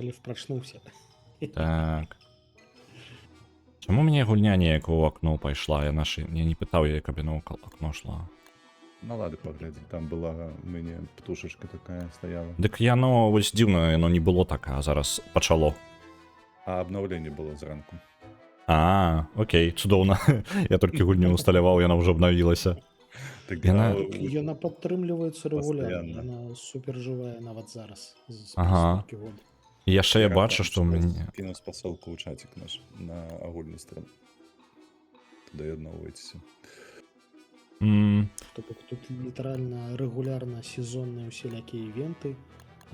Королев прачнуўся. Так. Чаму мне гульня неяк у акно пайшла? Я не пытаў яе, каб яна ў акно шла. Налады паглядзі, там была у мяне птушачка такая стаяла. Дык яно вось дзіўна, яно не было так, а зараз пачало. А абнаўленне было зранку. Окей, цудоўна. Я толькі гульню усталяваў, яна ўжо абнавілася. Так Яна падтрымліваецца рэгулярна, Пастаянна. яна супержывая нават зараз. Ага. І яшчэ я бачу, што ў мяне... Кіну спасылку ў чатик наш на агульны стрим. Даядноўвайцеся. Тут літаральна рэгулярна сезонныя ўсялякія івенты,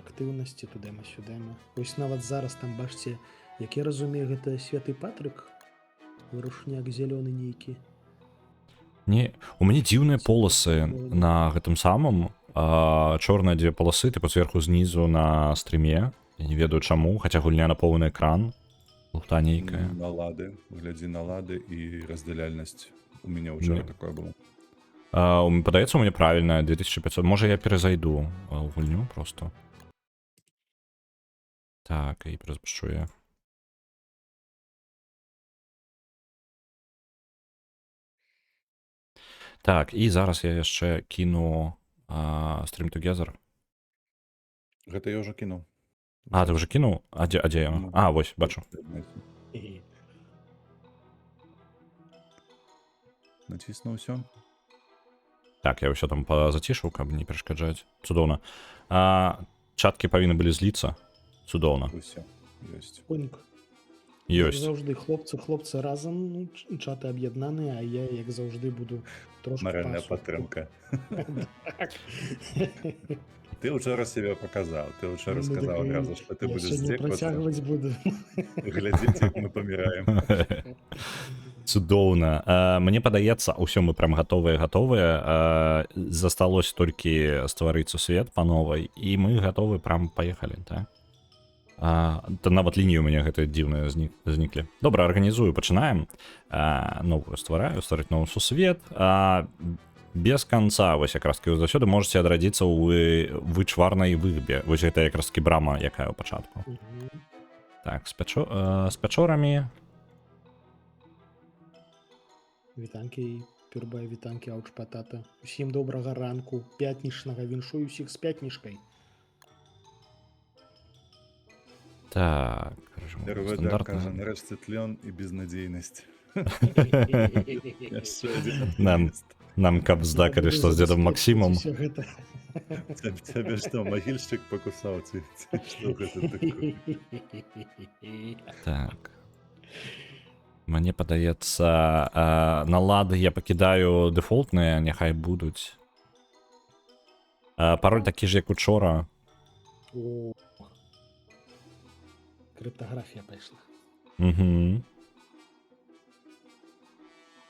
актыўнасці тудыма-сюдыма. Вось нават зараз там бачце, як я разумею, гэта Святы Патрык, вырушняк зялёны нейкі. Не, у мяне дзіўныя поласы на гэтым самым. Чорныя дзве поласы, тыпу зверху знізу на стріме. Я не ведаю чаму, хаця гульня на поўны экран. Лухта нейкая. Налады, глядзі налады і раздзяляльнасць. У мяне ўчора такое было. Падаецца, у мяне правільна 2500. Можа, я перазайду ў гульню просто. Так, і перазапушчу я. Так, і зараз я яшчэ кіну Stream Together. Гэта я ўжо кінуў. Ты ўжо кінуў? А дзе яно? Вось, бачу. Націснуў усё. Так, я ўсё там зацішыў, каб не перашкаджаць. Цудоўна. Чаткі павінны былі зліцца. Цудоўна. Усё, ёсць. Конік. Ёсць. Заўжды хлопцы разам, чаты аб'яднаныя, а я, як заўжды, буду трошки Маральная падтрымка. Ты учора себе паказаў. Ты учора сказаў адразу, што ты будзеш здзеквацца. Працягваць буду. Глядзіце, як мы паміраем. Цудоўна. Мне падаецца, ўсё мы прям гатовыя. Засталось толькі стварыць сусвет па новай, і мы гатовы прям паехалі, так? Нават лініі у мяне гэтыя дзіўныя зніклі. Добра, арганізую, пачынаем. Новую стварыць новы сусвет. Без канца, вось якраз-таки вы заўсёды можаце адрадзіцца ў вычварнай выгбе. Вось гэта якраз-таки брама, якая ў пачатку. Так, з пячорамі. Вітанкі, пюрбай, вітанкі, ауч патата. Усім добрага ранку, пятнічнага, віншую ўсіх з пятнішкай. Так, РВД кажа, нарэшце тлен і безнадзейнасць. Нам каб здакалі, што з дзедам Максімом. Цябе што, магільшчык пакусаў, ці што гэта такое? Так. Мне падаецца, налады я пакідаю дэфолтныя, няхай будуць. Пароль такі ж, як учора. Крыптаграфія пайшла.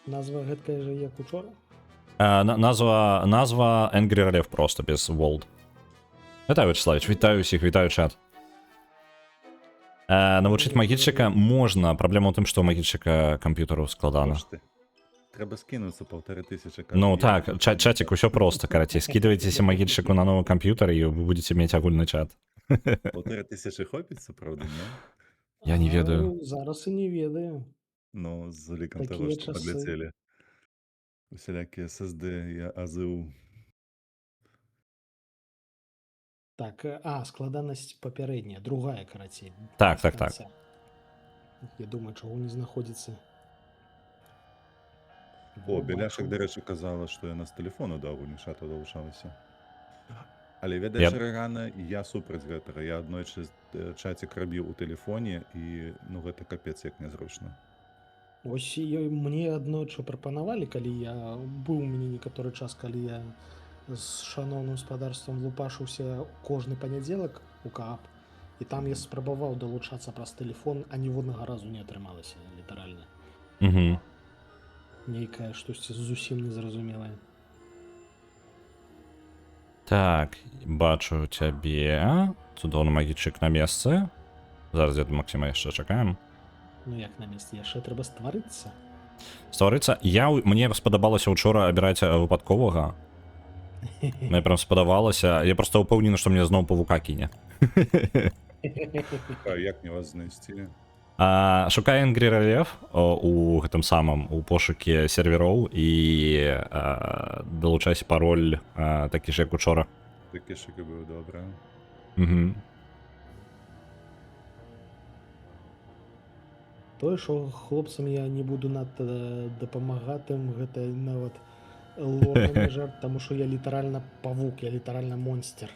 Назва гэткая же, як учора? Назва Angry Relev просто, без World. Вітаю, Вячеславіч, вітаю ўсіх, вітаю чат. Навучыць магільшчыка можна. Праблема ў тым, што ў магільшчыка камп'ютару складана. Трэба скінуцца 1500. Ну так, чатик, усё просто, карацей. Скидывайцеся магільшчыку на новы камп'ютар, і вы будете мець агульны чат. 1500 хопіць, сапраўды, не? Я не ведаю. Зараз і не ведаю. Ну, з улікам таго, што падляцелі. Усялякія SSD і АЗУ. Так, складанасць папярэдняя, другая, карацей. Так. Я думаю, чаго не знаходзіцца. Беляшак, дарэчы, казала, што яна з тэлефону да агульных чатаў далучалася. Але ведаеш, Рагана, я супраць гэтага. Я аднойчы чацік рабіў у тэлефоне, і гэта капец як нязручна. Ось мне аднойчы прапанавалі, калі я быў у мяне некаторы час, калі я з шаноўным гаспадарствам лупашыўся кожны панядзелак у КААП, і там я спрабаваў далучацца праз тэлефон, а ніводнага разу не атрымалася, літаральна. Нейкае штосьці зусім незразумелае. Так, бачу цябе. Цудоўны магічык на месцы. Зараз дзеда Максіма яшчэ чакаем. Ну як на месцы, яшчэ трэба стварыцца. Мне спадабалася учора абіраць выпадковага. Мне прям спадабалася. Я просто ўпэўнены, што мне зноў павука кіне. А як мне вас знайсці? Шукай Angry Relief у гэтым самым у пошукі сервероў і далучайся пароль такі ж як учора. Такі ж як і быў, добра. Тое, што хлопцам я не буду надта дапамагаць ім, гэта нават лорны жарт, таму што я літаральна павук, я літаральна монстр.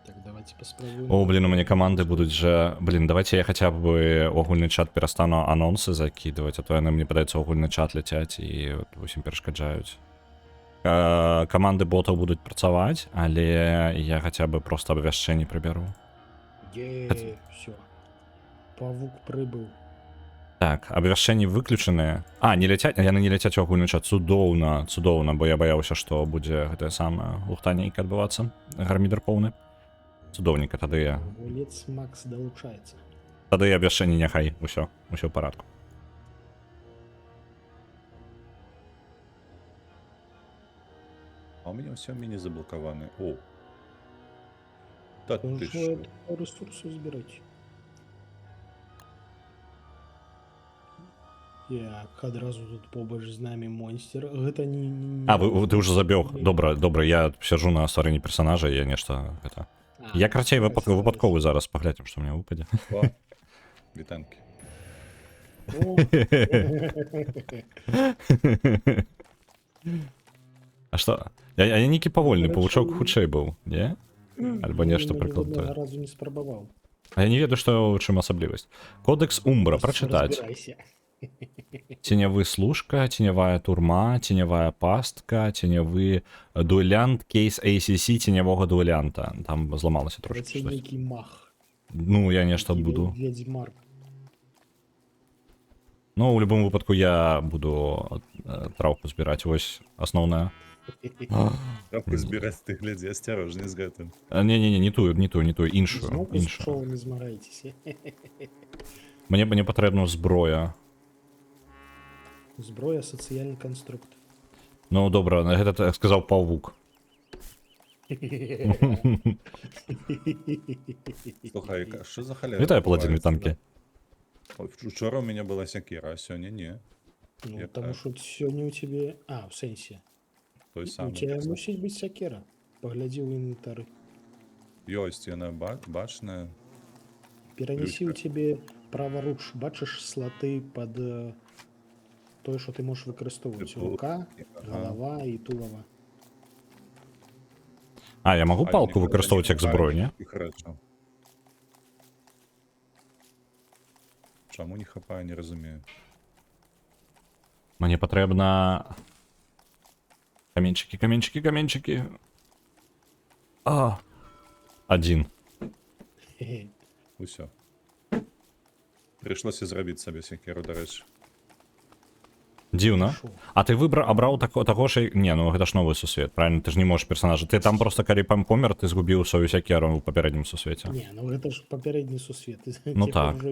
Так, давайте паспрабуем. О, блин, у мяне каманды будуць же... Блин, давайте я хотя бы у агульны чат перастану анонсы закидывать, а то яны, мне падаецца, у агульны чат ляцяць і усім перашкаджаюць. Каманды ботаў будуць працаваць, але я хотя бы просто абвяшчэнні прыбяру. Всё. Павук прыбыў. Так, абвяшчэнні выключаныя. Не ляцяць, яны не ляцяць у агульны чат. Цудоўна, цудоўна, бо я баяўся, што будзе гэтае самае лухта нейка адбывацца. Гармідар поўны. Цудоўненька, тады я... Гулец Макс далучаецца. Тады абвяшчэнні няхай, усё ў парадку. А у мяне ўсё меню заблакаваны. О. Та ты Що што? ресурсы збіраць? Як адразу тут побач з намі монстр. Гэта не... Ты ўжо забег. Добра, я сяджу на стварэнні персонажа, я нешта гэта... Я карацей выпадковы зараз паглядзім, што мне выпадзе. О, вітанкі. А што? Я нейкі павольны, павучок хутчэй быў, не? Альбо нешта прыкладнае. Разу не спрабаваў. А я не ведаю, што ў чым асаблівасць. Кодекс Умбра, прачытаць. Теневы служка, теневая турма, теневая пастка, теневы дуэлянт, кейс ACC теневога дуэлянта. Там зламалася трошки щось. Нейкі мах. Ну, я нешта буду. Ведьмар. Ну, у любом выпадку я буду траўку збіраць. Вось асноўная. Траўку збіраць, ты глядзі, асцярожней з гэтым. Не тую, іншую. Зноўку з пчоламі змагаецеся. Мне патрэбна зброя. Зброя, сацыяльны канструкт. Ну, добра, гэта сказаў павук. Слухай, што за халява? Вітаю, паладзін вітанкі. Учора у мяне была сякера, а сёння не. Ну, таму што сёння ў цябе... в сэнсе. Той У самы. цябе мусіць быць сякера. Паглядзі ў інвентары. Ёсць, яна бачная. Перанесі ў цябе праваруч, бачыш слаты пад тое, што ты можаш выкарыстоўваць. Рука, галава і тулава. Я магу палку выкарыстоўваць як зброю, не? Чаму не хапае, не разумею. Мне патрэбна... Каменчыкі. Адзін. Усё. Прыйшлося зрабіць сабе сякеру, дарэчы. Дзіўна. А ты абраў таго ж... Не, ну гэта ж новы сусвет, правильно? Ты ж не можаш персонажа. Ты там просто, калі помер, ты згубіў сваю сякеру ў папярэднім сусвеце. Не, ну гэта ж папярэдні сусвет. Ну так.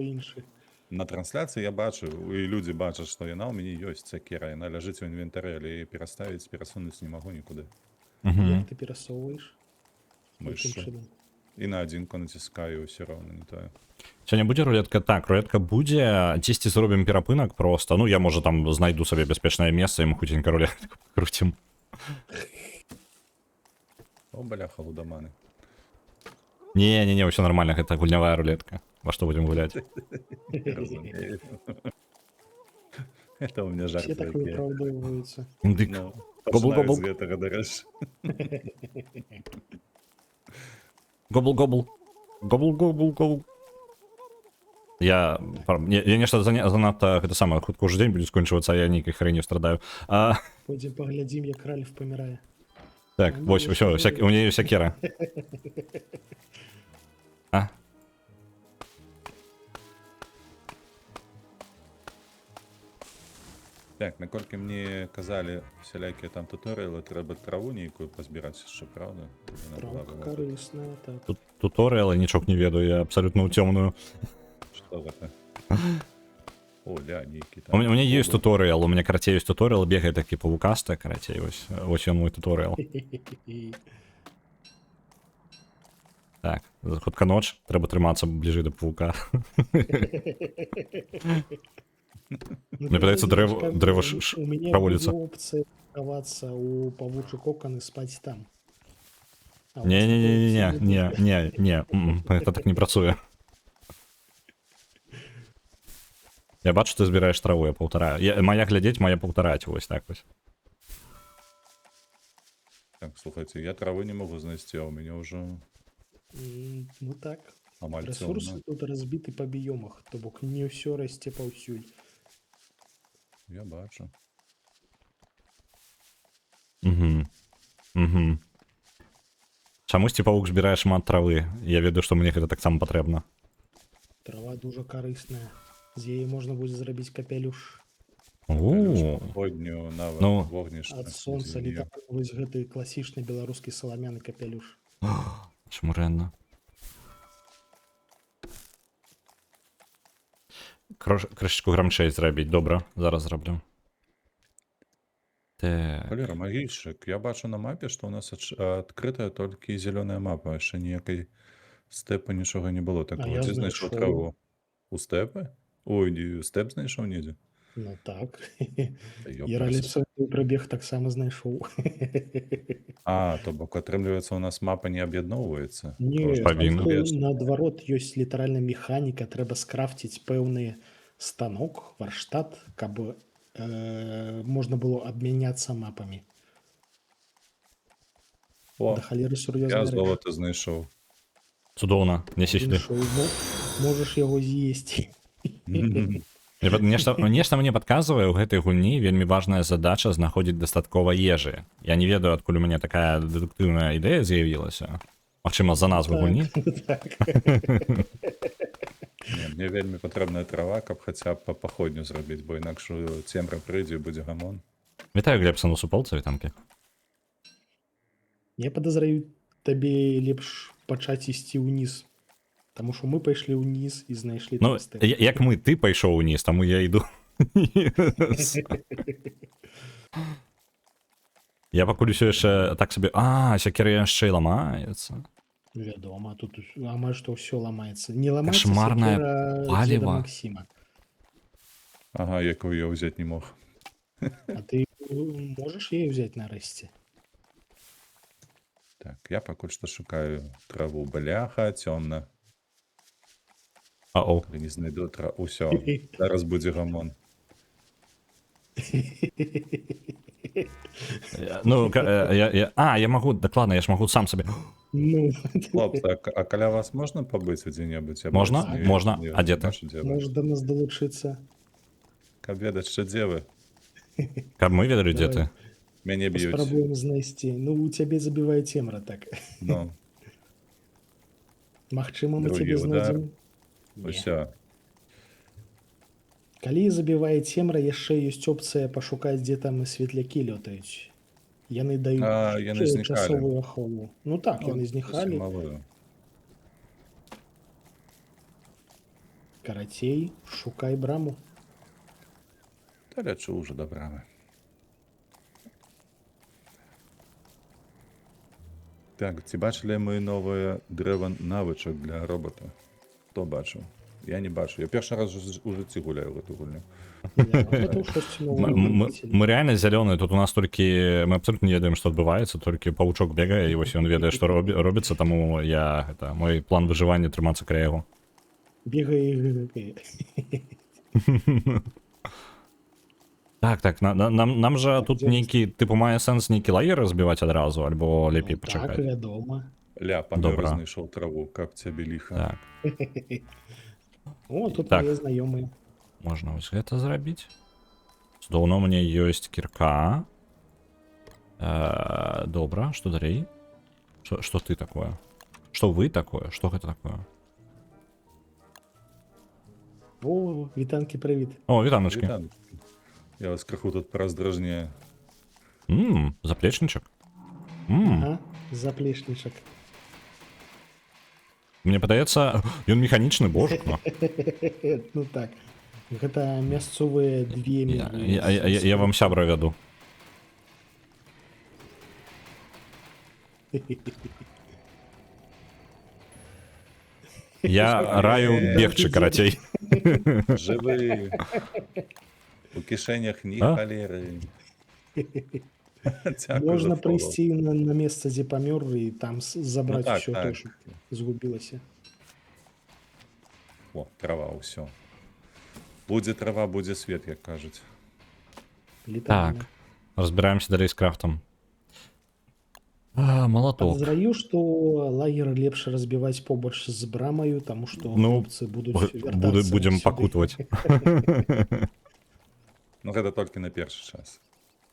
На трансляцыі я бачу, і людзі бачаць, што яна ў мяне ёсць сякера. Яна ляжыць у інвентары, але пераставіць, перасунуць не магу нікуды. Як ты перасоўваеш? Мышу. І на адзінку націскаю, ўсё роўна не тое. Сёння будзе рулетка? Так, рулетка будзе. Дзесьці зробім перапынак просто. Ну, я, можа, там знайду сабе бяспечнае месца, і мы хуценька рулетку пакруцім. О, бляха, лудаманы. Не, ўсё нормально, гэта гульнявая рулетка. Во што будзем гуляць? Это у меня жарт. Все так выпраўдоўваюцца. Дык. Гобл-гобл. З гэтага, дарэчы. Гобл-гобл. Гобл-гобл-гобл. Я нешта занадта гэта самае, хутка ўжо дзень будзе скончвацца, а я нейкай хрэні страдаю. Пойдзем паглядзім, як Ральф памірае. Так, вось, усё, у мяне ёсць сякера. Так, наколькі мне казалі всялякія там туторыялы, трэба траву нейкую пазбіраць, що правда? Травка карысная, так. Тут туторыялы, нічога не ведаю, я абсалютна ў цёмную. Што гэта? О, нейкі там. У мяне ёсць туторыял, у мяне карацей ёсць туторыял, бегае такі павукаста, карацей, вось ён мой туторыял. Так, хутка ноч, трэба трымацца бліжэй да павука. Ну, Мне ты падаецца, знаешь, как бы дрэва у меня были праводзіцца. опции оставаться у павучий кокон и спать там. А у вас такой опции Не-не-не-не, не не, было. не, не, гэта так не працуе. Я бачу, ты збіраеш траву, я паўтараю. Моя глядзець, моя паўтараць, вось так вось. Так, слухайте, я травы не могу знайсці, а у меня уже Ну так. амаль Ресурсы цёмна. тут разбиты по биомах, то бок не ўсё расце паўсюль. Я бачу. Угу. Чамусьці павук збірае шмат травы. Я ведаю, што мне гэта таксама патрэбна. Трава дуже карысная. З яе можна будзе зрабіць капелюш. Подню нават Ну. вогнішча. Ад сонца літаральна вось гэты класічны беларускі саламяны капелюш. Чмурэнна. Крышечку грамчэй зрабіць, добра, зараз зраблю. Так. Валера, магільшчык, я бачу на мапе, што ў нас адкрытая толькі зялёная мапа, яшчэ ніякай стэпа нічога не было такого. я Дзе знайшоў знайшоў. траву? У стэпы? Ой, стэп знайшоў недзе? Ну так. Та І ёпрст. ралісовый прабег таксама знайшоў. А, то бок, атрымліваецца, у нас мапа не аб'ядноўваецца. Не, Павінна. наадварот, ёсць літаральна механіка, трэба скрафціць пэўны станок, варштат, каб можна было абмяняцца мапамі. О, Да халеры я сур'ёзная рэч. золата знайшоў. Цудоўна, нясі сюды. Можаш яго з'есці. Нешта мне падказвае, у гэтай гульні вельмі важная задача знаходзіць дастаткова ежы. Я не ведаю, адкуль у мяне такая дэдуктыўная ідэя з'явілася. Магчыма, за назву гульні? Не, мне вельмі патрэбная трава, каб хаця б па паходню зрабіць, бо інакш цемра прыйдзе і будзе гамон. Вітаю, Глебсон, у суполцы, вітанкі. Я падазраю, табе лепш пачаць ісці ўніз. Таму што мы пайшлі ўніз і знайшлі Ну, там стэп. як ты пайшоў уніз, таму я іду. Я пакуль усё яшчэ так сабе, сякера яшчэ і ламаецца. Вядома, тут амаль што ўсё ламаецца. Не ламаецца Кашмарнае сякера дзеда паліва. Максіма. Ага, якую я ўзяць не мог. А ты можаш яе ўзяць нарэшце? Так, я пакуль што шукаю траву. Бляха, цёмна. Ау. Калі не знайду траву, усё, зараз будзе гамон. Ну, я магу, дакладна, я ж магу сам сабе. Ну, Хлопцы, а каля вас можна пабыць дзе-небудзь? Можна? Можна. А дзе ты? можаш да нас далучыцца. Каб ведаць, што дзе вы? Каб мы ведалі, дзе ты. Мяне б'юць. Паспрабуем знайсці. Ну, у цябе забівае цемра, так. Ну, Магчыма, мы Другі цябе удар. знайдзем. Не. усё. Калі забівае цемра, яшчэ ёсць опцыя пашукаць, дзе там і светлякі лётаюць. Яны даюць Яны знікалі. часовую ахову. Ну так, яны знікалі. Малую. Карацей, шукай браму. Та лячу ўжо да брамы. Так, ці бачылі мы новае дрэва навычак для робота? Хто бачыў? Я не бачу. Я першы раз у жыцці гуляю ў гэту гульню. Мы реально зялёныя, тут у нас толькі мы абсолютно не ведаем, што адбываецца, толькі павучок бегае, і вось ён ведае, што робіцца, таму мой план выжывання трымацца каля яго. Бегай. Так, нам жа тут нейкі, тыпу, мае сэнс нейкі лагер разбіваць адразу, альбо лепей Так, пачакаць. вядома. Ля, Добра. памёр знайшоў траву, каб цябе ліха. Так, О, тут Так. мае знаёмыя. можна вось гэта зрабіць. Цудоўна, у мяне ёсць кірка. Добра, што далей? Што ты такое? Што вы такое? Што гэта такое? О, вітанкі, прывіт. О, вітаночкі. Вітаночки. Я вас крыху тут параздражняю. Заплечнічак. Ага, заплечнічак. Мне падаецца, ён механічны, божка. Ну так. Гэта мясцовыя две Я вам сябра вяду. Я раю бегчы карацей. Жывы. У кішэнях ні А? халеры. Дзякуй за Можна фолоу. прыйсці на месца, дзе памёр, і там Ну забраць так, усё так. то, што згубілася. О, трава, ўсё. Будзе трава, будзе свет, як кажуць. Літаральна. Так, разбираемся далей з крафтом. Малаток. Падазраю, што лагер лепш разбіваць побач з брамаю, таму што Ну, хлопцы будуць вяртацца Будем сюды. пакутваць. Ну гэта толькі на першы час.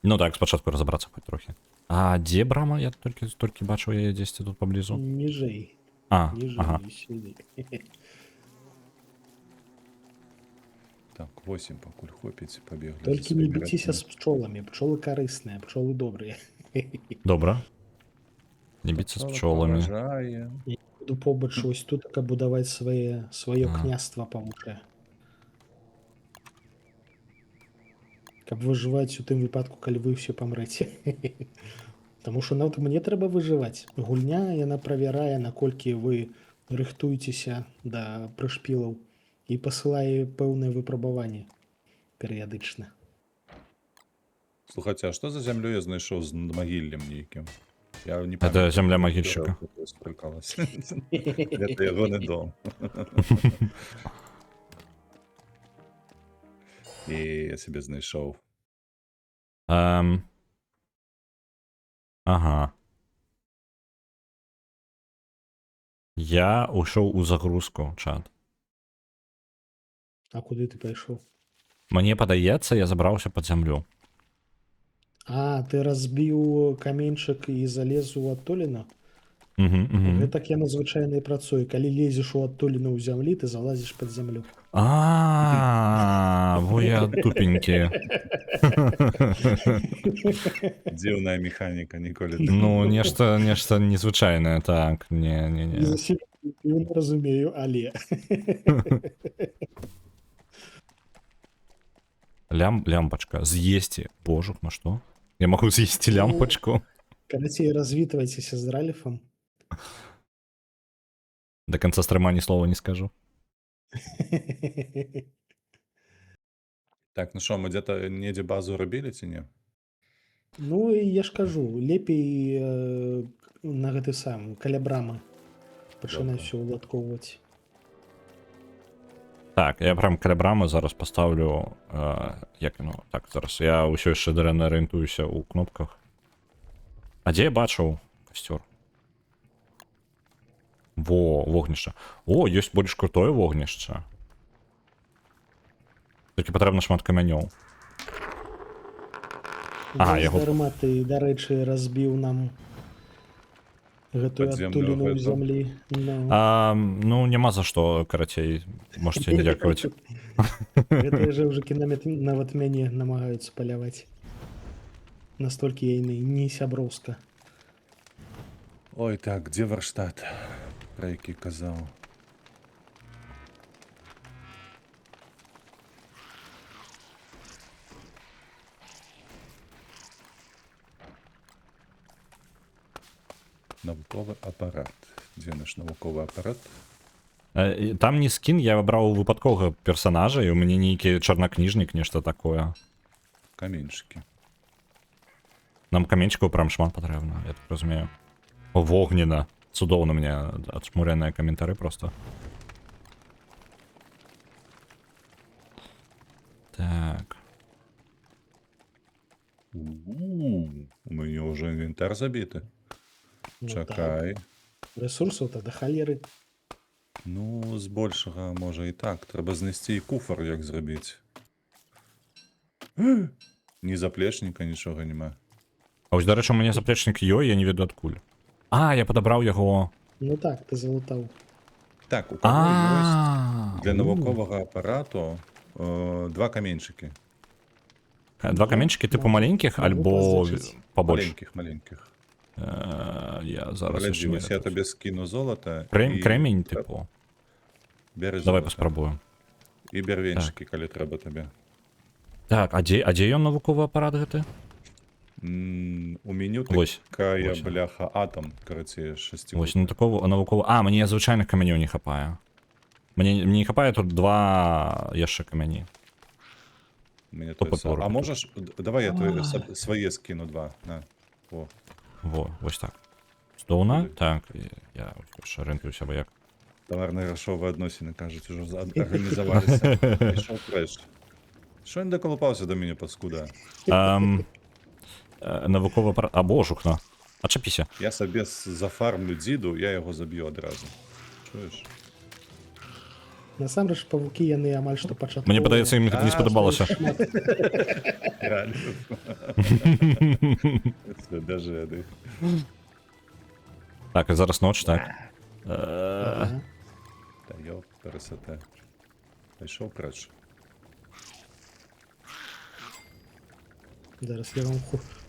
Ну так, спачатку разабрацца хоць трохі. А дзе брама? Я толькі бачыў яе дзесьці тут паблізу. Ніжэй, Ага. ніжэй, сюды. Так, 8 пакуль хопіць, пабеглі. Толькі не біціся з пчоламі. Пчолы карысныя, пчолы добрыя. Добра. Не біцца з пчоламі. Буду побач ось тут, каб будаваць сваё А. княства павучае. Каб выжываць у тым выпадку, калі вы ўсе памрэце. Таму што нават мне трэба выжываць. Гульня, яна правярае, наколькі вы рыхтуецеся да прышпілаў і пасылае пэўнае выпрабаванне перыядычна. Слухайце, а што за зямлю я знайшоў з надмагіллем нейкім? Я не Это зямля магільшчыка. Прыкалася. Гэта ягоны дом. І я себе знайшоў. Ага. Я ушоў у загрузку, чат. А куды ты пайшоў? Мне падаецца, я забраўся пад зямлю. А, ты разбіў каменьчык і залез у адтуліну? Гэтак я надзвычайна і працую. Калі лезеш у адтуліну ў зямлі, ты залазіш пад зямлю. Во я тупенькі. Дзіўная механіка, ніколі. Ну, нешта незвычайнае, так. Не. Не разумею, але. Лямпачка. З'есці. Божух, на што? Я магу з'есці лямпачку. Карацей, развітвайцеся з Ральфам. До конца стрима ні слова не скажу. Так, ну што, мы где-то недзе базу рабілі ці не? Ну, і я ж кажу, лепей на гэты сам, каля брамы пачынаць усё уладкоўваць. Так, я прям каля брамы зараз паставлю, так, зараз, я ўсё яшчэ дрэнна арыентуюся ў кнопках. А дзе я бачыў касцёр? Во, вогнішча. О, ёсць больш крутое вогнішча. Толькі патрэбна шмат камянёў. Ага, яго... Дарма ты, дарэчы, разбіў нам гэтую адтуліну ў зямлі. Ну, няма за што, карацей, можете не дзякаваць. Гэтыя жа ўжо нават мяне намагаюцца паляваць. Настолькі я не сяброўска. Ой, так, дзе варштат, пра які казаў? Навуковы апарат. Дзе наш навуковы апарат? Там не скін, я выбраў выпадковага персонажа, і ў мяне нейкі чарнакніжнік, нешта такое. Каменьчыкі. Нам каменьчыкаў прям шмат патрэбна, я так разумею. О, вогнена. Цудоўна мне ачмурэныя каментары просто. Так. У мяне ўжо інвентар забіты. Чакай. Ресурсаў-то да халеры. Ну, збольшага, можа і так. Трэба знайсці і куфар, як зрабіць. Ні заплечніка, нічога няма. А вось, дарэчы, у мяне заплечнік ёй, я не веду адкуль. А, я падабраў яго... Ну так, ты залутаў. Так, у каго ёсць для навуковага апарату 2 каменьчыкі. 2 каменьчыкі типу маленькіх, альбо побольш? Маленькіх. Я зараз... Глядзі, вось я табе скіну золата. Кремень, типу? Давай паспрабуем. І бярвенчыкі, калі трэба табе. Так, а дзе ён навуковы апарат гэты? У меню такая бляха атом, карацей, 6. Вось, ну такого навукового... А, мне звычайных камянёў не хапае. Мне не хапае тут 2 яшчэ камяні. Мне По той са- патору А тут. можеш, давай я твої, А. своє скину 2. На. О, Во, ось так. Стоуна? Туди. Так, я ще орієнтуюся, бо як. товарно-грошові відносини, кажуть, уже організувалися. Пішов фреш. Що він доколупався до мене, паскуда? Навукова пара... А, божухна. А чепіся. Я собі зафармлю дзіду, я його заб'ю одразу. Чуєш? Насамрэч павукі яны амаль што пачатковыя. Мені падаецца, ім не спадабалася. Реально. Це даже, Так, і зараз ноч, так. Ага. Та йоп, красота. Пішов краще. Зараз я вам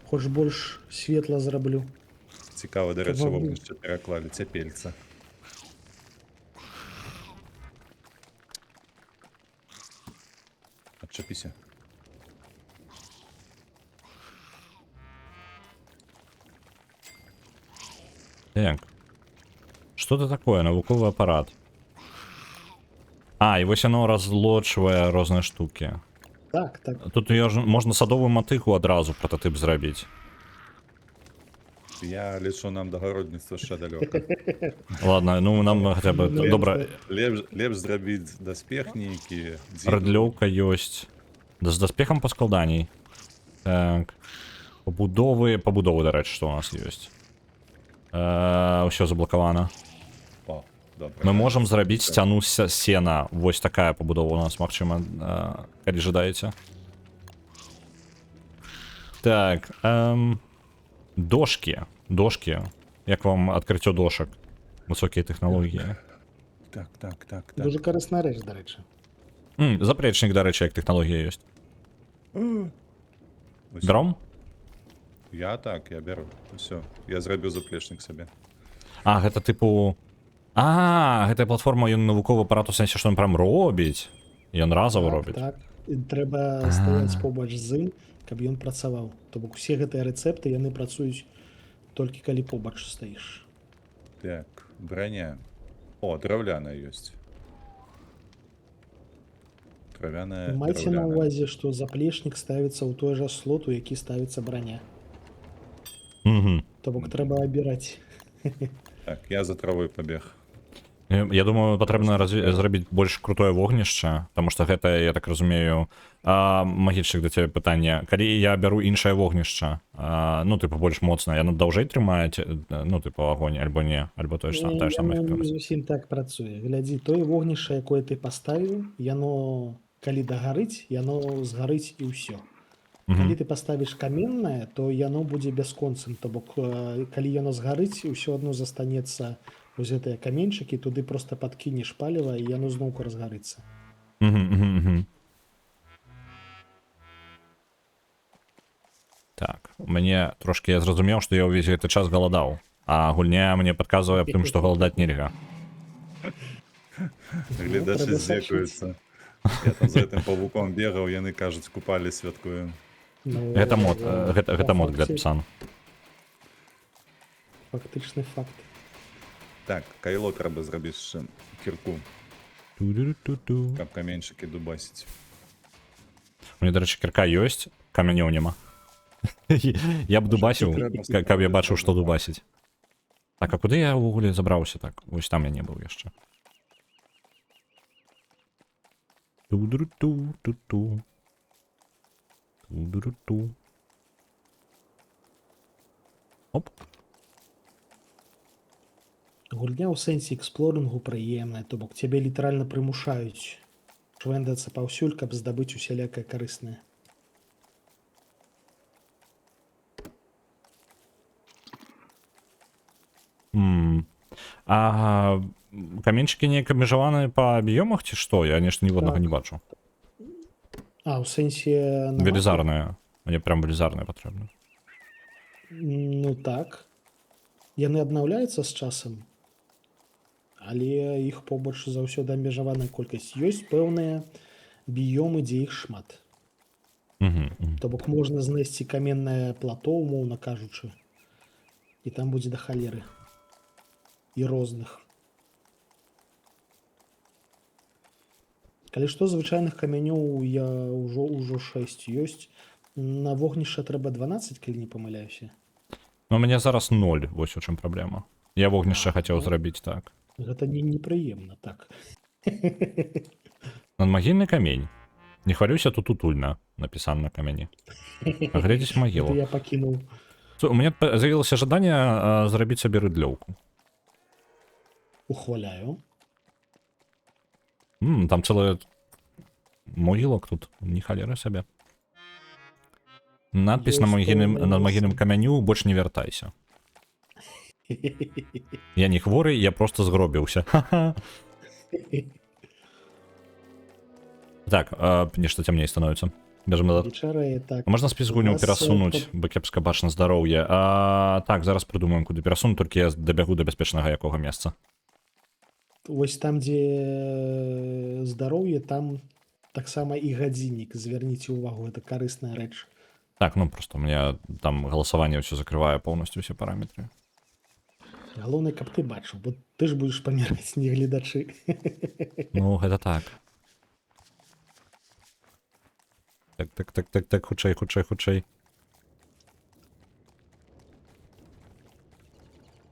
хоч больш светла зраблю. Цікаво, до речі, Вам- вогнище переклали цепельця. Отчепися. Так. Что это такое? Навуковый аппарат. А, і ось воно розлочує різні штуки. Так, так. Тут можна садову мотику одразу прототип зробити. Я лишу нам до городництва ще далеко. Ладно, ну нам хоча б Ну, добре. Лепш зробити доспехніки, Родльовка есть. Да з доспехом по складаній. Так. Побудови, до речі, що у нас є. Все заблоковано. О, добре. Ми можемо зробити стяну з сена. Ось така побудова у нас, максимум, коли жадаєте. Так, дошки. Дошки. Як вам відкриття дошок? Високі технології. Так. Дуже корисна реч, до речі. Заплечник, до речі, як технологія є. Ось. Гром? Я так, я беру. Все, я зроблю заплечник собі. А, гэта типу. А, гэта платформа ён навуковы апарат у сэнсе, што ён прям робіць. Ён разова робіць. Так. І трэба стаяць побач з ім, каб ён працаваў. То бок усе гэтыя рэцэпты яны працуюць толькі калі побач стаіш. Так, броня. О, драўляная ёсць. Травяная, Майце на драўляная. ўвазе, што заплечнік ставіцца ў той жа слот, у які ставіцца браня. Угу. То бок трэба абіраць. Так, я за травой побег. Я думаю, патрэбна зрабіць больш крутое вогнішча, таму што гэта, я так разумею, магічных да цябе пытанне. Калі я бяру іншае вогнішча, ну, типу, больш моцна, яно даўжэй трымае, ну, типу, агонь, альбо не, альбо тое ж тое ж самае. Яно не зусім так працуе. Глядзі, тое вогнішча, якое ты паставіў, яно, калі дагарыць, яно згарыць і ўсё. Калі ты паставіш каменнае, то яно будзе бясконцым. То бок, калі яно згарыць, ўсё адно застанецца вось гэтыя каменьчыкі, туды проста падкінеш паліва, і яно зноўку разгарыцца. Так, мне трошки, я зразумеў, што я ўвесь гэты час галадаў, а гульня мне падказвае аб тым, што галадаць нельга. Глядачы трэба здзекуюцца. Я там за гэтым павуком бегаў, яны кажуць, купалі святкуем. Ну, Гэта мод, гэта па мод для факце- псан. Фактычны факт. Так, кайло трэба зрабіць яшчэ кірку, Ту-ду-ду-ду. каб каменьчыкі дубасіць. У меня, до речі, кірка ёсць, камянёў няма. Я б дубасіў, каб я бачыў, што дубасіць. Так, а куды я ўвогуле забраўся так? Вось там я не быў яшчэ. Ту-ду-ду-ту-ту. Ту-ду-ду-ту. Оп. Гульня ў сэнсе эксплорынгу прыемная, то бок цябе літаральна прымушаюць швэндацца паўсюль, каб здабыць усялякае карыснае. А каменьчыкі неяк абмежаваныя па аб'ёмах ці што? Я нешта ніводнага Так. не бачу. А, ў сэнсе... на мапе? Велізарныя. Мне прям велізарныя патрэбны. Ну так. Яны аднаўляюцца з часам, але іх побач заўсёды абмежаваная колькасць. Ёсць пэўныя біёмы, дзе іх шмат. То бок можна знайсці каменнае плато, умоўна кажучы, і там будзе да халеры. І розных. Калі што, звычайных камянёў я ўжо 6 ёсць. На вогнішча трэба 12, калі не памыляюся. Ну, у мяне зараз 0, вось у чым праблема. Я вогнішча хацеў ну. зрабіць так. Гэта непрыемна, так. Надмагільны камень. Не хвалюйся, тут утульна, напісана на камяні. Глядзіць Гэта магілу. я пакінуў. У мяне з'явілася жаданне зрабіць сабе рыдлёўку. Ухваляю. Там цэлая могілок тут, не халера сабе. Надпіс на магільным камяню, больш не вяртайся. Я не хворы, я просто згробіўся. Так, нешта цямней становіцца. Бежим назад. Вечарае, так. Можна спіс гульняў нас, перасунуць, бо кепска бачна здароўе. Так, зараз прыдумаем, куды перасунуць, толькі я дабягу да бяспечнага якога месца. Вось там, дзе здароўе, там таксама і гадзіннік. Звярніце ўвагу, гэта карысная рэч. Так, ну просто у меня там галасаванне ўсё закрывае поўнасцю ўсе параметры. Галоўнае, каб ты бачыў, бо ты ж будзеш паміраць, не гледачы. Ну, гэта так. Так, хутчэй.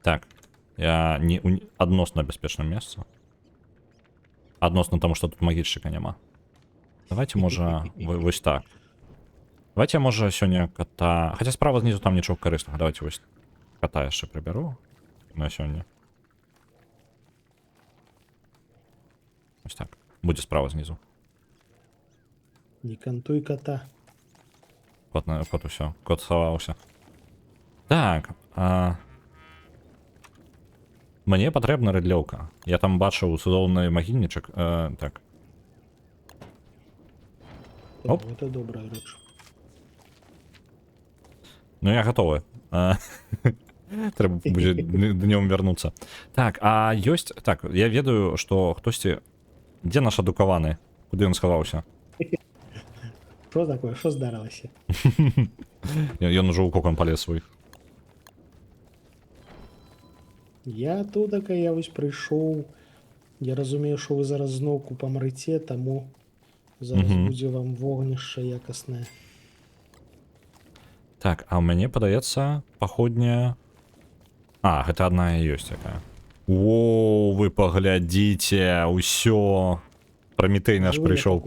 Так, я не адносна бяспечным месца. Адносна таму, што тут магіччыка няма. Давайте, можа, вось так. Давайте, можа, сёння кота... Хаця справа знізу там нічога карыснага. Давайте вось кота яшчэ прыбяру на сёння. Ось так. Будзе справа знізу. Не кантуй кота. Кот усё. Кот схаваўся. Так. Мне патрэбна рыдлёўка. Я там бачыў цудоўны магільнічак. Так. Оп. Гэта добрая рэч. Ну, я гатовы. Трэба будзе днём вярнуцца. Так, а ёсць... Так, я ведаю, што хтосьці... Дзе наш адукаваны? Куды ён схаваўся? Што такое? Што здарылася? Ён ужо ў кокон палез свой. Я тутака, я вось прыйшоў. Я разумею, што вы зараз зноўку памрыце, таму зараз будзе вам вогнішча якаснае. Так, а ў мяне, падаецца, паходня... Гэта адна і ёсць якая. О, вы паглядзіце, усё. Прамітэй наш прыйшоў.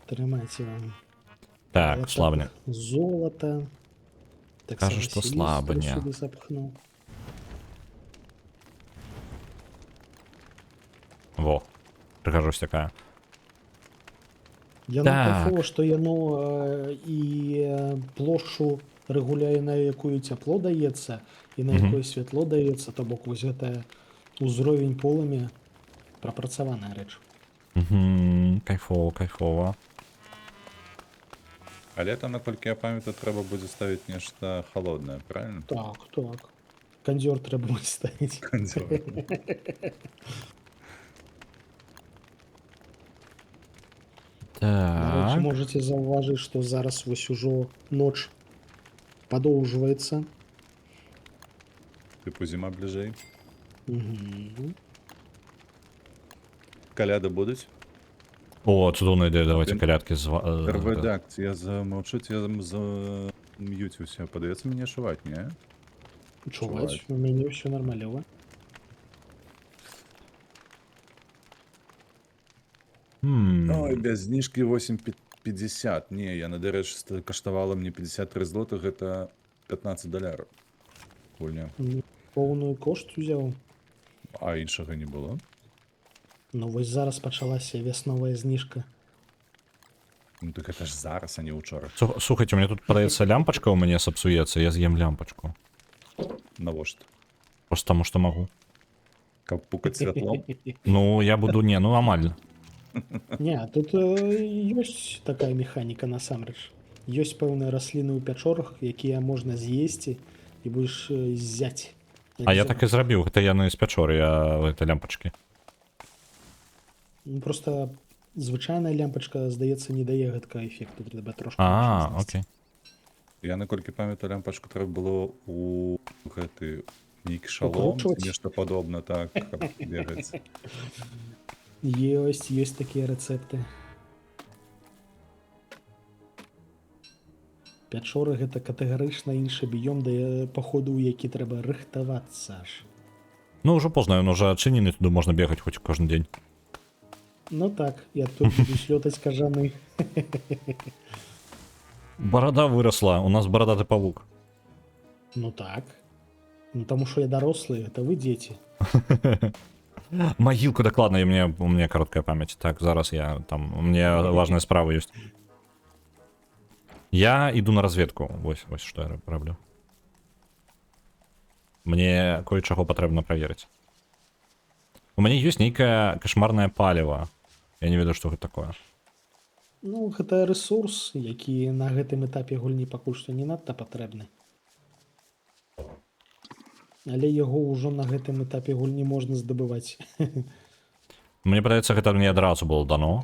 Трымайце вам. Так, слабня. Золата. Кажа, што слабня. Во, прыхажусь такая. Яно кайфова, што яно і плошчу рэгуляе, на якую цяпло даецца, і на якое святло даецца, то бок вось гэта ўзровень полымя прапрацаваная рэч. Кайфова. Але там, наколькі я памятаю, трэба будзе ставіць нешта халоднае, правильно? Так. Кандзёр трэба будзе ставіць. Кандзёр. Так. Можете заўважыць, што зараз вось ужо ноч падоўжваецца. Тыпу зіма бліжэй. Каляды будуць? О, цудоўная ідэя, давайте калядкі Редакція, я замовчу, я зам'юціўся. Падаецца мне чуваць, не? Чуваць, у мяне ўсё нармалёва. Ой, без зніжкі 8,50. Не, яна, дарэчы, каштавала мне 53 злотых, гэта $15. Гульня. Поўную кошт узяў. А іншага не было? Ну вось зараз пачалася вясновая зніжка. Ну так это ж зараз, а не учора. Слухайте, у меня тут падаецца лямпачка, у мяне сапсуецца, я з'ем лямпачку. Навошта? Просто таму, што магу. Каб пукаць святлом? Ну, я буду, амаль. Не, тут ёсць такая механіка насамрэч. Ёсць пэўныя расліны ў пячорах, якія можна з'есці і будзеш ззяць. А я так і зрабіў, гэта яны з пячоры, гэта лямпачкі. Просто звычайная лямпачка, здаецца, не дае гэткага эфекту, трэба трошки А, більше окей. Я наколькі памятаю, лямпачку трэба было у гэты нейкі шалом ці Укручваць? нешта падобна, так, каб бегаць. Ёсць такія рэцэпты. Пячоры гэта катэгарычна іншы біём, да паходу, у які трэба рыхтавацца аж. Ну, уже поздно, он уже адчынены, туды можна бегаць хоць кожны дзень. Ну так, я тут буду слётаць кажаны. Барада выросла, у нас барадаты павук. Ну так. Ну таму што я дарослы, гэта вы дзеці. Могилку докладно, и у меня короткая память. Так, зараз я там, у меня важная справа есть. Я иду на разведку. Вось что я роблю. Мне кое-чего потребно проверить. У меня есть некое кошмарное палево. Я не ведаю, что это такое. Ну, гэта рэсурс, які на гэтым этапе гульні пакуль што не надта патрэбны. Але яго ўжо на гэтым этапе гульні можна здабываць. Мне падаецца, гэта мне адразу было дано.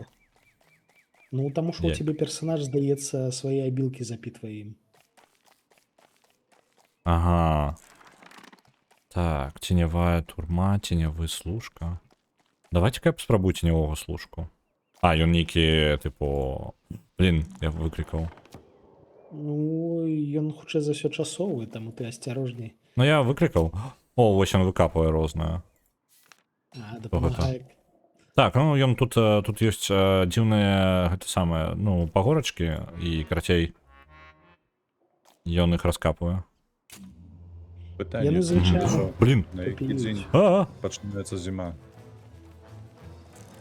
Ну, таму што у Як? цябе персанаж, здаецца, свае абілкі запітвае ім. Ага. Так, теневая турма, теневый служка. Давайте-ка я спробую теневого служку. А, ён нейкі, типу... Блин, я выклікаў. Ну, ён хутчэй за ўсё часовы, таму ты асцярожней. Ну, я выклікаў. О, вось ён выкапывае рознае. А, дапамагае. Так, ну ён тут ёсць дзіўныя гэта самае, ну, пагорачкі і карацей ён іх раскапвае. Пытанне, Яны звычайна што Блін. на які дзень пачынаецца зіма.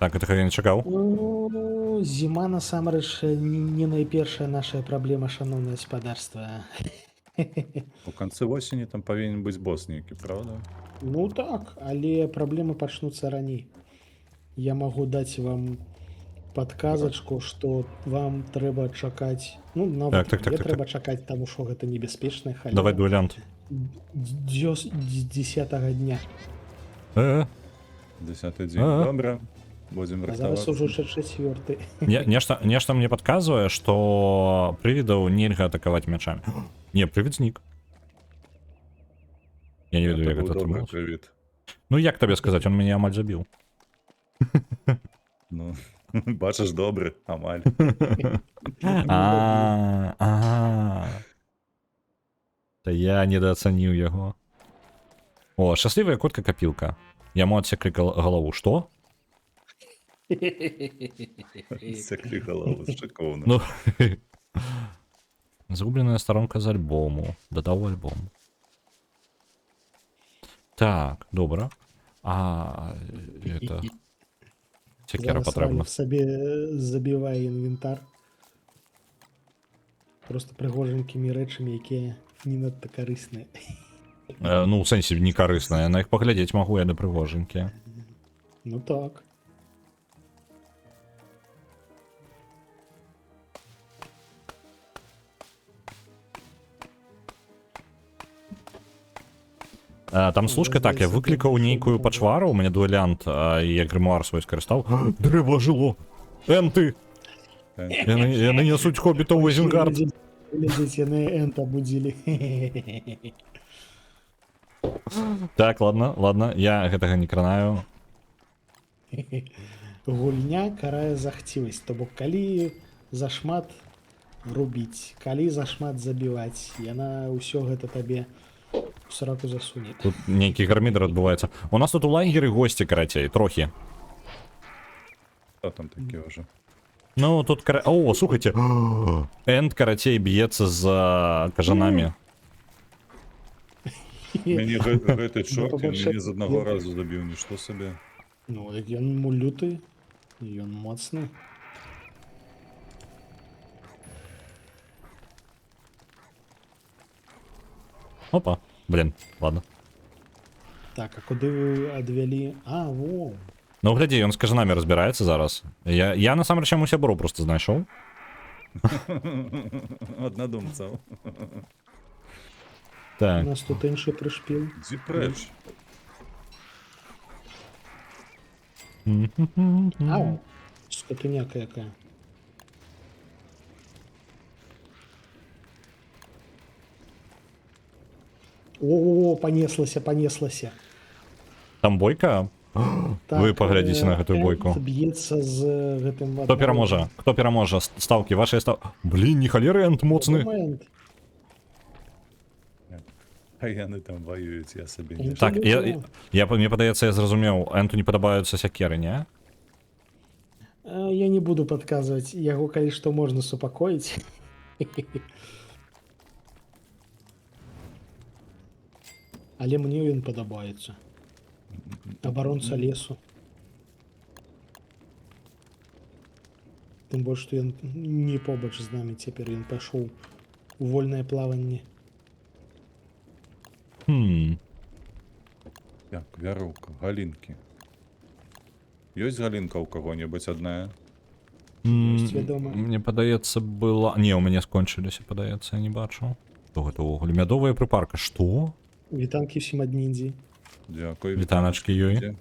Так, гэтага я не чакаў. Ну, зіма насамрэч не найпершая наша праблема, шаноўнае гаспадарства. У канцы восені там павінен быць босс нейкі, правда? Ну так, але праблемы пачнуцца раней. Я магу даць вам падказачку, што вам трэба чакаць, ну, нават Так. трэба чакаць, таму што гэта небяспечная халера. Давай дуэлянт. 10-го дня. 10-й дзень. Ага. Добра, будзем А зараз ужо рыхтавацца. 4-й. Нешта мне падказвае, што прывідаў нельга атакаваць мячамі. Не, прывід знік. Я не ведаю, як Гэта быў гэта добры атрымалася. прывід. Ну, як табе сказаць, он мяне амаль забіў. Ну, бачыш, добры, амаль. Та я недооцаніў яго. О, шчаслівая котка-капілка. Яму адсеклі галаву. Што? Секлі галаву шыкоўна. Ну, згубленая сторонка з альбому. Дадаў альбом. Так, добра. А, это... Секера патрэбна. Сабе забівае інвентар. Просто прыгожанькімі рэчамі, якія не надта карысныя. Ну, у сэнсе не карысная. На іх паглядзець магу, яны прыгожанькія. Ну так. Там служка так, я выклікаў нейкую пачвару, у мяне дуэлянт, і я грымуар свой скарыстаў. Дрэва жыло! Энты! Яны нясуць хоббітаў у Эзенгард. Глядзець, яны энта будзілі. Так, ладно, я гэтага не кранаю. Гульня карае за хцівасць, то бок калі зашмат рубіць, калі зашмат забіваць, яна ўсё гэта табе у сраку засуне. Тут нейкі гармідар адбываецца. У нас тут у лагеры госці, карацей, трохі. Хто там такі ўжо? Ну, тут О, слухайте. Энд, карацей, б'ецца з кажанамі. Мяне гэты чорт, ён пабольше- мяне з аднаго разу забіў, нішто сабе. Ну, як ён люты, ён моцны. Опа, блин, ладно. Так, а куды вы адвялі? А, во. Ну, глядзі, ён з кажанамі разбіраецца зараз. Я насамрэч яму сябру просто знайшоў. Аднадумцаў. У Так. нас тут іншы прышпіл. Дзе прэч? Ау. Скотыняка якая. О, понеслася. Там бойка? Вы паглядзіце на гэтую бойку. Б'ецца з гэтым Хто пераможа? Хто пераможа? Стаўкі, вашыя стаўкі. Блін, не халеры энт моцны. А яны там воююць, я сабе Ні. не Так, мне падаецца, я зразумеў, энту не падабаюцца сякеры, не? Я не буду падказваць, яго калі што можна супакоіць. Але мне ён падабаецца. Абаронца лесу. Тым больш, што ён не побач з намі цяпер, ён пайшоў у вольнае плаванне. Так, вяроўка, галінкі. Ёсць галінка ў каго-небудзь адная? Ёсць, вядома. Мне падаецца, была... Не, у мяне скончыліся, падаецца, я не бачу. Што гэта ўвогуле? Мядовая прыпарка. Што? Вітанкі ўсім ад ніндзі. Дзякуй. Вітаначкі ёй.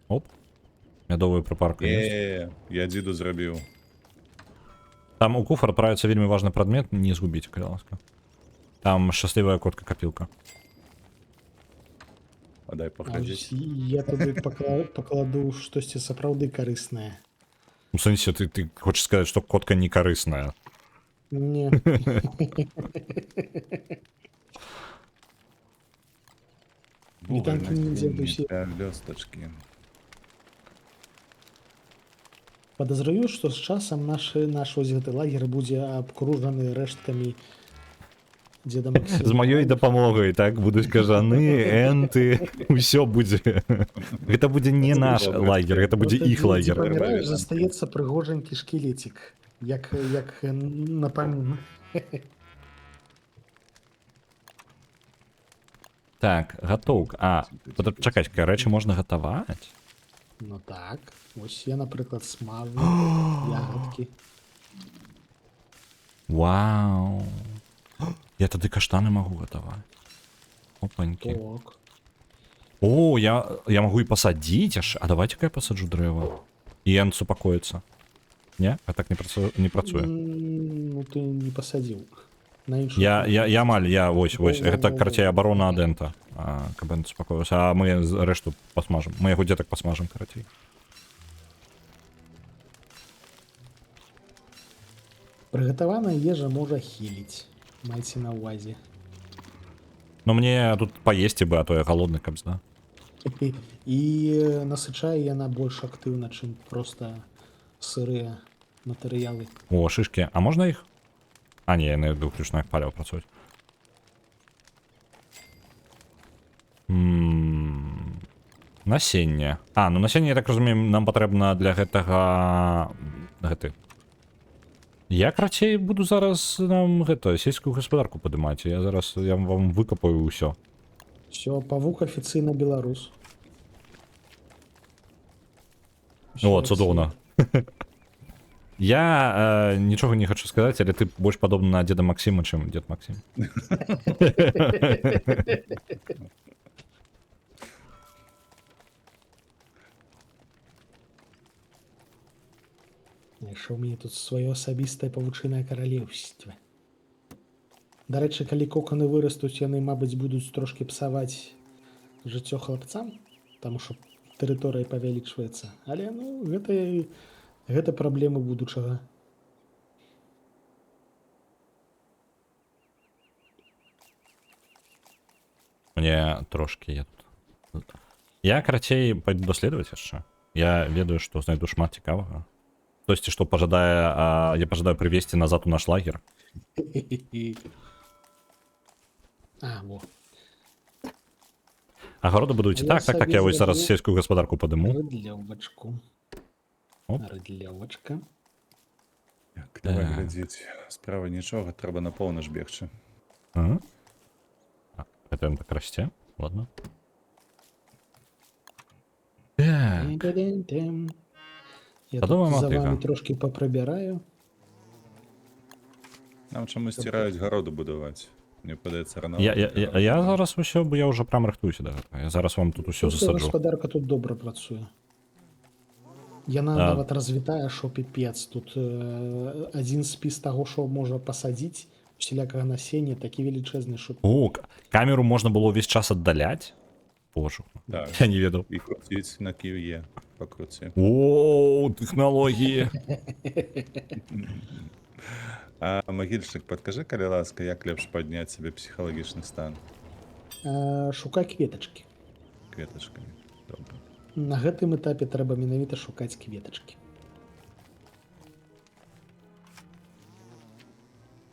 Оп. Мядовая прыпарка ёсць. Я дзіду зрабіў. Там у куфар правіцца вельмі важны прадмет, не згубіць, калі ласка. Там шчаслівая котка-капілка. А дай паглядзець. Я туды пакладу штосьці сапраўды карыснае. У сэнсе, ты хочаш сказаць, што котка не карысная. Не. Вітанкі ніндзя ўсе. Лёстачкі. Падазраю, што з часам наш вось гэты лагер будзе абкружаны рэшткамі дзеда Максіма. З маёй дапамогай, так, будуць кажаны, энты, усё будзе. Гэта будзе не наш лагер, гэта будзе іх лагер. Паміраеш, застаецца прыгожанькі шкілецік, як напамін. Так, гатоўка. Чакаць, рэчы можна гатаваць? Ну так, вось я, напрыклад, смажу ягадкі. Вау. Я тады каштаны магу гатаваць. Опанькі. Так. О, я магу і пасадзіць аж. А давайте-ка я пасаджу дрэва. І энт супакоіцца. Не? А так не працуе. Ну ты не пасадзіў. Я амаль, вось, гэта карацей абарона ад энта. Каб энт супакоіўся. А мы рэшту пасмажым. Мы яго дзетак пасмажым, карацей. Прыгатаваная ежа можа хіліць. Майце на ўвазе. Но мне тут паесці бы, а то я галодны кабзда. І насычае яна больш актыўна, чым проста сырыя матэрыялы. О, шышкі. А можна іх? А, не, яны выключна як паліва працуюць. Насенне. Ну насенне, я так разумею, нам патрэбна для гэтага... Я, карацей, буду зараз нам сельскую гаспадарку падымаць. Я вам выкапаю ўсё. Всё, павук афіцыйна беларус. О, цудоўна. Я нічога не хачу сказаць, але ты больш падобны на дзеда Максіма, чым дзед Максім. Знайшоў мне тут сваё асабістае павучынае каралеўства. Дарэчы, калі коканы вырастуць, яны, мабыць, будуць трошкі псаваць жыццё хлапцам, таму што тэрыторыя павялічваецца. Але, ну, гэта праблемы будучага. Мне трошкі... Я, карацей, пайду даследаваць яшчэ. Я ведаю, што знайду шмат цікавага. Хтосьці, што пажадае... Я пажадаю прывесці назад у наш лагер. Во. Агароды будуеце? Так, я вось зараз сельскую гаспадарку падыму. Рыдлёвачку. Рыдлёвачка. Так, давай глядзець. Справа нічога, трэба на поўнач бегчы. Гэта ён так расце? Ладно. Так. Я тут за вами трошки поприбираю. Нам чомусь стираюць гароду будаваць. Мне падаецца рано. Я зараз усё, бо я ўжо прям рыхтуюся да гэтага. Я зараз вам тут усё засаджу. Гаспадарка тут добра працуе. Яна А, нават развітая, што піпец. Тут адзін спіс таго, што можа пасадзіць усялякага насення, такі велічэзны, што О, камеру можна было ўвесь час аддаляць? Боже, Так. я не ведаў. І круціць на QE па круці. О, тэхналогіі. А магільшчык, падкажы, калі ласка, як лепш падняць сабе псіхалагічны стан шукай кветачкі. кветачкамі? Добра. На гэтым этапе трэба менавіта шукаць кветачкі.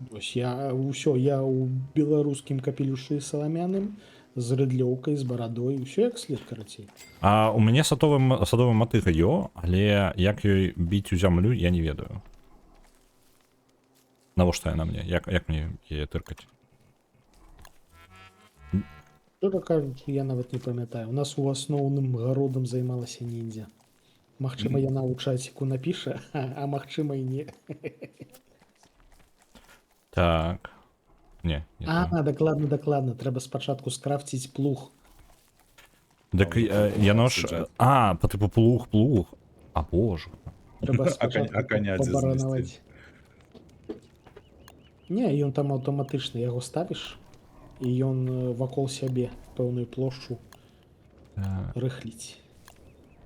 Вось я ў беларускім капелюшы саламяным, з рыдлёўкай, з барадой, усё як след, карацей. А у мяне садовая матыга але як ёй біць у зямлю, я не ведаю. Навошта яна мне? Як мне яе тыркаць? Шчыра кажучы, я нават не памятаю. У нас у асноўным гародам займалася ніндзя. Магчыма, яна ў чаціку напіша, а магчыма і не. Так. Не то. Дакладна. Трэба спачатку скрафціць плуг. Дык яно ж... па тыпу плуг. А боже. Трэба А спачатку каня дзе пабаранаваць. Не, ён там аўтаматычна, яго ставіш, і ён вакол сябе пэўную плошчу рыхліць.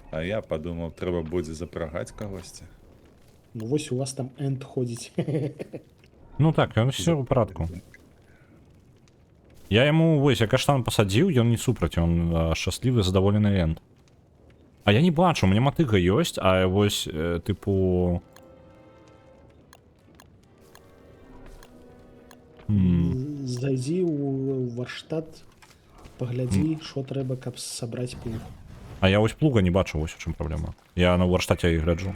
А я падумаў, трэба будзе запрагаць кагосьці. Ну вось у вас там энд ходзіць. Ну так, ён все ў парадку. Я яму, вось, я каштан пасадзіў, ён не супраць, ён шчаслівы, задаволены энд. А я не бачу, у мяне матыга ёсць, а вось, тыпу... Зайдзі ў варштат, паглядзі, што трэба, каб сабраць плуг. А я вось плуга не бачу, вось у чым праблема. Я на варштаце і гляджу.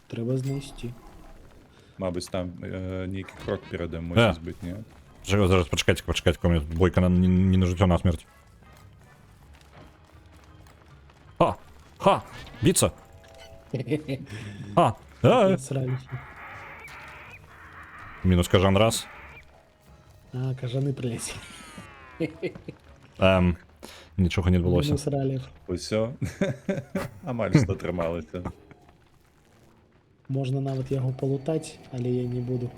Трэба знайсці. Мабыць, там нейкі крок перадам мусіць быць, не? Зараз, пачакайце, у меня бойка не на жыццё, на смерць. Ха! Біцца! Сраліся. Мінус кажан раз. А, кажаны прыляцелі. Нічога не адбылося. Мінус ралів. Усё. Амаль што атрымалася. Можна нават яго палутаць, але я не буду.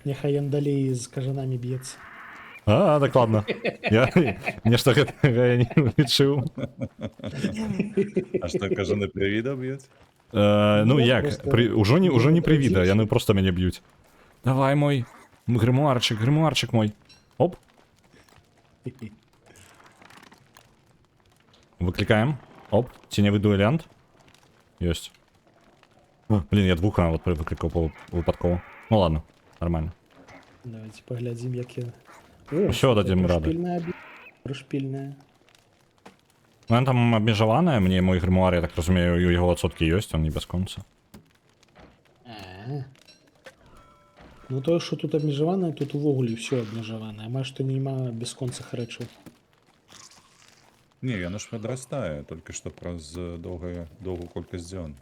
Няхай ён далей з кажанамі б'ецца. Дакладна. Я нешта гэтага я не лічыў. А што, кажаны прывіда б'юць? Ну як, ужо не прывіда, Прыйдзеш. яны проста мяне б'юць. Давай мой грымуарчык мой. Оп. Выклікаем. Оп, ценевы дуэлянт. Ёсць. Блин, я двух нават выклікаў выпадкова. Ну ладно, нормально. Давайте паглядзім, як я... Усё дадзім рады. Прышпільная. Ну, ён там абмежаваная, мне мой грымуар, я так разумею, у яго адсоткі ёсць, он не бясконца. Ну тое, што тут абмежаванае, тут увогуле ўсё абмежаванае. Амаль што няма бясконцых рэчаў. Не, яно ж падрастае, толькі што праз доўгую колькасць дзён.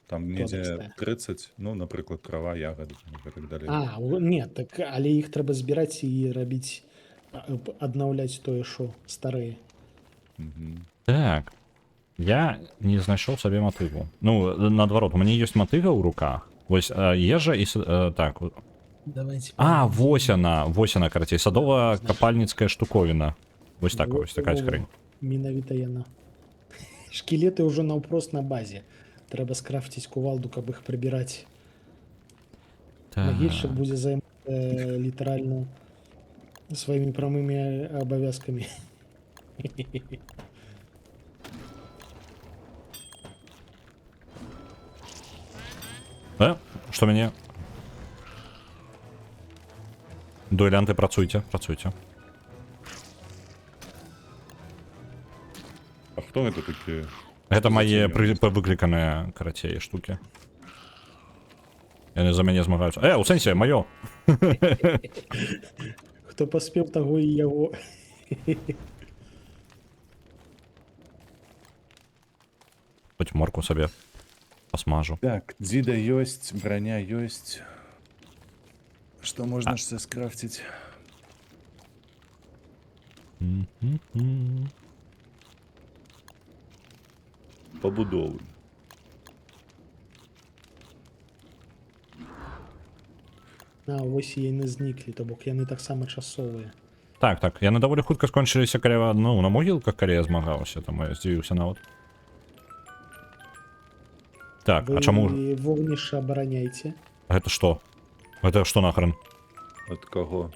Там недзе 30, ну, напрыклад, трава, ягады і так далей. Не, так, але іх трэба збіраць і рабіць, аднаўляць тое, што старые. Так. Я не знайшоў сабе матыву. Ну, наадварот, у мяне ёсць матыга ў руках. Вось ежа і... Так. Вось яна, карацей, садова-капальніцкая штуковіна. Вось такая хрень. Менавіта яна. Шкілеты ўжо наўпрост на базе. Трэба скрафціць кувалду, каб іх прыбіраць. Магільшчык будзе займацца літаральна сваімі прамымі абавязкамі. Што мяне? Дуэлянты, працуйце. А хто гэта такі? Гэта мае выкліканыя, карацей, штукі. Яны за мяне змагаюцца. У сэнсе, маё! Хто паспеў, таго і яго. Хоць морку сабе пасмажу. Так, дзіда ёсць, браня ёсць. Што можна ж скрафціць? пабудовы. А, вось і яны зніклі, то бок яны таксама часовыя. Так, так, яны даволі хутка скончыліся, каля, ну, на могілках, калі я змагаўся, там я здзівіўся нават. Так, а чаму? Вы вогнішча абараняйце. Гэта што? Гэта што нахрен? От каго?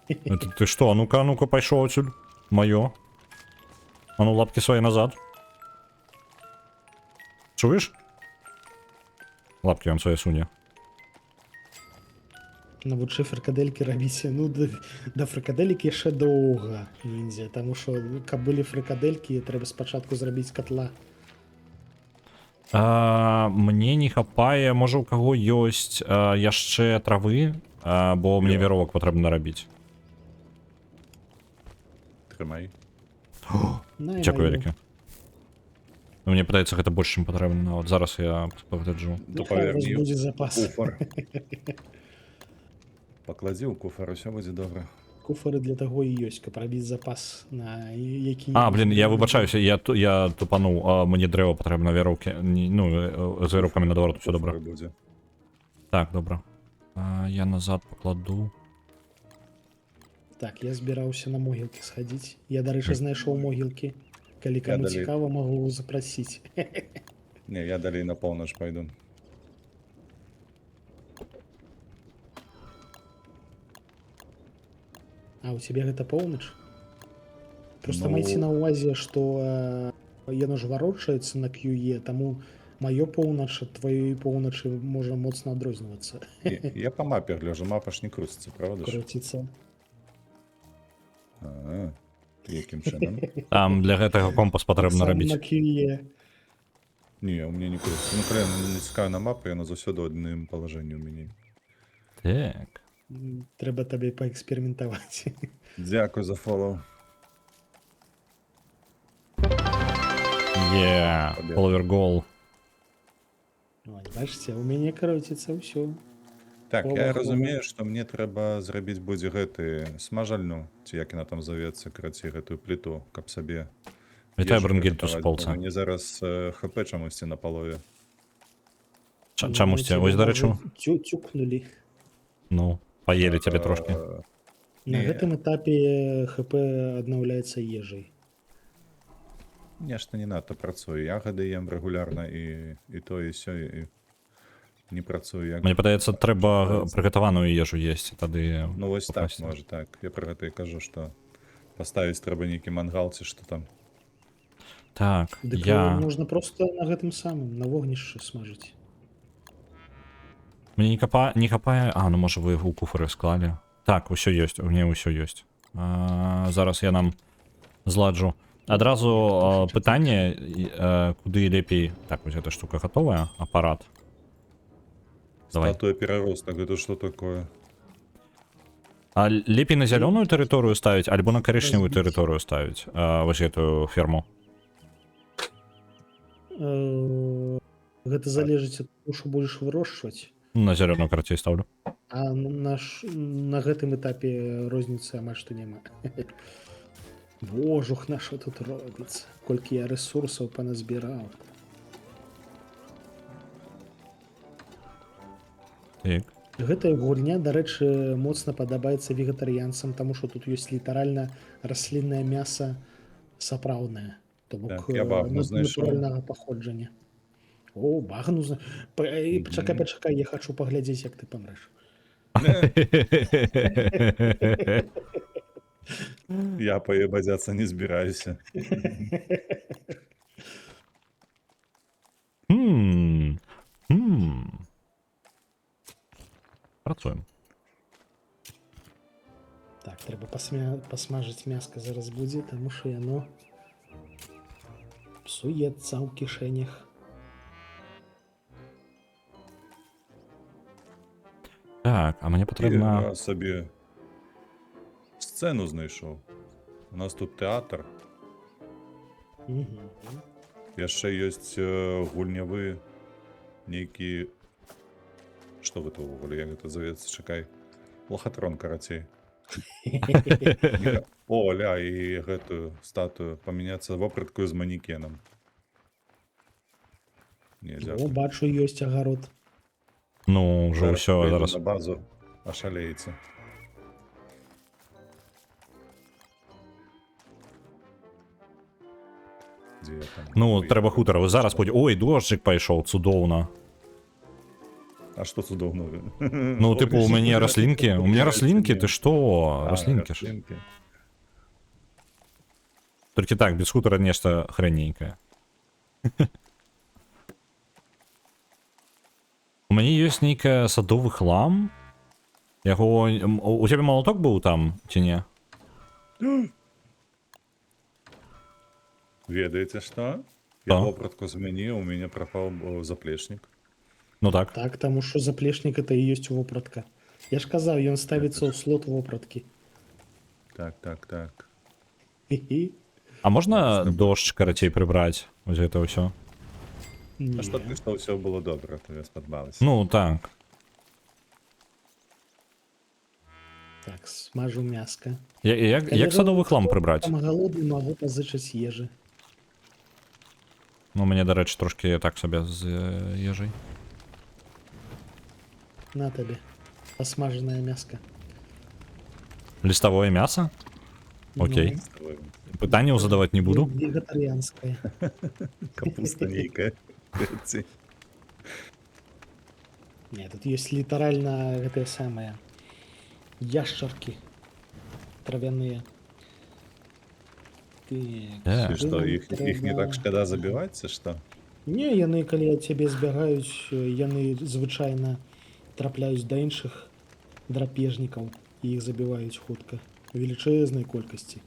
Ты што? А ну-ка, пайшоў адсюль. Маё. А ну, лапкі свае назад. Чуеш? Лапкі ён свае суне. Навучы фрыкадэлькі рабіць. Ну, да фрыкадэлькі яшчэ доўга, ніндзя. Таму што, каб былі фрыкадэлькі, трэба спачатку зрабіць катла. Мне не хапае, можа, у каго ёсць яшчэ травы, бо мне веровак патрэбна рабіць. Трымай. На, і Дзякую маю. вялікі. Ну, мне падаецца, гэта больш, чым патрэбна. Нават зараз я пагляджу. То Няхай у вас паверні, будзе запас. куфар. Пакладзі ў куфар, усё будзе добра. Куфары для таго і ёсць, каб рабіць запас на які... Блін, я выбачаюся, я тупануў, мне дрэва патрэбна, вероўкі, ну, з вероўкамі наадварот, усё добра. Куфар будзе. Так, добра. Я назад пакладу. Так, я збіраўся на могілкі схадзіць. Я, дарэчы, знайшоў могілкі. Калі каму далей. цікава, магу запрасіць. Не, я далей на поўнач пайду. А у цябе гэта поўнач? Просто Ну- майце на ўвазе, што яно ж варочаецца на QE, таму маё поўнач ад тваёй поўначы можа моцна адрознівацца. Я па мапе гляжу, мапа ж не круціцца, правда ж? Круціцца. Якім чынам? Там для гэтага компас патрэбна Сам рабіць. на QE. Не, у мяне не круціцца. Ну, калі я націскаю на мапу, яно заўсёды ў адным палажэнні ў мяне. Так. Трэба табе паэксперыментаваць. Дзякуй за фолоу. Follower goal. Бачыце, у мяне круціцца ўсё. Так, Фолоу, я фолоу. разумею, што мне трэба зрабіць будзе гэты смажальну, ці як яна там завецца, карацей, гэтую пліту, каб сабе Вітаю, ежу Брунгільтус прыгатаваць, полца. бо Мне зараз ХП чамусьці на палове. Чамусьці, ось, дарэчы, Цюкнулі. ну, паелі цябе трошки. На Не. гэтым этапе ХП аднаўляецца ежай. Нешта не надта працую. Ягады ем рэгулярна і то, і сё, і не працую як. Мне падаецца, трэба прыгатаваную ежу есці, тады... Ну вось так, попасці. можа так. Я пра гэта і кажу, што паставіць трэба нейкі мангал ці што там. Так, Дык можна проста на гэтым самым, на вогнішчы смажыць. Мне не хапае... Ну, можа, вы ў куфары склалі. Так, усё ёсць, у мяне ўсё ёсць. Зараз я нам зладжу. Адразу пытанне, куды лепей... Так, вось эта штука гатовая, апарат. Давай. Статуя пераростак, гэта што такое? Лепей на зялёную тэрыторыю ставіць, альбо на карычневую тэрыторыю ставіць, вось гэтую ферму. Гэта залежыць ад таго, што будзеш вырошчваць. На зялёную карацей ставлю. А на гэтым этапе розніцы амаль што няма. Божух, на што тут робіцца? Колькі я рэсурсаў паназбіраў. Так. Гэтая гульня, дарэчы, моцна падабаецца вегетарыянцам, таму што тут ёсць літаральна расліннае мяса сапраўднае. То бок Так, я багну знайшоў. натуральнага паходжання. О, багну пачакай, я хачу паглядзець, як ты памрэш. Я паебадзяцца не збіраюся. Працуем. Так, трэба пасмажыць мяска зараз будзе, таму што яно псуецца ў кішэнях. Так, а мне Я патрэбна... сабе сцэну знайшоў. У нас тут тэатр. Яшчэ ёсць гульнявы нейкі... Што гэта ўвогуле, як гэта завецца, чакай. Лохатрон, карацей. О, ля, і гэтую статую памяняцца вопраткаю з манекенам. Не, О, дзякуй. бачу, ёсць агарод. Ну, уже Зараз ўсё прыйду зараз. на базу, ашалееце. Дзе я там? Ну, Ой, трэба я хутар. прям Зараз бачу. будзе. Ой, дожджик пайшоў, цудоўна. А што цудоўнага? Ну, типу, у мяне раслінкі. У мяне раслінкі, ты што? А, Раслінкі ж. раслінкі. Толькі так, без хутара нешта хрэненькае. У мяне ёсць нейкая садовы хлам. Яго... У цябе малоток быў там, ці не? Ведаеце што? Я Што? вопратку змяніў, у мяне прапаў заплечнік. Ну так. Так, таму што заплечнік это і ёсць вопратка. Я ж казаў, ён ставіцца ў слот вопраткі. Так. Хі-хі. А можна дождж, карацей, прыбраць? Вось гэта ўсё. А што Не. ты, што ўсё было добра, то я спадбалася. Ну, так. Так, смажу мяска. Як садовы хлам прыбраць? Там голодны, магу пазычыць ежы. Ну, у мяне, дарэчы, трошкі так сабе з ежай. На табе. Посмажанае мяска. Ліставое мяса? Окей. Ну, Пытанняў задаваць не буду. Вегетарыянскае. Капуста нейкая. Не, тут ёсць літаральна гэтыя самыя яшчаркі травяныя. Э. І што, іх не так шкада забіваць, ці што? Не, яны, калі ад цябе збягаюць, яны звычайна трапляюць да іншых драпежнікаў і іх забіваюць хутка. У велічэзнай колькасці.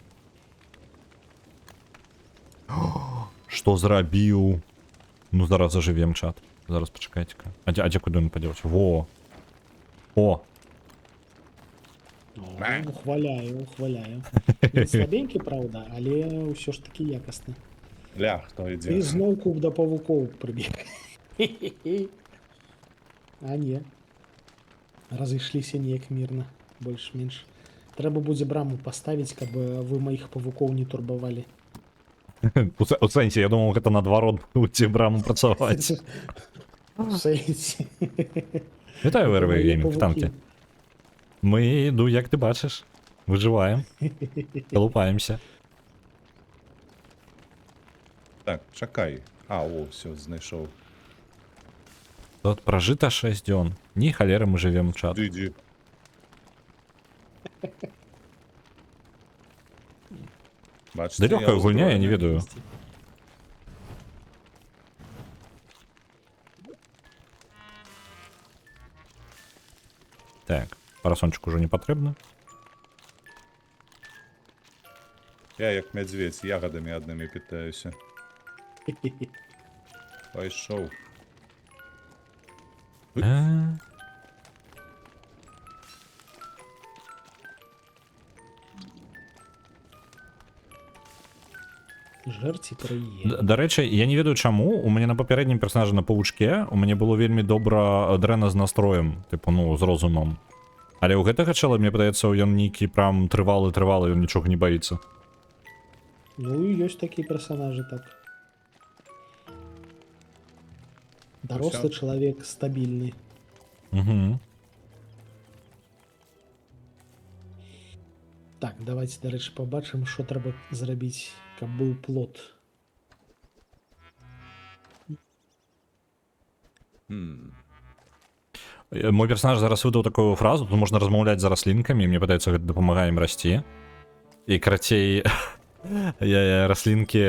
Што зрабіў? Ну, зараз зажывем чат. Зараз пачакайце-ка. А дзе куды ён падзеўся? Во! О! Ухваляю. Він слабенькі, праўда, але ўсё ж такі якасны. Ля, хто І ідзе? зноўку да павукоў прыбег. А не. Разышліся неяк мірна, больш-менш. Трэба будзе браму паставіць, каб вы маіх павукоў не турбавалі. У сэнсе, я думаў, гэта наадварот будзе браму працаваць. Сэнсе. Вітаю, Гэта ВРВ мае Геймінг, павукі. танкі. Мы, ну, як ты бачыш, выжываем, калупаемся. Так, чакай. А, о, все, знайшоў. Тут пражыта 6 дзён. Ні халеры мы жывем чат. Ідзі. Бачыце, Далёкая гульня, я не ўзброены. ведаю. Так, парасончик ужо не патрэбны. Я як мядзведь ягадамі аднымі пытаюся. Пайшоў. Э. Жэрці прые. Дарэчы, я не ведаю чаму, у мяне на папярэднім персонажы на павучке у мяне было вельмі добра дрэнна з настроем, тыпу, ну, з розумам. Але ў гэтага чала, мне падаецца, ён нейкі прям трывалы, ён нічога не баіцца. Ну і ёсць такія персонажы, так. Дарослы чалавек стабільны. Угу. Так, давайте, дарэчы, пабачым, што трэба зрабіць, каб быў плод. Мой персонаж зараз выдаў такую фразу, тут можна размаўляць з раслінкамі, мне падаецца, гэта дапамагае ім расці. І карацей, раслінкі,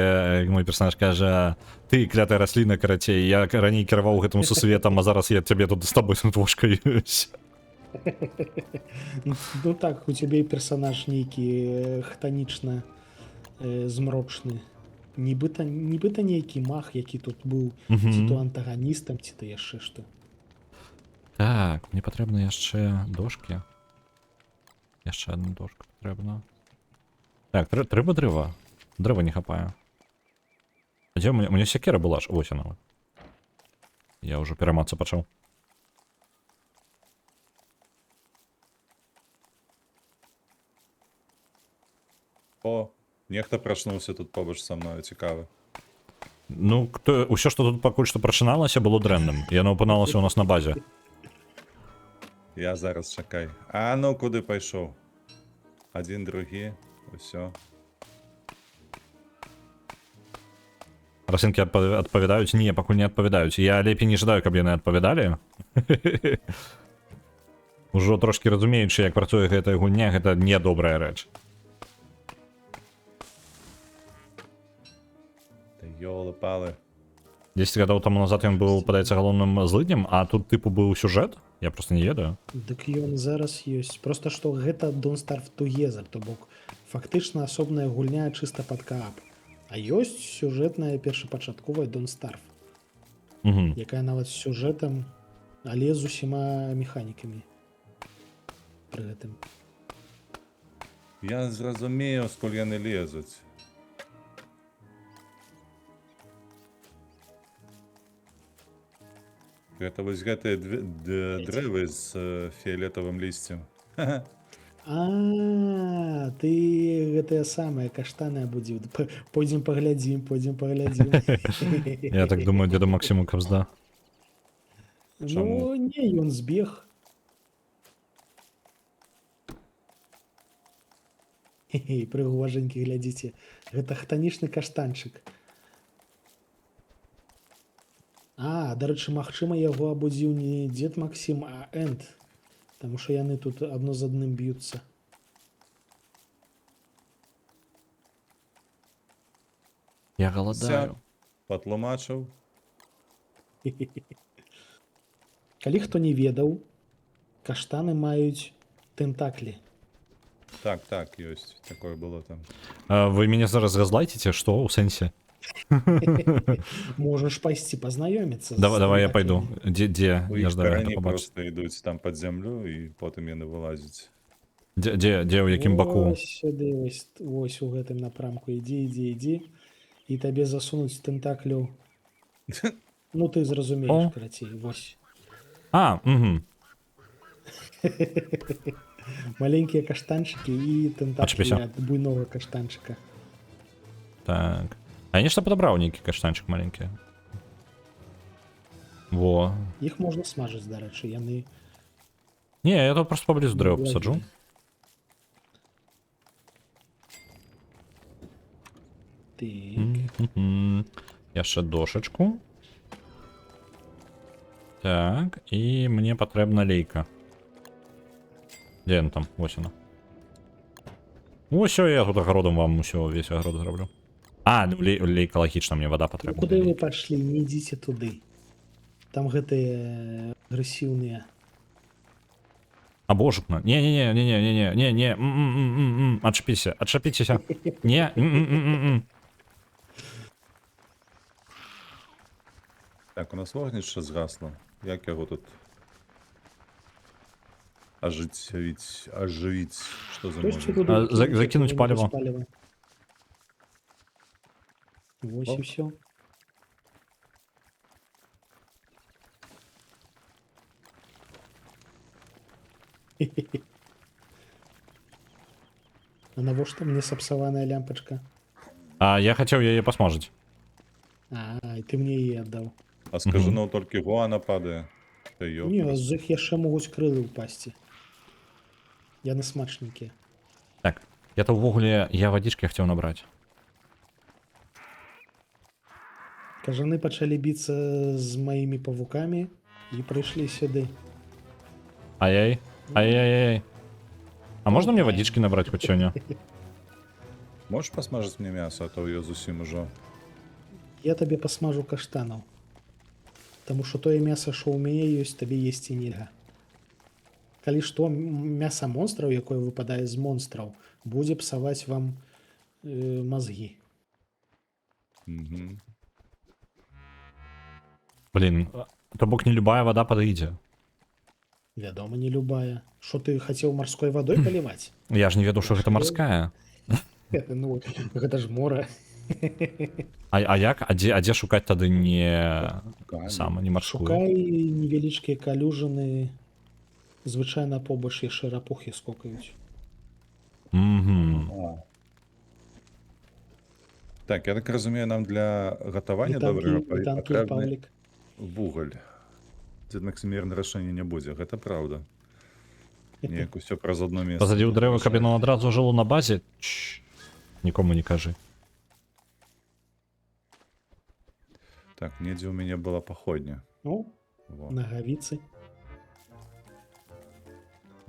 мой персонаж кажа: ты, клятая расліна, карацей, я раней кіраваў гэтым сусветам, а зараз я цябе тут з табой сутвошкаюсь. Ну так, у цябе і персонаж нейкі хтанічна змрочны. Нібыта нейкі маг, які тут быў ці то антаганістам, ці то яшчэ што. Так, мне патрэбна яшчэ дошкі. Яшчэ одна дошка патрэбна. Так, трэба дрэва. Дрэва не хапае. А дзе у мяне сякера была ж? Вось яна. Я ўжо перамацца пачаў. О, нехта прачнуўся тут побач са мною, цікава. Ну, усё, што тут пакуль што прачыналася, было дрэнным. Яно апыналася ў нас на базе. Я зараз чакай. А ну куды пайшоў? Адзін, другі, усё. Расынкі адпавядаюць? Не, пакуль не адпавядаюць. Я лепей не жадаю, каб яны адпавядалі. Ужо трошкі разумеючы, як працуе гэтая гульня, гэта не добрая рэч. Та ёлы-палы. 10 гадоў таму назад ён быў, падаецца, галоўным злыднем, а тут тыпу быў сюжэт? Я просто не ведаю. Дык ён зараз ёсць. Просто што гэта Don't Starve Together, то бок фактычна асобная гульня чыста пад каап. А ёсць сюжэтная першапачатковая Don't Starve, Угу. якая нават з сюжэтам, але з усіма механікамі. Пры гэтым. Я зразумею, скуль яны лезуць. Гэта вось гэтыя дрэвы з фіялетавым лісцем. А, ты гэтыя самыя каштаны абудзіў. Пойдзем паглядзім, пойдзем паглядзім. Я так думаю, дзеда Максиму кабзда. Ну, не, ён збег. Прыгожанькі, глядзіце. Гэта хтанічны каштанчык. А, дарэчы, магчыма, яго абудзіў не дзед Максім, а Энд. Таму што яны тут адно з адным б'юцца. Я галадаю. Патлумачыў. Калі хто не ведаў, каштаны маюць тентаклі. Так, так, ёсць. Такое было там. Вы мяне зараз газлайціце, што ў сэнсе? Можаш пайсці пазнаёміцца. Давай я пайду. Дзе? У Я іх ждаю гэта карані пабачыць. проста ідуць там пад зямлю і потым яны вылазяць. Дзе, ў якім баку? Вось сюды, вось у гэтым напрамку. Ідзі. І табе засунуць тентаклю. Ну, ты зразумееш, карацей, вось. А, угу. Маленькія каштанчыкі і тентаклі Ачапіся. ад буйнога каштанчыка. Так. А я нешта падабраў нейкі каштанчык маленькі. Во. Іх можна смажыць, дарэчы, яны... Не, я тут просто паблізу дрэва пасаджу. Так. Яшчэ дошачку. Так, і мне патрэбна лейка. Дзе ён там? Вось яна. Усё, я тут агародам вам усё, весь агарод зраблю. А, ну лейка лагічна, мне вода Ну, патрэбна. куды вы пайшлі? Не ідзіце туды. Там гэтыя агрэсіўныя. А божукна. Не. Отшапіцеся. Не. Так, у нас вогнішча згасла. Як яго тут ажывіць, што за Хтось можна? туды А, кінуць закінуць якое-небудзь паліва. Вось О. і ўсё. А навошта мне сапсаваная лямпачка? А я хацеў яе пасмажыць. А, і ты мне яе аддаў. А з кажаноў толькі гуана падае. Та Не, ёпта. з іх яшчэ могуць крылы ўпасці. Яны смачненькія. Так, я-то ўвогуле, я вадзічкі хацеў набраць. Кажаны пачалі біцца з маімі павукамі і прыйшлі сюды. Ай-яй. А можна мне вадзічкі набраць хоць сёння? Можеш пасмажыць мне мяса, а то я зусім ужо. Я табе пасмажу каштанаў. Таму што тое мяса, што ў мяне ёсць, табе есці нельга. Калі што, мяса монстраў, якое выпадае з монстраў, будзе псаваць вам мазгі. Угу. Блін, то бок не любая вода падыдзе. Вядома, не любая. Што ты хацеў марской вадой паліваць? Я ж не ведаў, што гэта марская. Ну, гэта ж мора. А як? А дзе шукаць тады не не марскую? Шукай невялічкія калюжыны. Звычайна побач яшчэ рапухі скокаюць. Угу. Так, я так разумею, нам для гатавання добрага Вітанкі, патрэбны Павлік. вугаль. Аднак сумернае рашэнне не будзе, гэта праўда. Неяк усё праз одно месца. Позади у тут древа вырашаецца. кабіну одразу жило на базі. Нікому не кажи. Так, недзе ў мяне была паходня. Ну, Во, нагавіцы.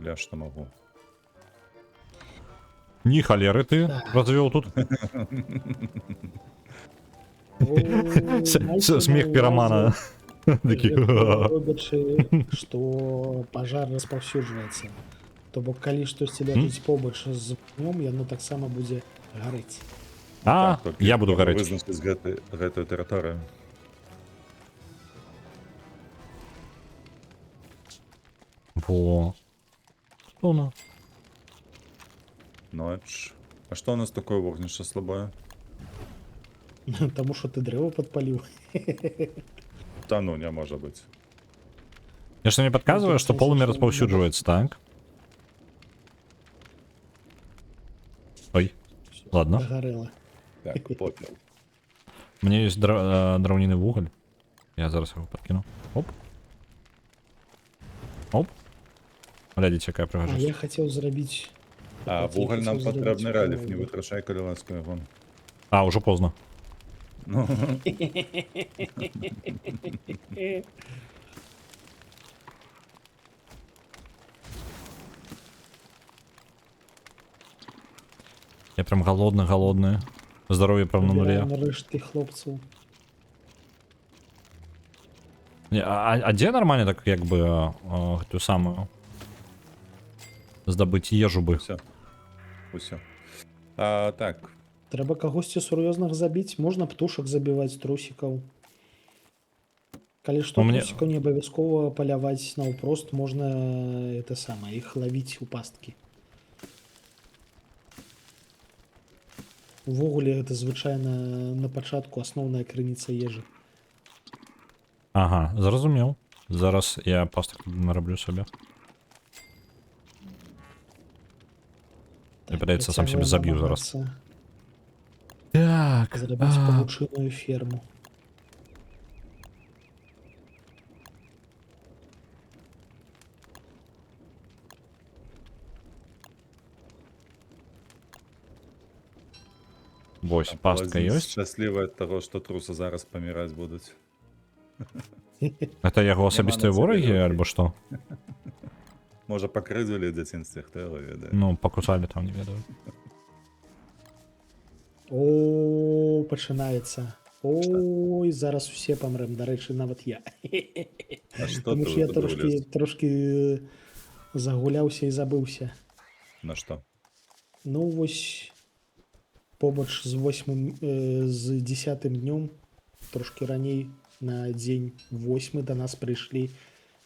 ля што магу. Ні халеры ты Так. развёў тут. Майце на Смех пірамана. Такі. робячы, што пажар распаўсюджваецца. То бок калі штосьці ляжыць побач з агнём, яно таксама будзе гарэць. А, толькі я буду трэба гарэць. вызначыць гэтую тэрыторыю. Во. Што ну? Ноч. А што ў нас такое вогнішча слабое? Таму што ты дрэва падпаліў. Та ну, не можа быць. Нешта мне падказвае, што полымя распаўсюджваецца, так? Ой, ладно. Загарэла. Так, попел. У меня есть драўніны вугаль. Я зараз яго падкіну. Оп. Оп. Глядзіце, якая А прыгажосць. я хацеў зрабіць... А вугаль нам хацеў патрэбны зрабіць раліф, не палову. вытрачай, калі ласка яго. А, ўжо позна. Ну, Я прям голодный. Здоровье прям на нуле. Нарэшты хлопцаў. Не, а дзе нармальна так як бы гэтую самую здабыць ежу бы? усё. Усё. А, так, Трэба кагосьці сур'ёзных забіць, можна птушак забіваць, трусікаў. Калі што, У мне- трусікаў не абавязкова паляваць наўпрост, можна это самае, іх лавіць у пасткі. Увогуле гэта звычайна на пачатку асноўная крыніца ежы. Ага, зразумеў. Зараз я пастак нараблю сабе. Мне падаецца, сам себе заб'ю зараз. намагацца Так. Зрабіць павучыную ферму. Вось, пастка ёсць. Шчаслівы ад таго, што трусы зараз паміраць будуць. Это яго асабістыя на ворагі цябе альбо што? Можа, пакрыдзілі ў дзяцінстве, хто яго ведае. Ну, пакусалі там, не ведаю. О, пачынаецца. Ой, зараз усе памрэм, дарэчы, нават я. А што Таму ты што я выбраў лес? трошкі загуляўся і забыўся. На што? Ну вось побач з 10 днём, трошкі раней на дзень 8 да нас прыйшлі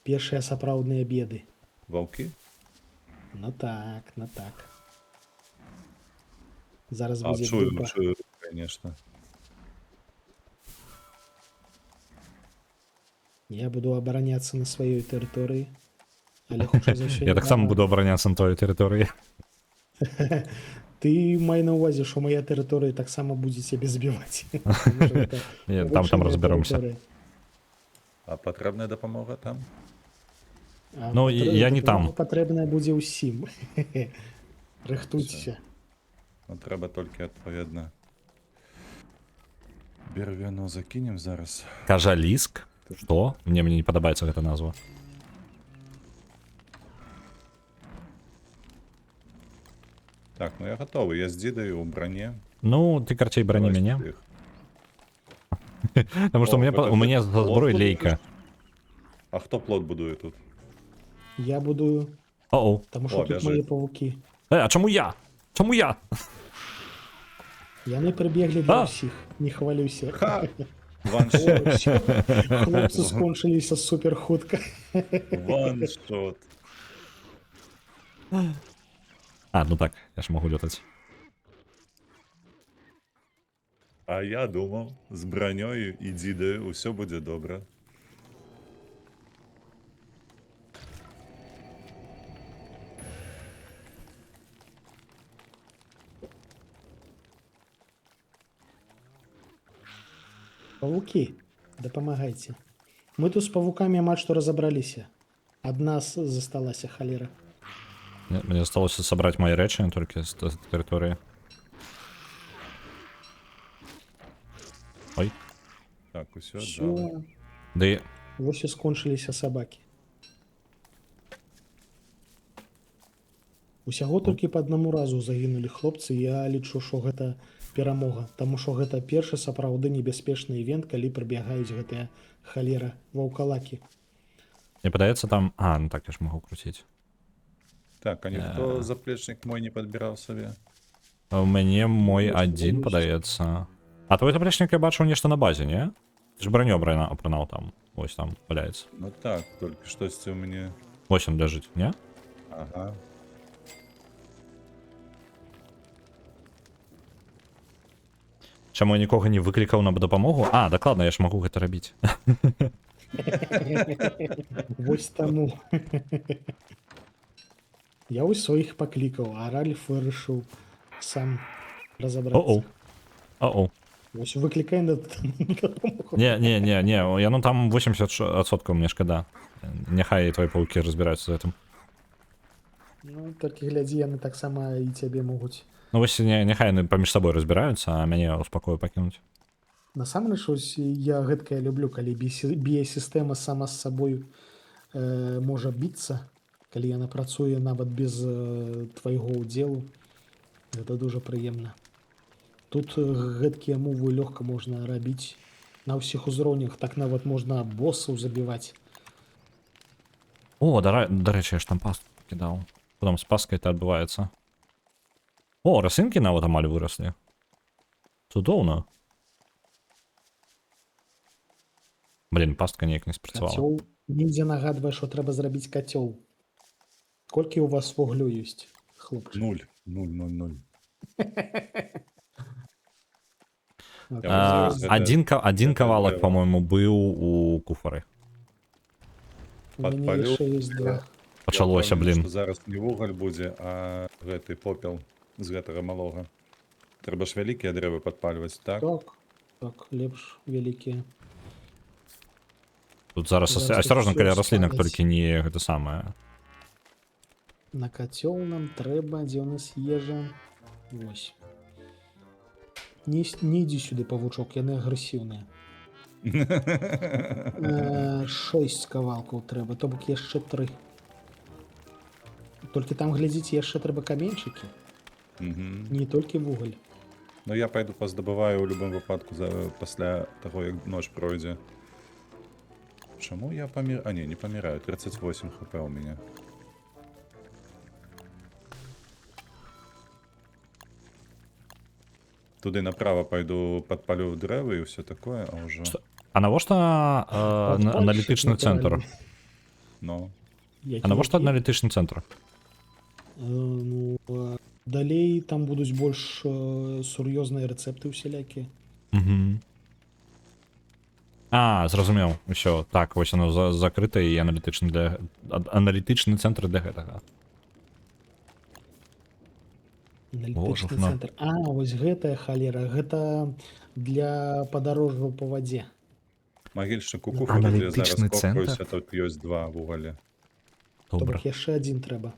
першыя сапраўдныя беды. Ваўкі? Ну так, ну так. Зараз А, будзе чую, група. чую, конечно. Я буду абараняцца на сваёй тэрыторыі. Але хутчэй за ўсё Я таксама буду абараняцца на твоёй тэрыторыі. Ты май на ўвазе, што мая тэрыторыя таксама будзе цябе збіваць. Не, там разберемся. А патрэбная дапамога там? Ну, я не там. Патрэбная будзе ўсім. Рыхтуйцеся. Ну, трэба толькі адпаведна. Бервяно закінем зараз. Кажаліск? Што? Мне не падабаецца гэта назва. Так, ну я гатовы, я з дзідаю ў бране. Ну, ты карцей брані Давай мяне. сюды іх. Потому что О, у меня за плот зброй будуеш? лейка. А хто плот будуе тут? Я буду, Оу. таму што тут бяжыць. мае павукі. А чаму я? Чаму я? Яны прыбеглі А! для ўсіх, не хвалюйся. Ха! Ваншот, Хлопцы скончыліся супер хутка. ваншот. А, ну так, я ж могу лётаць. А я думаў, з бранёю і дзідаю ўсё будзе добра. Павуки, дапамагайце. Мы тут з павукамі амаль што разабраліся. Адна засталася халера. Мне осталось собрать мои речи только с территории. Ой. Так, усё, Все, дали. Да и... вось і скончыліся сабакі. Усяго толькі па аднаму разу загінулі хлопцы. Я лічу, што гэта перамога, таму што гэта першы сапраўды небяспечны івент, калі прыбягаюць гэтыя халера ваўкалакі. Мне подается там... А, ну так я ж могу крутить. Так, а ніхто заплечник мой не подбирал себе? А у мяне мой Ось, один ось. подаецца. А твой табличник я бачыў нешта на базе, не? Ты ж броню апранаў там. Ось там валяецца. Ну так, только штосьці у мяне. Ось он ляжыць, не? Ага. Чаму я нікога не выклікаў на дапамогу? А, дакладна, я ж магу гэта рабіць. Вось таму. Я вось сваіх паклікаў, а Ральф вырашыў сам Оу. разабрацца. Оу. Вось выклікай на дапамогу. Не, яно там 80% мне шкада. Няхай твои пауки разбираюцца з гэтым. Ну, толькі глядзі, яны таксама і цябе могуць. Ну вось няхай яны паміж сабой разбіраюцца, а мяне ў спакою пакінуць. Насамрэч, ось я гэткае люблю, калі біясістэма сама з сабою можа біцца, калі яна працуе нават без твайго ўдзелу. Гэта дужа прыемна. Тут гэткія мувы лёгка можна рабіць на ўсіх узроўнях, так нават можна боссаў забіваць. О, дарэчы, я ж там пастку кідаў. Потом з паскай это адбываецца. О, расынкі нават амаль выраслі. Цудоўна. Блін, пастка неяк не спрацавала. Кацёл нідзе нагадвае, што трэба зрабіць кацёл. Колькі ў вас вуглю ёсць, хлопчык? 0, 0, 0, 0. Один кавалак, по-моему, быў у куфары. У мяне Падпалю. яшчэ ёсць два. Пачалося, блін. Што зараз не вугаль будзе, а гэты попел з гэтага малога. Трэба ж вялікія дрэвы падпальваць, так? Так, лепш вялікія. Тут зараз Зараз асцярожна, усё каля раслінак спаліць. толькі не гэта самае. На кацёл нам трэба, дзе ў нас ежа. Вось. Не ідзі сюды, павучок, яны агрэсіўныя. 6 кавалкаў трэба, то бок яшчэ 3. Толькі там, глядзіце, яшчэ трэба каменьчыкі, Мгм. не толькі вугаль. Ну я пайду паздабываю ў любым выпадку пасля таго, як ноч пройдзе. Чаму я памір... А не паміраю, 38 хп у мяне. Туды направо пайду, падпалю дрэвы і ўсё такое, а ўжо... А навошта Падпальшчык, аналітычны цэнтр? Ну, Які- А навошта які? аналітычны цэнтр? Ну, далей там будуць больш сур'ёзныя рэцэпты ўсялякія. Угу. А, зразумеў, усё. Так, вось оно закрыта і аналітычны цэнтр для гэтага. Аналітычны ну. цэнтр. А, вось гэтая халера, гэта для падарожжаў па вадзе. магільшчык у куфары, дзе зараз Аналітычны копаюся, цэнтр? тут ёсць 2 вугалі. То Добра. бок яшчэ адзін трэба.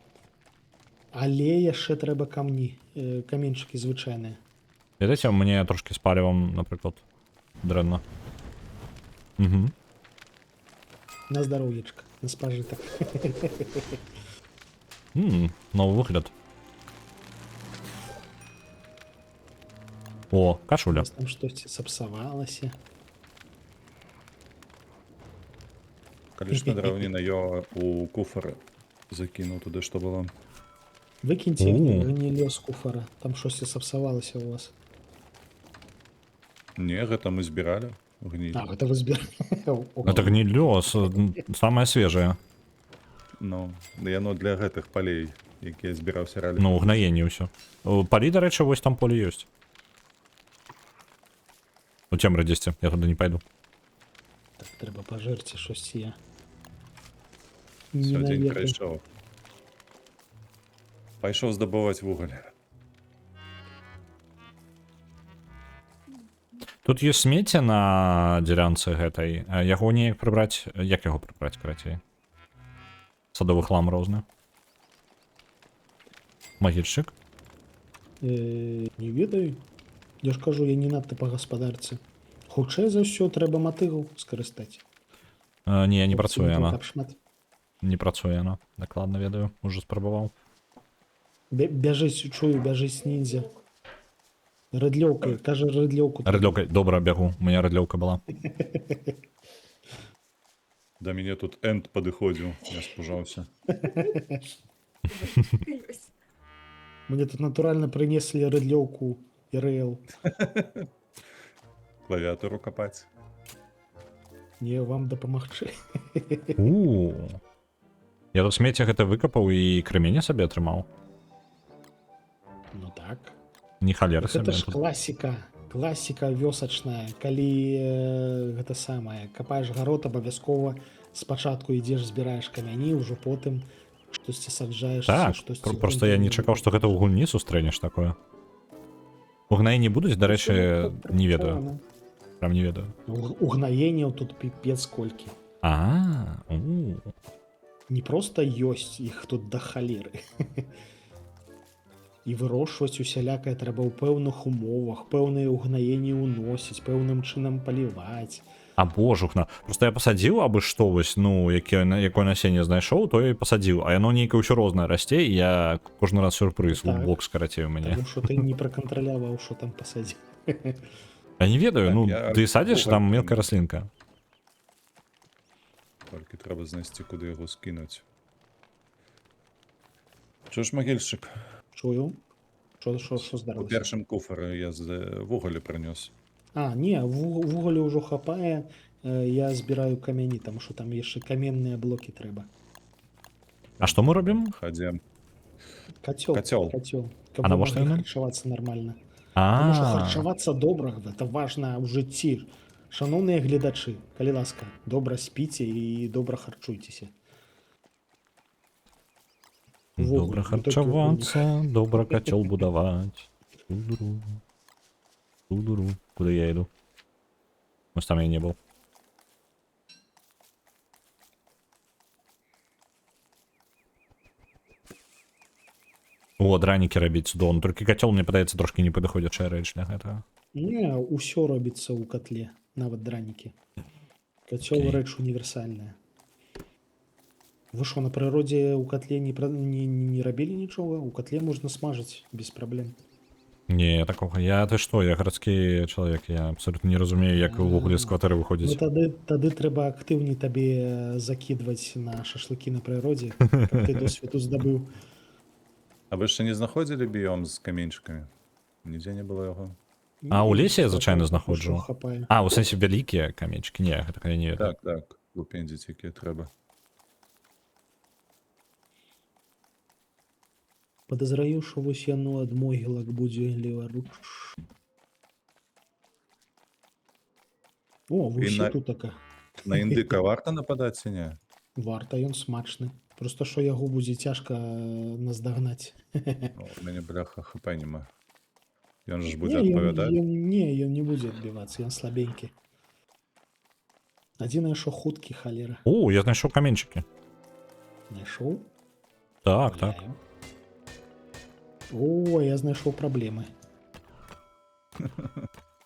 Але яшчэ трэба камні, каменьчыкі звычайныя. Ведаеце, мне трошки з палівам, напрыклад, дрэнна. Угу. На здароўечка, на спажытак. Новы выгляд. О, У кашуля. нас там штосьці сапсавалася. Калі ж на драўніна я у куфар закінуў туды, што было. Выкіньце О. гніллё з куфара, там штосьці сапсавалася у вас. Не, гэта мы збіралі гніль. А, гэта вы збіралі. Это гніллё, самае свежае. Ну, яно для гэтых палей, якія збіраўся ралі. Ну, гнаенне ўсё. Палі, дарэчы, вось там поле ёсць. У цемры дзесьці, я туды не пайду. Так, трэба пажэрці штосьці я. Всё, Не дзень наверху. прайшоў. Пайшоў здабываць вугаль. Тут ёсць смецце на дзялянцы гэтай. Яго неяк прыбраць, як яго прыбраць, карацей? Садовы хлам розны. Магільшчык? Не ведаю. Я ж кажу, я не надта па гаспадарцы. Хутчэй за ўсё трэба матыгу скарыстаць. Не, не Хлопцы, працуе не яна. так шмат. Не працуе яна. Дакладна ведаю, ужо спрабаваў. Бяжыць, чую, бяжыць ніндзя. Рыдлёўкай, кажа рыдлёўку. Рыдлёўкай, добра, бягу. У меня рыдлёўка была. Да мяне тут энд падыходзіў, я спужаўся. Мне тут натуральна прынеслі рыдлёўку РЛ. Клавіатуру капаць. Не, вам дапамагчы. Я тут смецце гэта выкапаў і крымені сабе атрымаў. Ну так. Не халера Гэта сабе. ж класіка. Класіка вёсачная. Калі гэта самае, капаеш гарод, абавязкова спачатку ідзеш, збіраеш камяні, ўжо потым штосьці саджаеш. Так, просто я не чакаў, што гэта ў гульні сустрэнеш такое. Угнаенні будуць, дарэчы, не ведаю. Прям не ведаю. Угнаенняў тут піпец колькі. Не проста ёсць, іх тут да халеры. І вырошчваць усялякае трэба ў пэўных умовах, пэўныя ўгнаенні ўносіць, пэўным чынам паліваць. А божухна. Просто я пасадзіў абы што вось, ну, якое насенне знайшоў, то і пасадзіў. А яно нейкае ўсё рознае расце, і я кожны раз сюрпрыз у бок скараціў мяне. Таму што ты не пракантраляваў, што там пасадзіў. Я не ведаю, ну, ты садзіш, там мелкая раслінка. Толькі трэба знайсці, куды яго скінуць. Чуеш, магільшчык? Чую. Што У здарылася? першым куфары я з вугалю прынёс. Не, вугалю ўжо хапае. Я збіраю камяні, таму што там яшчэ каменныя блокі трэба. А што мы робім? Хадзем. Кацёл. Кацёл. Каб А вы навошта маглі яно? харчавацца нармальна. Таму што А, харчавацца добра, гэта важна ў жыцці. Шаноўныя гледачы, калі ласка, добра спіце і добра харчуйцеся. добра харчавацца, добра кацёл будаваць. Тудуру. Куды я іду? Может, там я не был. О, дранікі рабіць цудоўна. Толькі кацёл, мне падаецца, трошкі не падыходзячая рэч для гэтага. Не, ўсё робіцца ў котле, нават дранікі. Кацёл Окей. рэч універсальная. Вы што, на прыродзе ў котле не рабілі нічога? У котле можна смажыць без праблем. Не, такога. Ты што, я гарадскі чалавек. Я абсолютно не разумею, як увогуле з кватэры Ну, выходзіць. тады трэба актыўней табе закідваць на шашлыкі на прыродзе, каб ты досведу здабыў. А вы яшчэ не знаходзілі біём з каменьчыкамі? Нідзе не было яго? А ў лесе я, звычайна, Усё знаходжу. хапае. А, у сэнсе вялікія каменьчыкі. Не, гэтага я не ведаю. Так, лупендзіць, якія трэба. Падазраю, што вось яно ад могілак будзе леваруч. О, вось І і тут така. На індыка варта нападаць ці не? Варта, ён смачны. Просто што яго будзе цяжка наздагнаць. У мяне, бляха, хп нема. Ён ж будзе адпавядаць? Ён не будзе адбівацца, ён слабенькі. Адзінае, што хуткі халера. О, я знайшоў каменьчыкі. Знайшоў? Так. О, я знайшоў праблемы.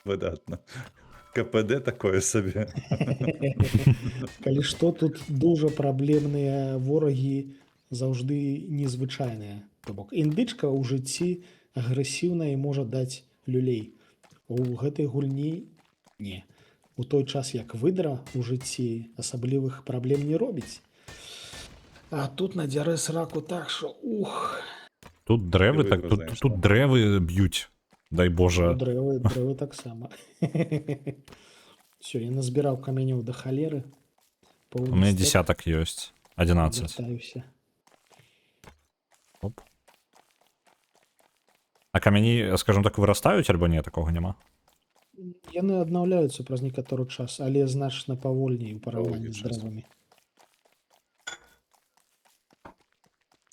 Выдатна. КПД такое сабе. Калі што, тут дужа праблемныя ворагі заўжды незвычайныя. То бок, індычка ў жыцці агрэсіўна і можа даць люлей. У гэтай гульні не. У той час, як выдра ў жыцці асаблівых праблем не робіць. А тут надзярэ сраку так, што Тут дрэвы, так, тут дрэвы б'юць. Дай Божа. Дрэвы таксама. Все, я назбіраў камянёў да халеры. У меня десяток ёсць. 11. Оп. А камяні, скажем так, вырастаюць альбо не, такога няма? Яны аднаўляюцца праз некаторы час, але значна павольней у параўнанні з дрэвамі.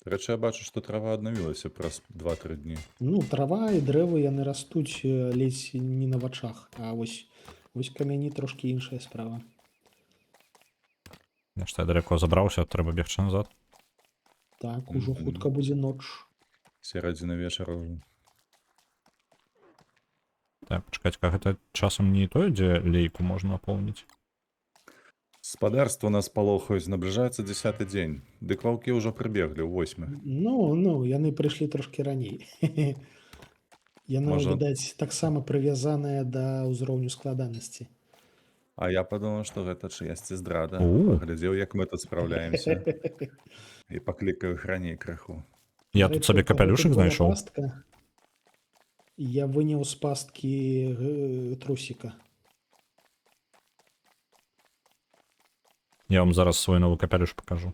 До речі, я бачу, що трава аднавілася праз 2-3 дні. Ну, трава і дрэвы яны растуць ледзь не на вачах, а вось камяні трошкі іншая справа. Я ж я далеко забраўся, трэба бегчы назад. Так, ужо Мгм. хутка будзе ноч. Середзіна вечара ўжо. Так, чакаць, как гэта часам не тое, дзе лейку можна напоўніць. Спадарства нас палохаюць, набліжаецца 10-й дзень. Дык ваўкі ўжо прыбеглі ў 8. Ну, яны прыйшлі трошкі раней. Яна, Можа- відаць, таксама прывязаная да ўзроўню складанасці. А я падумаў, што гэта чыясьці здрада. У. Паглядзеў, як мы тут спраўляемся. І паклікаю іх раней крыху. Я До тут речі, сабе у кого капелюшек тут була знайшоў. пастка, я виняв з пастки трусика. Я вам зараз свой новый капелюш покажу.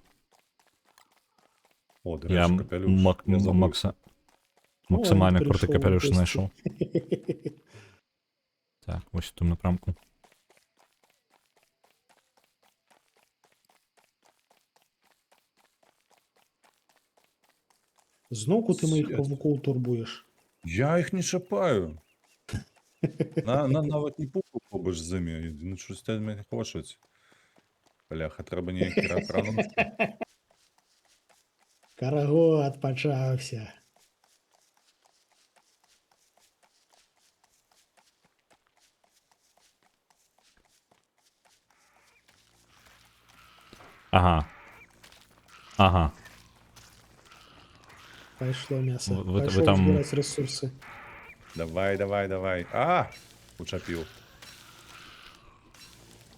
О, до Я речі, капелюш. Я забув. максимально О, він крутий прийшов капелюш у гості. знайшов. Так, ось в тому напрямку. Знову ти моїх Свет. павуков турбуєш. Я їх не шапаю. Навіть не пуку побач з ними. Ну, щось те мене хочуть. Бляха, треба ніякі ранунки. Карагод почався. Ага. Ага. Пішло м'ясо. Ви Пішов там- збирати ресурси. Давай. А! Учапів.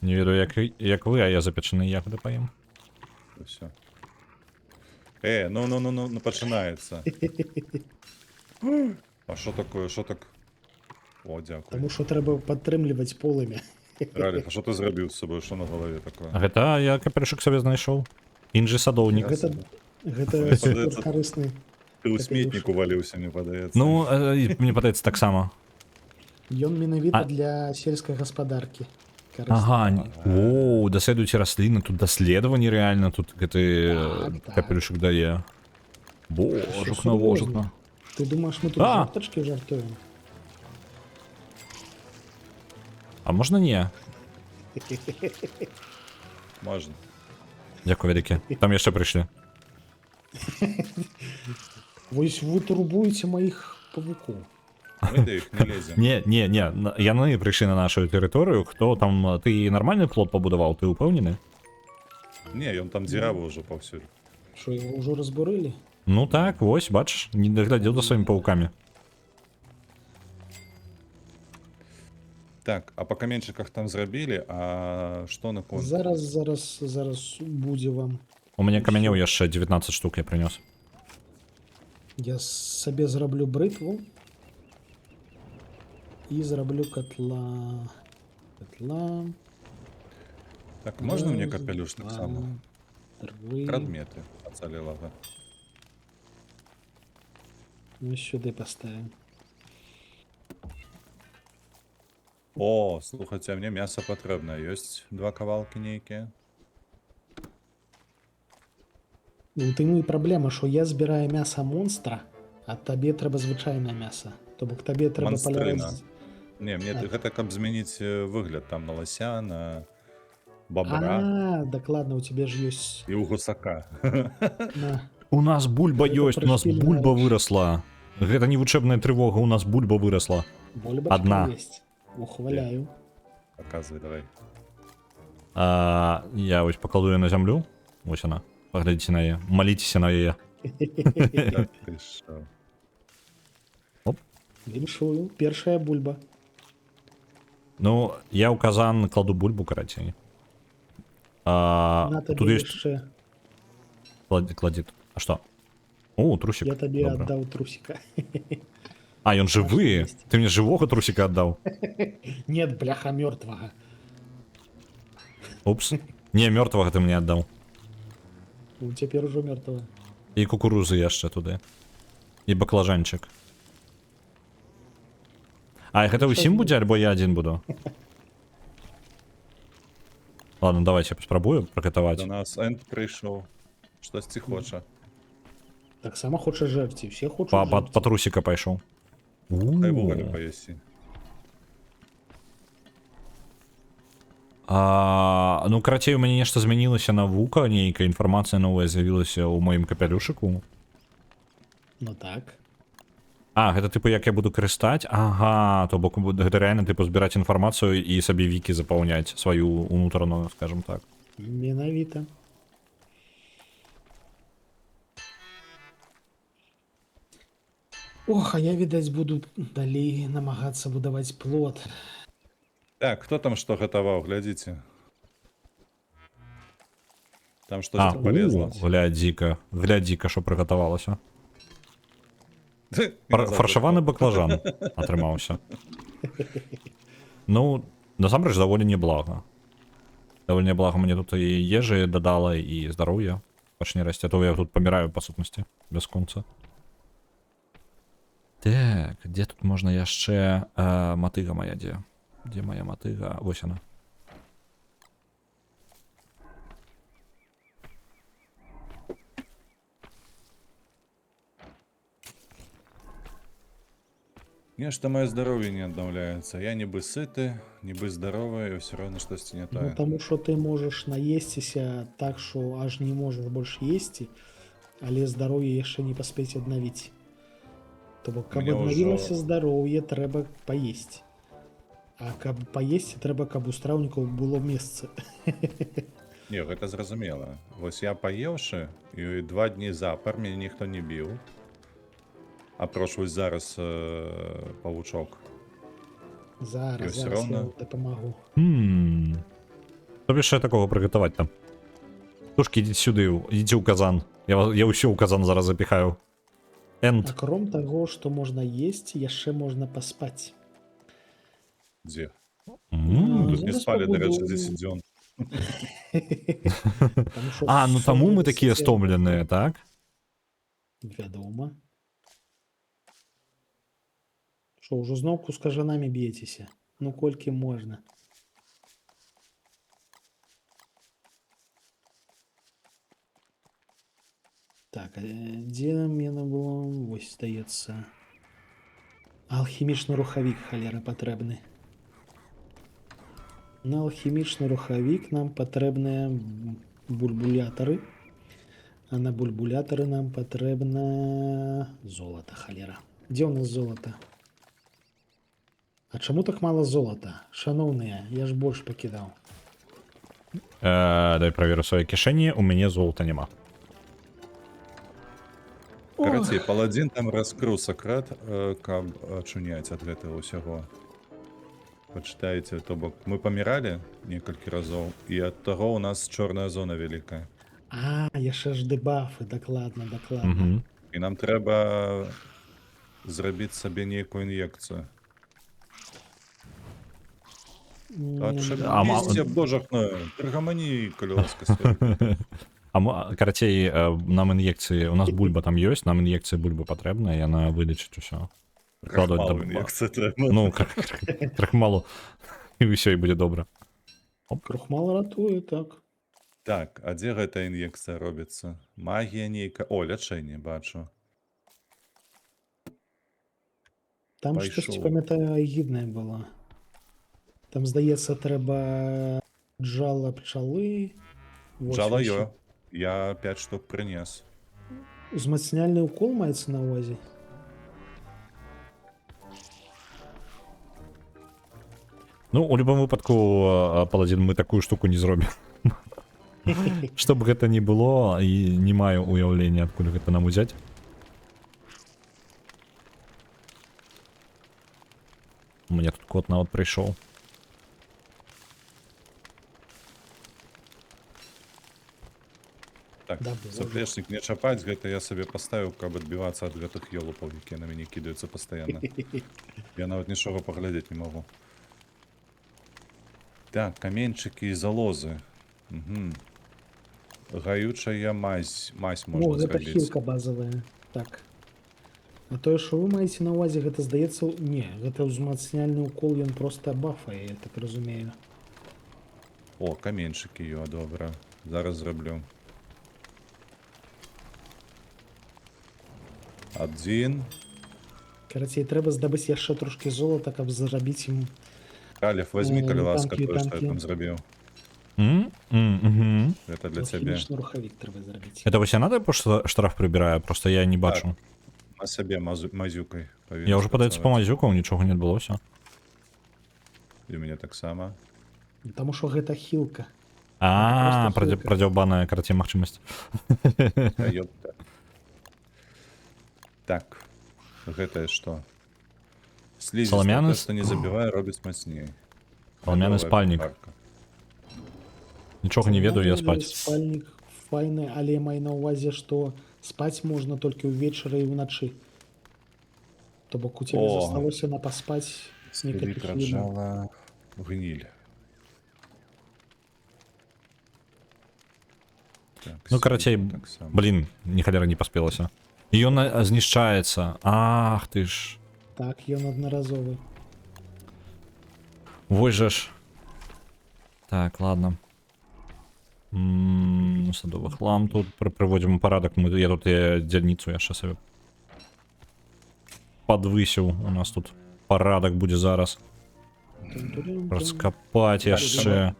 Не веду, як ви, а я запечені ягоди поїм. І все. Ну, починається. А що таке? Що так? О, дякую. Тому що треба підтримувати полем'я. Ралік, а що ти зробив з собою? Що на голові таке? Гэта я капелюшек собі знайшов. Інжи садовник. Я Гэта, собі. гэта Подивіться. супер корисний. Ти у смітник увалився, мені подається. Ну, мені подається так само. Ён менавіта А- для сельської господарки. Корисний. Ага, о, даследуйте рослини, тут дослідження реально, тут гэты Так. капелюшек дае. Боже, Що, навожно. Ти думаєш, ми тут А! жарточки жартуємо? А можна не? Можна. Дякую велике. Там ще прийшли. Ось ви турбуєте моїх павуків. Ми до їх не ліземо. Не, яны прийшли на нашу територію. Хто там, ти нормальний плот побудував, ти упевнений? Ні, він там дірявий вже повсюди. Що, його вже розборили? Ну так, ось, бачиш, не доглядів за своїми пауками. Так, а по каменчиках там зробили, а що на кон? Зараз буде вам. У мене каменів є ще 19 штук, я принес. Я собі зроблю бритву. І зроблю котла. Так, можна мені Раз, капелюш так два, само? три. Предмети оцалілого. Ну, сюди поставимо. О, слухайте, а мені м'ясо потрібно. Є 2 кавалки ніякі? Ну, ти і проблема, що я збираю м'ясо монстра, а тобі треба звичайне м'ясо. Тобто тобі треба Монстрина. поляризувати. Не, мені Так. гэта каб змяніць выгляд там на лося, на бобра А, так ладно, у тебя же есть... і ў гусака. На. У нас бульба Гэта ёсць, у нас прышпільная бульба рэч. выросла. Гэта не вучэбная трывога, у нас бульба выросла. Бульбочка Одна. есть. Ухваляю. Показвай, давай. Я ось покладу її на землю. Ось вона. Поглядіть на її. Моліться на її. Так, ти що? Віншую. Першая бульба. Ну, я у казан кладу бульбу, короче. На Тут тобі есть... ще. Кладит. А что? О, трусик. Я тобі Добре. віддав трусика. А, он живый. есть. Ты мне живого трусика отдал. Нет, бляха мертвого. Упс. Не, мертвого ты мне отдал. Ну, теперь уже мертвого. И кукурузы яшчэ туды. І баклажанчик. А, гэта ўсім будзе, альбо я адзін буду? Ладно, давайте я паспрабую До пракатаваць. нас Энд прыйшоў. Штосьці хоча. Так само хоча жерці, всі хочуть Па жерці. трусика пайшоў. Хай вугаля паесці. Ну, карацей, у мяне нешта змянілася навука, нейкая інфармацыя новая з'явілася ў маім капялюшыку. Ну так. Гэта тыпу як я буду карыстаць? Ага, то бок гэта рэальна тыпу збіраць інфармацыю і сабе вікі запаўняць сваю унутраную, скажем так. Менавіта. Ох, а я, відаць, буду далей намагацца будаваць плот. Так, хто там што гатаваў, глядзіце. Там штось полезла. Глядзі-ка, што прыгатавалася. Фаршаваны баклажан атрымаўся. Ну, насамрэч, даволі неблага. Даволі неблага мне тут і ежы дадала, і здароўя пачне расці, а то я тут паміраю, па сутнасці, бясконца. Так, дзе тут можна яшчэ... Матыга моя дзе? Дзе моя матыга? Вось яна. Нешта маё здароўе не аднаўляецца. Я нібы сыты, нібы здаровы, і ўсё роўна штосьці не Ну, тое. таму што ты можаш наесціся так, што аж не можаш больш есці, але здароўе яшчэ не паспець аднавіць. То бок, каб Мне аднавілася ўжо- здароўе, трэба паесці. А каб паесці, трэба, каб у страўнікаў было месца. Не, гэта зразумела. Вось я паеўшы, і 2 дні запар мяне ніхто не біў. Апроч вось зараз павучок. Зараз, ўсё зараз я роўна. дапамагу. Што яшчэ такого прыгатаваць там? Тушкі, ідзіце сюды, ідзіце ў казан. Я ўсё ў казан зараз запіхаю. Энд. Акром таго, што можна есці, яшчэ можна паспаць. Дзе? Ну, Тут не зараз спалі, дарэчы, пабуду. 10 дзён. Таму што Ну таму мы сонце такія свяціла. стомленыя, так? Вядома. Што, ўжо зноўку з кажанамі б'ецеся? Ну колькі можна? Так, дзе нам яно было? Вось, здаецца. Алхімічны рухавік, халера, патрэбны. На алхімічны рухавік нам патрэбныя бульбулятары. А на бульбулятары нам патрэбна золата, халера. Дзе ў нас золата? А чаму так мала золата? Шаноўныя, я ж больш пакідаў. Дай праверу свае кішэні, у мяне золата няма. Карацей, паладзін там раскрыў сакрэт, каб ачуняць ад гэтага ўсяго. Пачытайце, то бок мы паміралі некалькі разоў, і ад таго ў нас чорная зона вялікая. Яшчэ ж дэбафы, дакладна, дакладна. І нам трэба зрабіць сабе нейкую ін'екцыю. Отшабіце, божахна, прыгамані, калі ласка, свой. Карацей, нам ін'екцыі, у нас бульба там ёсць, нам ін'екцыі бульбы патрэбна, яна вылечыць усё. Крахмалу ін'екцыя трэба. Ну, крахмалу, і ўсё, і будзе добра. Крухмал ратуе, так. Так, а дзе гэтая ін'екцыя робіцца? Магія нейка... О, лячэнне, бачу. Там Пайшоў. штосьці, памятаю, агіднае было. Там, здаецца, трэба джала пчалы. Жала ё. Я 5 штук прынес. Узмацняльны укол маецца на ўвазе. Ну, у любым выпадку, паладзін, мы такую штуку не зробім. Што б гэта ні было, і не маю уяўлення, адкуль гэта нам узяць. У мяне тут кот нават прыйшоў. Так, Да, заплечнік не чапаць, гэта я сабе паставіў, каб адбівацца ад гэтых ёлупаў, якія на мяне кідаюцца пастаянна. Я нават нічога паглядзець не магу. Так, каменьчыкі і залозы. Гаючая мазь можна гэта зрабіць. хілка базавая. Так. А тое, што вы маеце на ўвазе, гэта, здаецца, не, гэта ўзмацняльны укол, ён проста бафае, я так разумею. О, каменьчыкі, добра. Зараз зраблю. Один. Карацей, трэба здабыць яшчэ трошкі золата, каб зрабіць ім Калев, возьми, калі ласка, танкі, тое, што я танкі. там зрабіў. Гэта для цябе. Алхімічны рухавік трэба зрабіць. Это вось яна типу штраф прибирае, просто я не бачу. На сабе мазюкай. Я уже падаецца помазюкаў, нічога не адбылося. І мяне таксама. Таму што гэта хілка. А, Просто хілка. прадзяўбаная карацей магчымасць. Ёпта. Так. Гэтае што? Саламяны Слізістая, што не забівае, робіць мацней. Саламяны Гатовая спальнік. кухарка. Нічога не ведаю, я спаць. Спальнік файны, але я маю на ўвазе, што спаць можна толькі ўвечары і ўначы. То бок у цябе О. засталося на паспаць некалькі Скелет хвілін. раджала гниль. Так, Ну, карацей, світло таксама. блін, ні халера не паспелася. І ён знішчаецца. Ах ты ж. Так, ён аднаразовы. Вось жа ж. Так, ладно. Садовы хлам тут прыводзім у парадак. Я тут дзяльніцу яшчэ сабе падвысіў. У нас тут парадак будзе зараз. Раскапаць яшчэ.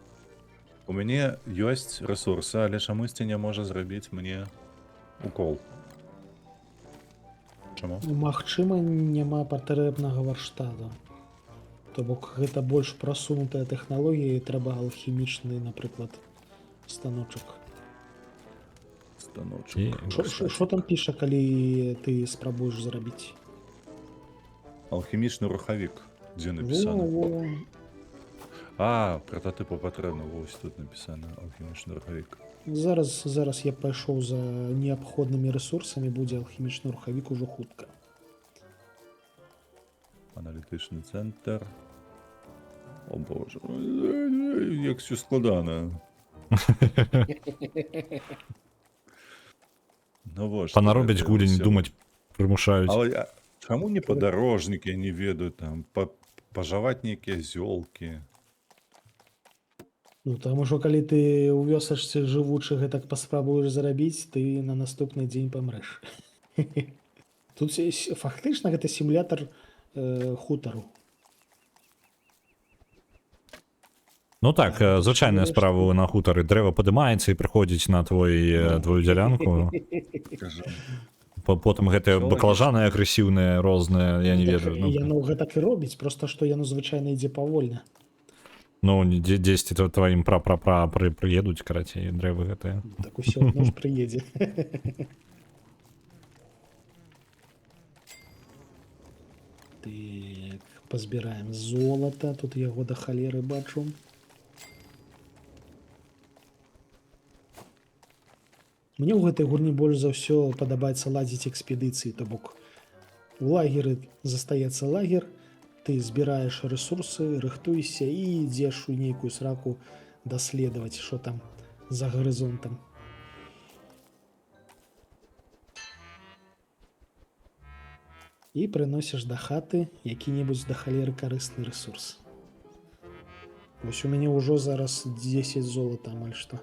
У мяне ёсць рэсурсы, але чамусьці не можа зрабіць мне укол. Чаму? Магчыма, няма патрэбнага варштата. То бок гэта больш прасунутая тэхналогія і трэба алхімічны, напрыклад, станочак. Станочок. Што там піша, калі ты спрабуеш зрабіць? Алхімічны рухавік. Дзе напісана? Во. А, пратотыпу патрэбна. Вось тут напісана алхімічны рухавік. Зараз я пайшоў за неабходнымі рэсурсамі, будзе алхімічны рухавік ужо хутка. Аналітычны цэнтр. О боже, як все складана. Ну вот. Панаробяць гулень, думаць прымушаюць. Але чаму не падарожнік, я не ведаю, там, пажаваць нейкія зёлкі. Ну, таму што калі ты ў вёсачцы жывучы гэтак паспрабуеш зарабіць, ты на наступны дзень памрэш. Тут фактычна гэта сімулятар хутару. Ну так, звычайная справа на хутары. Дрэва падымаецца і прыходзіць на твою дзялянку. Потым гэтыя баклажаны агрэсіўныя розныя, я не ведаю. Яно гэтак і робіць, проста што яно звычайна ідзе павольна. Ну, дзесьці тваім пра-пра-пра прыедуць, карацей, дрэвы гэтыя. Так усё адно ж прыедзе. Так, пазбіраем золата, тут яго да халеры бачу. Мне ў гэтай гульні больш за ўсё падабаецца ладзіць экспедыцыі, то бок у лагеры застаецца лагер, ты збіраеш рэсурсы, рыхтуйся і ідзеш у нейкую сраку даследаваць, што там за гарызонтам. І прыносіш да хаты які-небудзь да халеры карысны рэсурс. Вось у мяне ўжо зараз 10 золата амаль што.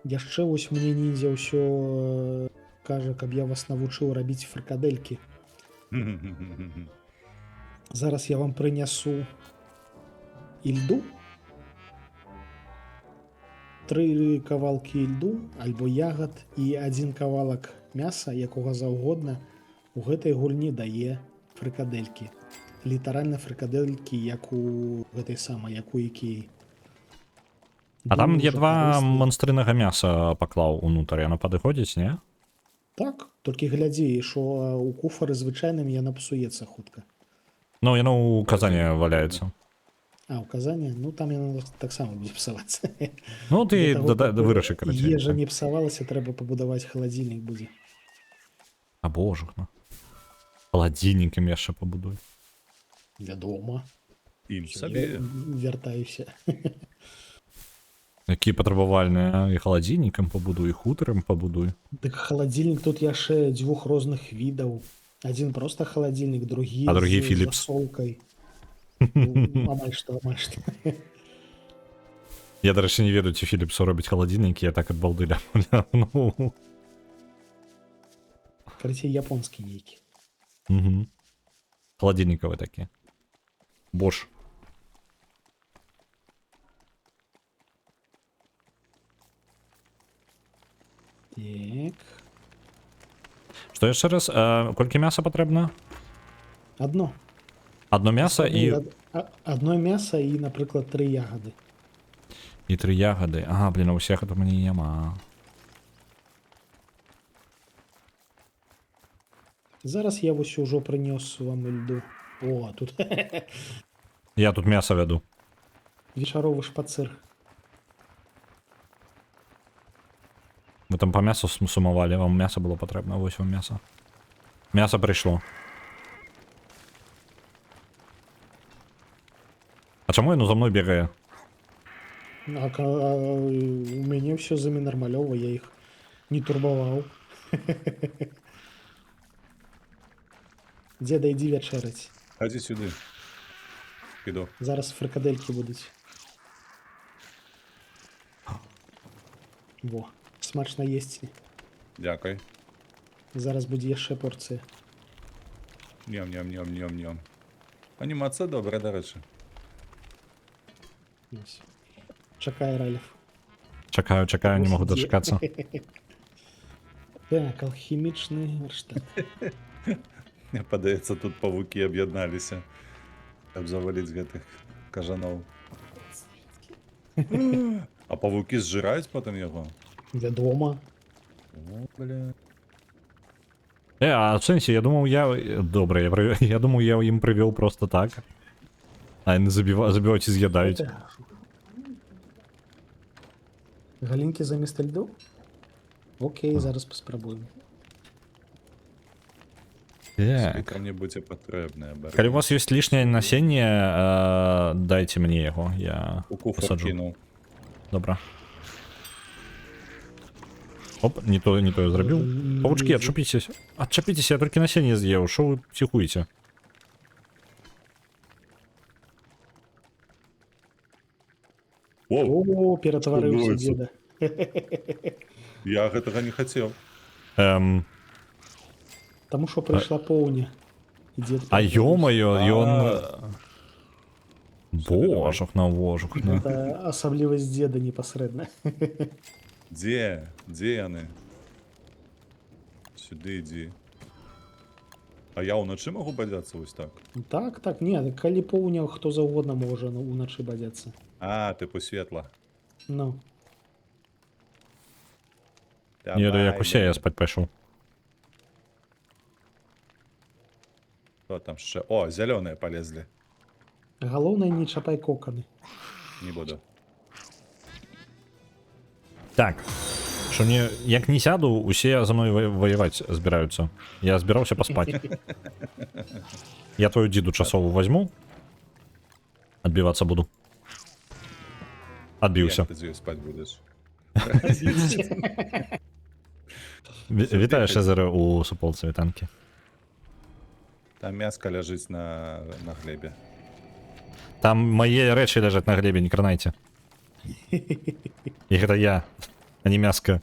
Яшчэ вось мне ніндзя ўсё кажа, каб я вас навучыў рабіць фрыкадэлькі. Зараз я вам прынясу ільду. 3 кавалкі ільду, альбо ягад і 1 кавалак мяса, якога заўгодна, у гэтай гульні дае фрыкадэлькі. Літаральна фрыкадэлькі, як у гэтай самай, як у Ікеі. А там я 2 монстрынага мяса паклаў унутр, яно падыходзіць, не? Так, толькі глядзі, што у куфары звычайным яно псуецца хутка. Ну, яно ў казане валяецца. А, ў казане? Ну, там яно таксама будзе псавацца. Ну, ты вырашы, карацей. Ежа не псавалася, трэба пабудаваць халадзільнік будзе. А божух, ну. Халадзільнікам яшчэ пабудуй. Вядома. Ім сабе. Вяртаюся. Які патрабавальныя, і халадзільнікам пабудуй, і хутарам пабудуй. Дык халадзільнік тут яшчэ 2 розных відаў. Адзін проста халадзільнік, другі другі Philips. засолкай. Амаль што. Я, до речі, не ведаю, ці Філіпсу робить холодильники, я так от балди ляпну. Короче, японский нейки. Угу. Холодильникові такі. Бош. Так. Що яшчэ раз? Колькі мяса патрэбна? Одно. Одно мясо і... Одно мясо и, например, 3 ягоды. І 3 ягоди. Ага, блін, а усіх это мені нема. Зараз я ось уже принес вам льду. О, тут Я тут мясо веду. вечеровый шпацир. Ви там по мясу сумували, вам мясо було потрібно, ось вам мясо. Мясо прийшло. А чому він за мною бігає? У меня все нормалево, я их не турбовал. Деда, иди вечерять. Ходи сюди. Піду. Зараз фрикадельки будуть. Во, смачно їсти. Дякую. Зараз буде ще порція. Ням-ням-ням-ням-ням. Анімація добра, до речі. Ось. Чекай, Ралів. Чекаю, не можу дочекатися. Так, алхімічний верштат. Мне падаецца, тут павукі аб'ядналіся, каб заваліць гэтых кажаноў. А павукі зжираюць потым яго? Вядома. О, бля. А в сенсі, я думав, Добре, я думав, я їм привів просто так. А вони забивають і з'їдають. Галінки замість льду? Окей, зараз поспробуємо. Так. Скільки мені буде потрібне? Коли у вас є лишнє насіння, дайте мені його, я У куфер посаджу. кинув. Добре. Оп, не то я зробив. Павучки, отшипитесь. Отшипитесь, я тільки насіння з'їв, що ви психуєте? Воу, О, перетворився Що деда. я гэтага не хацеў. Тому що прийшла повня. І дід А перетворився. ё-моё, ён... А. Божухна, божухна. Це особливість деда непосередньо. Дзе яны? Сюди ідзі. А я ўначы магу бадзяцца вось так? Так, ні, калі повня, хто завгодно може уночі бадяться. А, типу светла. Ну, Еду як усе, я спать пішов. Що там ще? О, зеленые полезли. головне не чапай кокони. Не буду. Так. Що мені, як не сяду, усі за мною воювати збираються. Я збирався поспати. Я твою діду часову возьму. Отбиваться буду. Отбився. Як ти з нею спать будеш? Вітаю Шезаре у суполці вітанки. Там м'яско лежить на глебі. Там мої речі лежать на глебі, не кранайте. І це я, а не м'яско.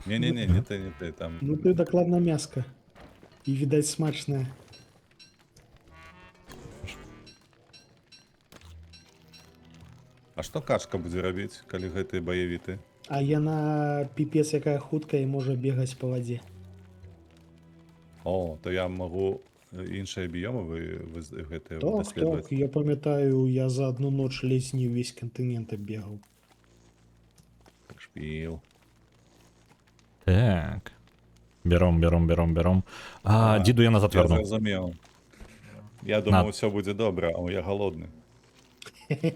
Не-не-не, не ты, там... Ну ти докладна м'яска. І, видать, смачне. А што качка будзе рабіць, калі гэтыя баявіты? А яна піпец якая хуткая і можа бегаць па вадзе. О, то я магу іншыя біёмы гэтыя даследаваць. Так, я памятаю, я за одну ноч ледзь не ўвесь кантынент аббегаў. Шпіл. Так. Бером. А, діду я назад Я верну. зразумеў. Я думаў, усё будзе добра, а я голодны.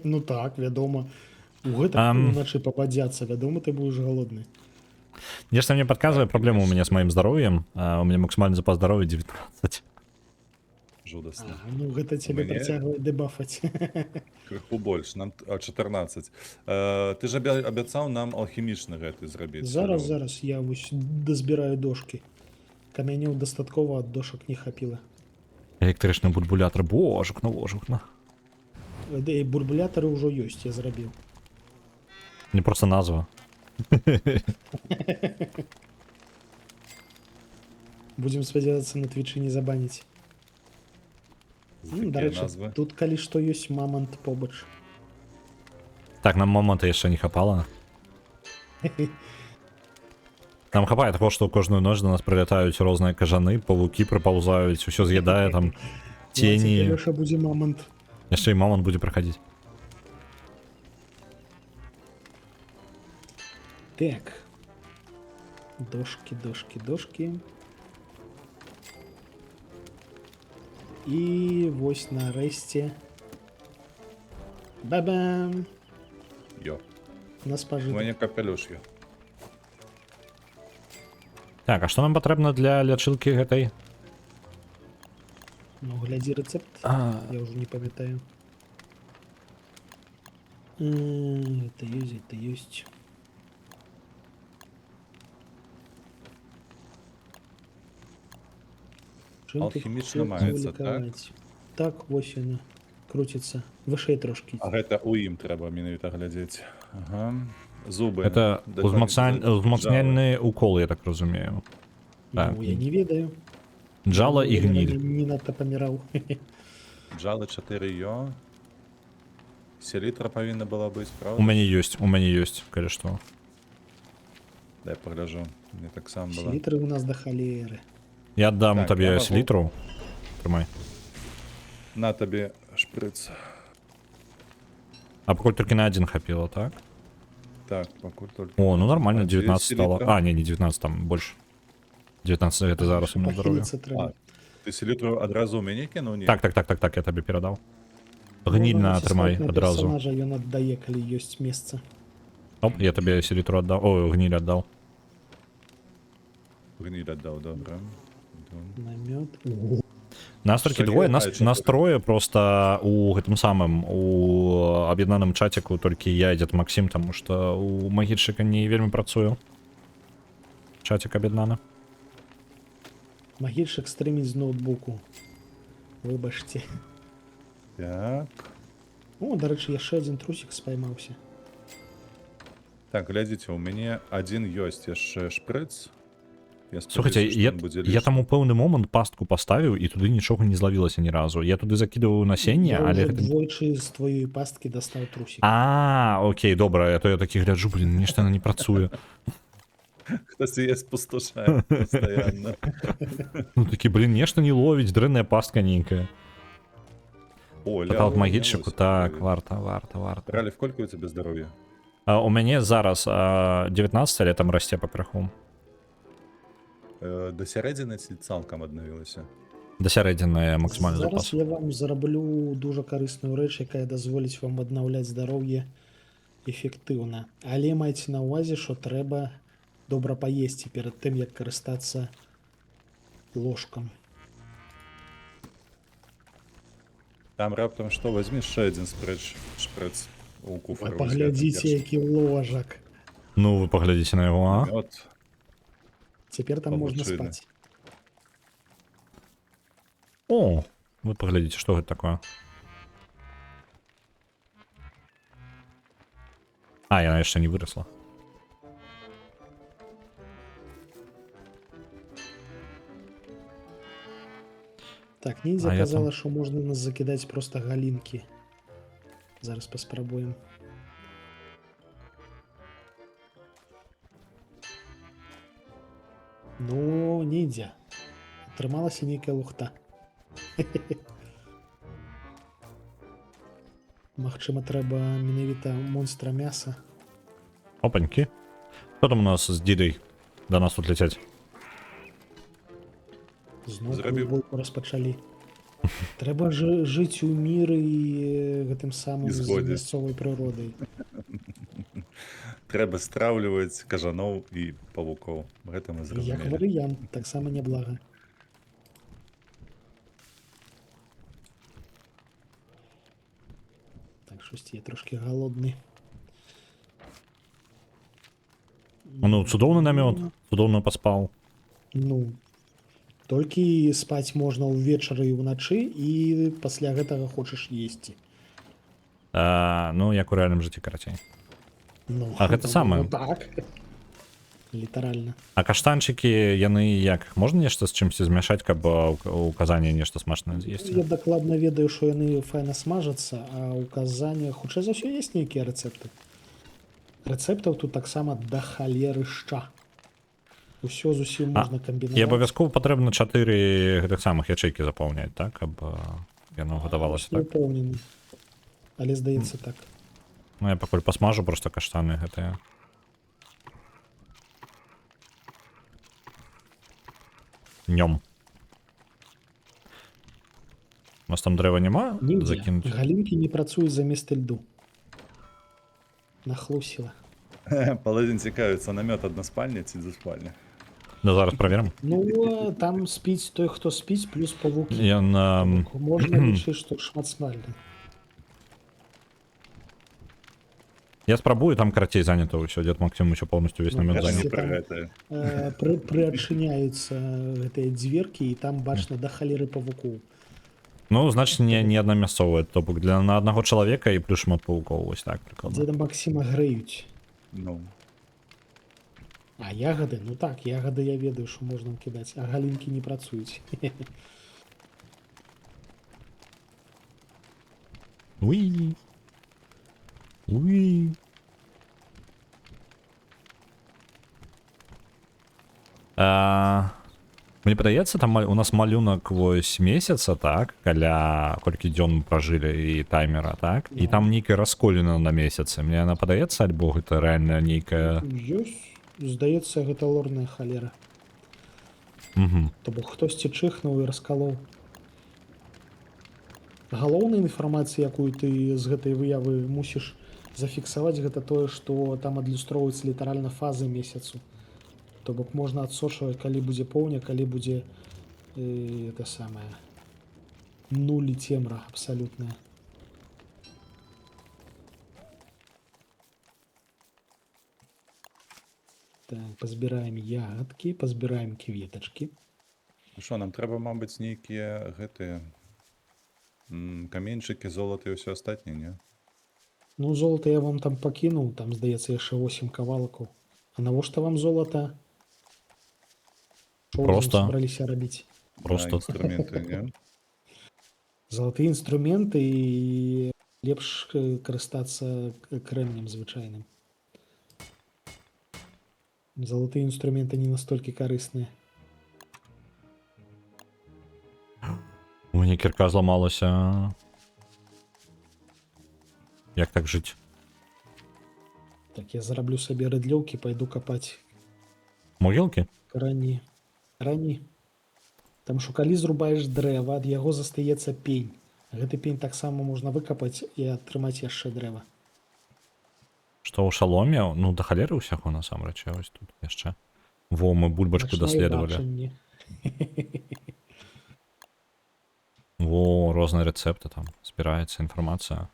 Ну так, вядома. У гэтага уначы пападзяцца, вядома, ты будзеш голодны. Нечто мне подсказывает проблема у меня с моим здоровьем. У меня максимальный запас здоровья 19. Жудасна. Ну гэта цябе Мне? працягвае дэбафаць. Крыху больш, нам 14. Ты ж абяцаў нам алхімічны гэты зрабіць. Зараз я вось дазбіраю дошки. Камянёў дастаткова, ад дошак не хапіла. Электрычны бульбулятор, божухна. Бурбулятары ўжо ёсць, я зрабіў. Не просто назва. Будем спадзявацца, на твічы не забаніць. За такія Дарэчы, назвы. тут калі што ёсць мамант побач. Так, нам момента яшчэ не хапала. Нам хапае таго, што кожную ноч до нас прылятаюць розныя кажаны, павукі прыпаўзаюць, усё з'ядае там тені. Лёша будзе мамант. Яшчэ і момант будзе праходзіць. Так. Дошки, дошки, дошки. І вось нарэшце. Ба-бам! Йо. На У спажытак. мяне капелюш є. Так, а што нам патрэбна для лячылкі гэтай? Ну, глядзі рэцэпт. Я ўжо не памятаю. Это ёсць, это ёсць. Чым ты Алхімічна хацеў маецца, так? лікаваць? Так, вось яна. Круціцца. Вышэй трошкі. А гэта у ім трэба менавіта глядзець. Ага. Зубы. Это узмацняльны укол, я так разумею. Так. Ну, я не ведаю. Джала і Я гніль. Не надта паміраў. Джалы 4 йо. Селітра павінна была быць, У правда? мяне ёсць, калі што. Дай пагляжу. Мне таксама была. Літры у нас да халеры. Я аддам Так, табе я магу. селітру. Трымай. На табе шпрыц. А пакуль толькі на адзін хапіла, так? Так, пакуль толькі. О, ну нормально, А, 19 стало. селітра? А, не 19, там больше. 19 гэта зараз у меня здоровье. Пахіліцца трэба. Ты селітру адразу ў мяне кінуў? Не. Так, я табе перадаў. Гніль на атрымай адразу. Персонажа ён аддае, калі ёсць месца. Оп, я табе селітру аддаў. Ой, гніль аддаў. Гніль аддаў, добра. Намёт. Нас толькі Што двое, є? нас А, чотири. настрое просто у гэтым самым у аб'яднаным чаціку толькі я і дзед Максим, таму што у магільшчыка не вельмі працую. Чатик аб'яднаны. Магільшык стрыміць з ноутбуку. Выбачце. Так. О, дарэчы, яшчэ адзін трусік спаймаўся. Так, глядзіце, у мяне адзін ёсць яшчэ шпрыц. Я Слухайте, спадзяюся, што ён будзе я лішні. там у пэўны момант пастку паставіў і туды нічога не злавілася ні разу. Я туды закідываў насенне, Я але ўжо гэта... двойчы з тваёй пасткі дастаў трусік. А, окей, добра, а то я такі гляджу, блин, нешта яна не працуе. Хтось її спустошає постійно. Ну такі, блин, нешта не ловіць, дрэнная пастка нейкая. О, Пытал ля, магільчыку, ось, так, ой. варта. Ралі, в колькі у тебе здоров'я? У мяне зараз 19, але там расце пакраху. До сярэдзіны ці цалкам аднавілася? Да сярэдзіны максімальны Зараз запас. я вам зараблю дуже карысную рэч, якая дазволіць вам аднаўляць здароўе эфектыўна. Але майце на ўвазе, што трэба добра паесці перад тым, як карыстацца ложкам. Там раптам што, возьмі яшчэ адзін шпрыц у куфар. Паглядзіце, які ложак. Ну, вы паглядзіце на яго, а? От, Цяпер там можна Павучыны. спаць. О, вы паглядзіце, што гэта такое. А, яна яшчэ не вырасла. Так, ниндзя А я казала, што можна нас закідаць проста галінкі. Зараз паспрабуем. Ну, ниндзя. Атрымалася нейкая лухта. Магчыма, трэба менавіта монстра мяса. Опанькі. Што там у нас з дідай? Да нас тут ляцяць. Зноў Зрабіў. бойку распачалі. Трэба жыць у міры і гэтым самым І з згодзе. мясцовай прыродай. трэба страўліваць кажаноў і павукоў. Гэта мы Як зразумелі. варыянт, таксама няблага. Так, штосьці я трошки галодны. Ну, цудоўны намёт, цудоўна паспаў. Ну, толькі спаць можна ўвечары і ўначы, і пасля гэтага хочаш есці. Ну, як у рэальным жыцці карацей. Ну, А гэта самае. ну так. Літаральна. А каштанчыкі яны як можна нешта з чымсьці змяшаць, каб у казані нешта смачнае Я з'есці? дакладна ведаю, што яны файна смажацца, а ў казані хутчэй за ўсё ёсць нейкія рэцэпты. Рэцэптаў тут таксама да халеры шча. Усё зусім можна І камбінаваць. абавязкова патрэбна 4 гэтых самых ячэйкі запаўняць, так, каб яно гатавалася так. Упэўнены. Але здаецца так. Ну я пакуль пасмажу просто каштаны гэтыя. Днём. У нас там дрэва няма Нідзе. закінуць? Галінкі не працуюць замест льду. Нахлусіла. Паладзін цікавіцца, намёт аднаспальня ці двуспальня? Да зараз праверым. Ну, там спіць той, хто спіць, плюс павукі. Ён Можна лічыць, што шматспальны. я спрабую, там карацей занята ўсё, дзед Максим усё полностью весь намёт Я заняў. ж- Пра там, гэтае. Прыадчыняюцца гэтыя дзверкі, і там бачна да халеры павукоў. Ну, значит, не аднамясцовая, то бок для на аднаго чалавека і плюс шмат паукоў, вось так прыкладна. Дзеда Максіма грэюць. Ну, А ягады, ну так, ягады я ведаю, што можна кідаць, а галінкі не працуюць. Уи. Уи. Мне падаецца, там у нас малюнак вось месяца, так, каля колькі дзён мы пражылі і таймера, так, і там нейкая расколіна на месяцы. Мне яна падаецца, альбо гэта рэальна нейкая... Ёсць, здаецца, гэта лорная халера. Угу. То бок хтосьці чыхнуў і раскалоў. Галоўная інфармацыя, якую ты з гэтай выявы мусіш зафіксаваць, гэта тое, што там адлюстроўваюцца літаральна фазы месяцу. То бок можна адсочваць, калі будзе поўня, калі будзе это самае нуль і цемра абсалютная. Так, пазбіраем ягадкі, пазбіраем кветачкі. Што, нам трэба, мабыць, нейкія гэтыя каменьчыкі, золата і ўсё астатняе, не? Ну, золата я вам там пакінуў, там, здаецца, яшчэ 8 кавалкаў. А навошта вам золата? Што вы Просто. собраліся рабіць? Просто. Інструменты, не? Залатыя інструменты і лепш карыстацца крэмнем звычайным. Залатыя інструменты не настолькі карысныя. У мяне кірка зламалася. Як так жыць? Так, я зараблю сабе рыдлёўкі, пайду капаць Могілкі? карані. Рані. Там што калі зрубаеш дрэва, ад яго застаецца пень. Гэты пень таксама можна выкапаць і атрымаць яшчэ дрэва. Што ў шаломе? Ну, да халеры ўсяго насамрэч, я вось тут яшчэ. Во, мы бульбачку Начнае даследавалі. бачанне. Во, розныя рэцэпты там, збіраецца інфармацыя.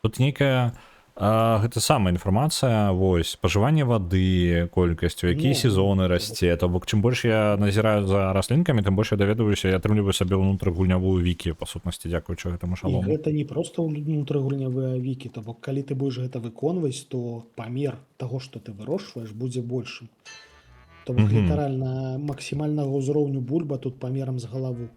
Тут нейкая, гэта самая інфармацыя, вось, спажыванне вады, колькасць, у якія Ну, сезоны расце, то бок, чым больш я назіраю за раслінкамі, тым больш я даведваюся, я атрымліваю сабе ўнутрыгульнявую вікі, па сутнасці, дзякуючы гэтаму І шалому. гэта не проста ўнутрыгульнявыя вікі, то бок калі ты будзеш гэта выконваць, то памер таго, што ты вырошчваеш, будзе большым. То бок літаральна максімальнага ўзроўню бульба тут памерам з галаву.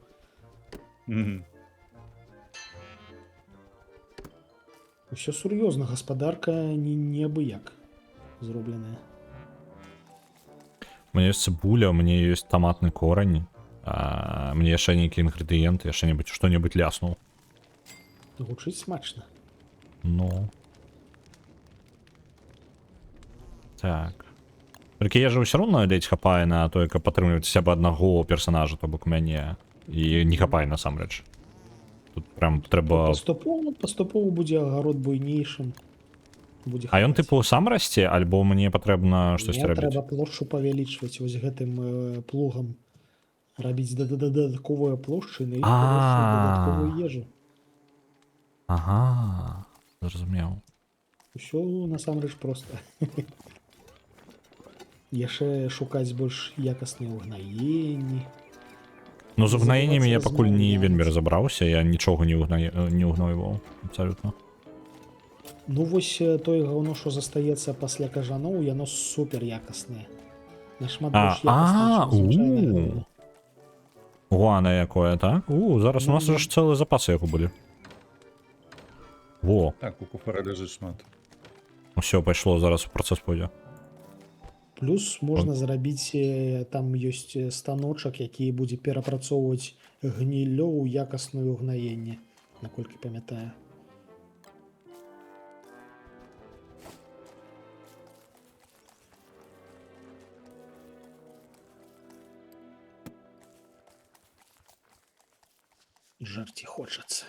Усё сур'ёзна, гаспадарка не абы-як зробленая. У мяне ёсць цыбуля, у мяне ёсць таматны корань, мне яшчэ нейкі інгрэдыент, яшчэ што-небудзь ляснуў. Гучыць смачна. Ну. Так. Толькі я же ўсё роўна ледзь хапае на тое, каб падтрымліваць сябе аднаго персанажа, то бок мяне. І не хапае насамрэч. Тут прям трэба... Паступова будзе агарод буйнейшым. А ён тыпу сам расце, альбо мне патрэбна штосьці рабіць? Трэба плошчу павялічваць вось гэтым плугам. Рабіць дадатковыя плошчы на іх дадатковую ежу. Ага, зразумеў. Усё насамрэч проста. Яшчэ шукаць больш якасныя ўгнаенні. Ну, з угнаеннямі я Называецца пакуль не змаўляць. вельмі разабраўся, я нічога не угнойваў, абсалютна. Ну вось тое гаўно, што застаецца пасля кажаноў, яно супер якаснае. Нашмат больш якаснае, чым звычайнае гаўно. Гуана якое, так? Зараз у нас Ну, ж цэлы запасы яго былі. Во, Так, у куфара ляжыць шмат. усё пайшло, зараз у працэс пойдзе. плюс можна зрабіць, там ёсць станочак, які будзе перапрацоўваць гніллё ў якасную гнаенне, наколькі памятаю. Жарці хочацца.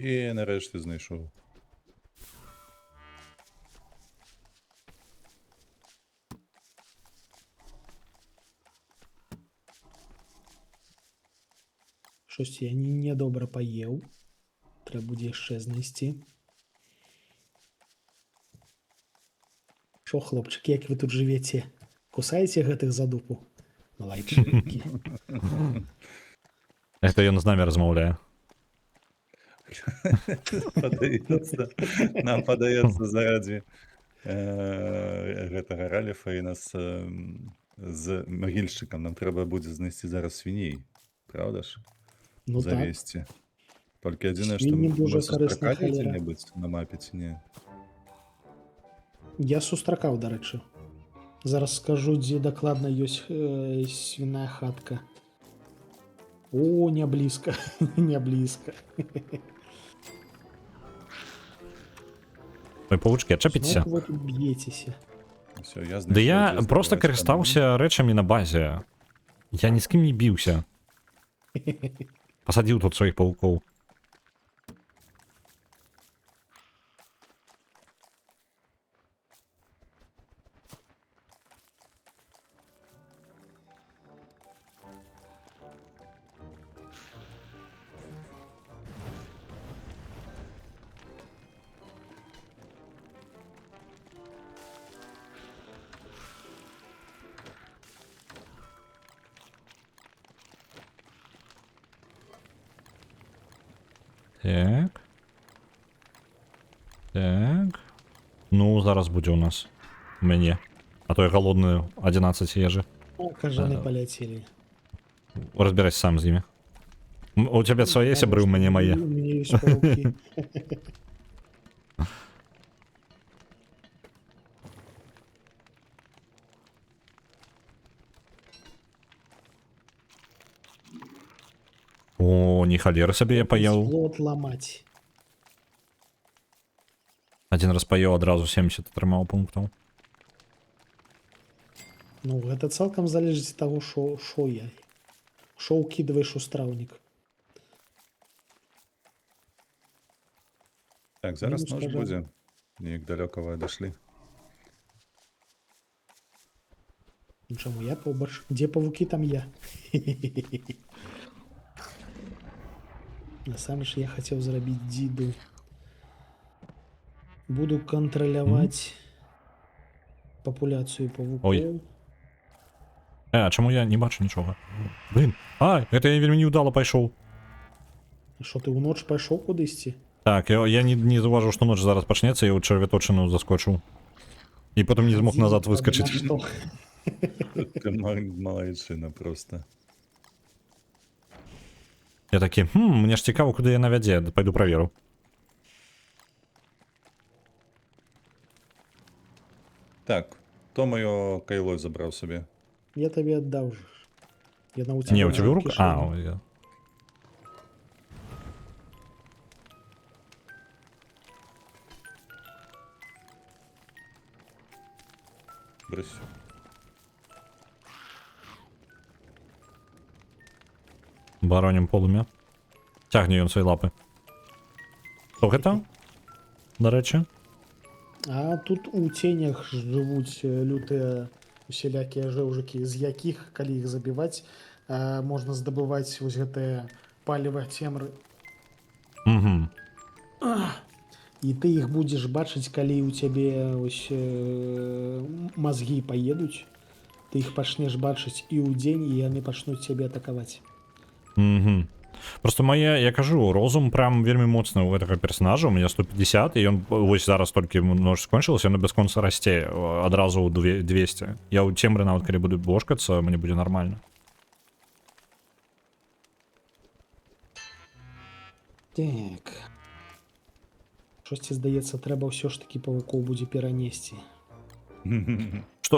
І нарэшце знайшоў. Штосьці я нядобра паеў. Трэба будзе яшчэ знайсці. Шо, хлопчыкі, як вы тут жывеце? Кусаеце гэтых за дупу? Малайчыкі. Это ён з намі размаўляе. Падаецца, нам падаецца зарадзі гэтага раліфа і нас з магільшчыкам нам трэба будзе знайсці зараз свіней. Праўда ж? Ну так. Завесці. Толькі адзінае, што Свінні мы дуже карысная сустракалі халера. дзе-небудзь на мапе ці не? Я сустракаў, дарэчы. Зараз скажу, дзе дакладна ёсць свіная хатка. О, не блізка. Не блізка. Ой, павучкі, адчапіцеся. Зноўку вы тут б'ецеся. Усё, я Ды я знайшоў, дзе проста здаваць карыстаўся рэчамі на базе. Я ні з кім не біўся. Пасадзіў тут сваіх павукоў. Так. Так. Ну, зараз будзе ў нас. У мяне. А то я голодны 11 ежы. О, кажаны паляцелі. Разбірайся сам з імі. У цябе свае сябры, у мяне мае. У мяне ёсць паукі. О, ні халеры сабе я паеў. Плот ламаць. Адзін раз паеў, адразу 70 атрымаў пунктаў. Ну, гэта цалкам залежыць ад таго, шо я. Шо ўкідваеш у страўнік. Так, зараз Мінус нож кажаны. будзе. Неяк далёка вы адашлі. Ну, чаму я побач? Дзе павукі, там я. Насамрэч я хацеў зрабіць дзіду. Буду кантраляваць папуляцыю павукоў. Ой. А чаму я не бачу нічога? Блин, гэта я вельмі неудала пайшоў. Што ты ўноч пайшоў кудысьці? Так, я не заўважыў, што ноч зараз пачнецца, я ў чарвяточыну заскочыў. І потым не змог назад выскачыць. Ты малайчына проста. Я такі, мне ж цікава, куды яна вядзе, пайду праверу. Так, то маё кайло забраў сабе. Я табе аддаў жа. Яна ў Не, у цябе ў руку? кішэні. ой, я. Брысь. Баронім полымя. Цягне ён свае лапы. Што гэта? Дарэчы? А тут у ценях жывуць лютыя усялякія жэўжыкі, з якіх, калі іх забіваць, можна здабываць вось гэтыя паліва цемры. Угу. І ты іх будзеш бачыць, калі ў цябе ось мазгі паедуць. Ты іх пачнеш бачыць і ў дзень, і яны пачнуць цябе атакаваць. Угу. Просто мае, я кажу, розум прям вельмі моцны у гэтага персонажа, у меня 150, і ён вось зараз толькі нож скончылася, ён бясконца расце адразу ў 200. Я ў цемры нават калі буду бошкацца, мне будзе нормально. Так. Щось здається, треба все ж таки павукоў будзе перанесці.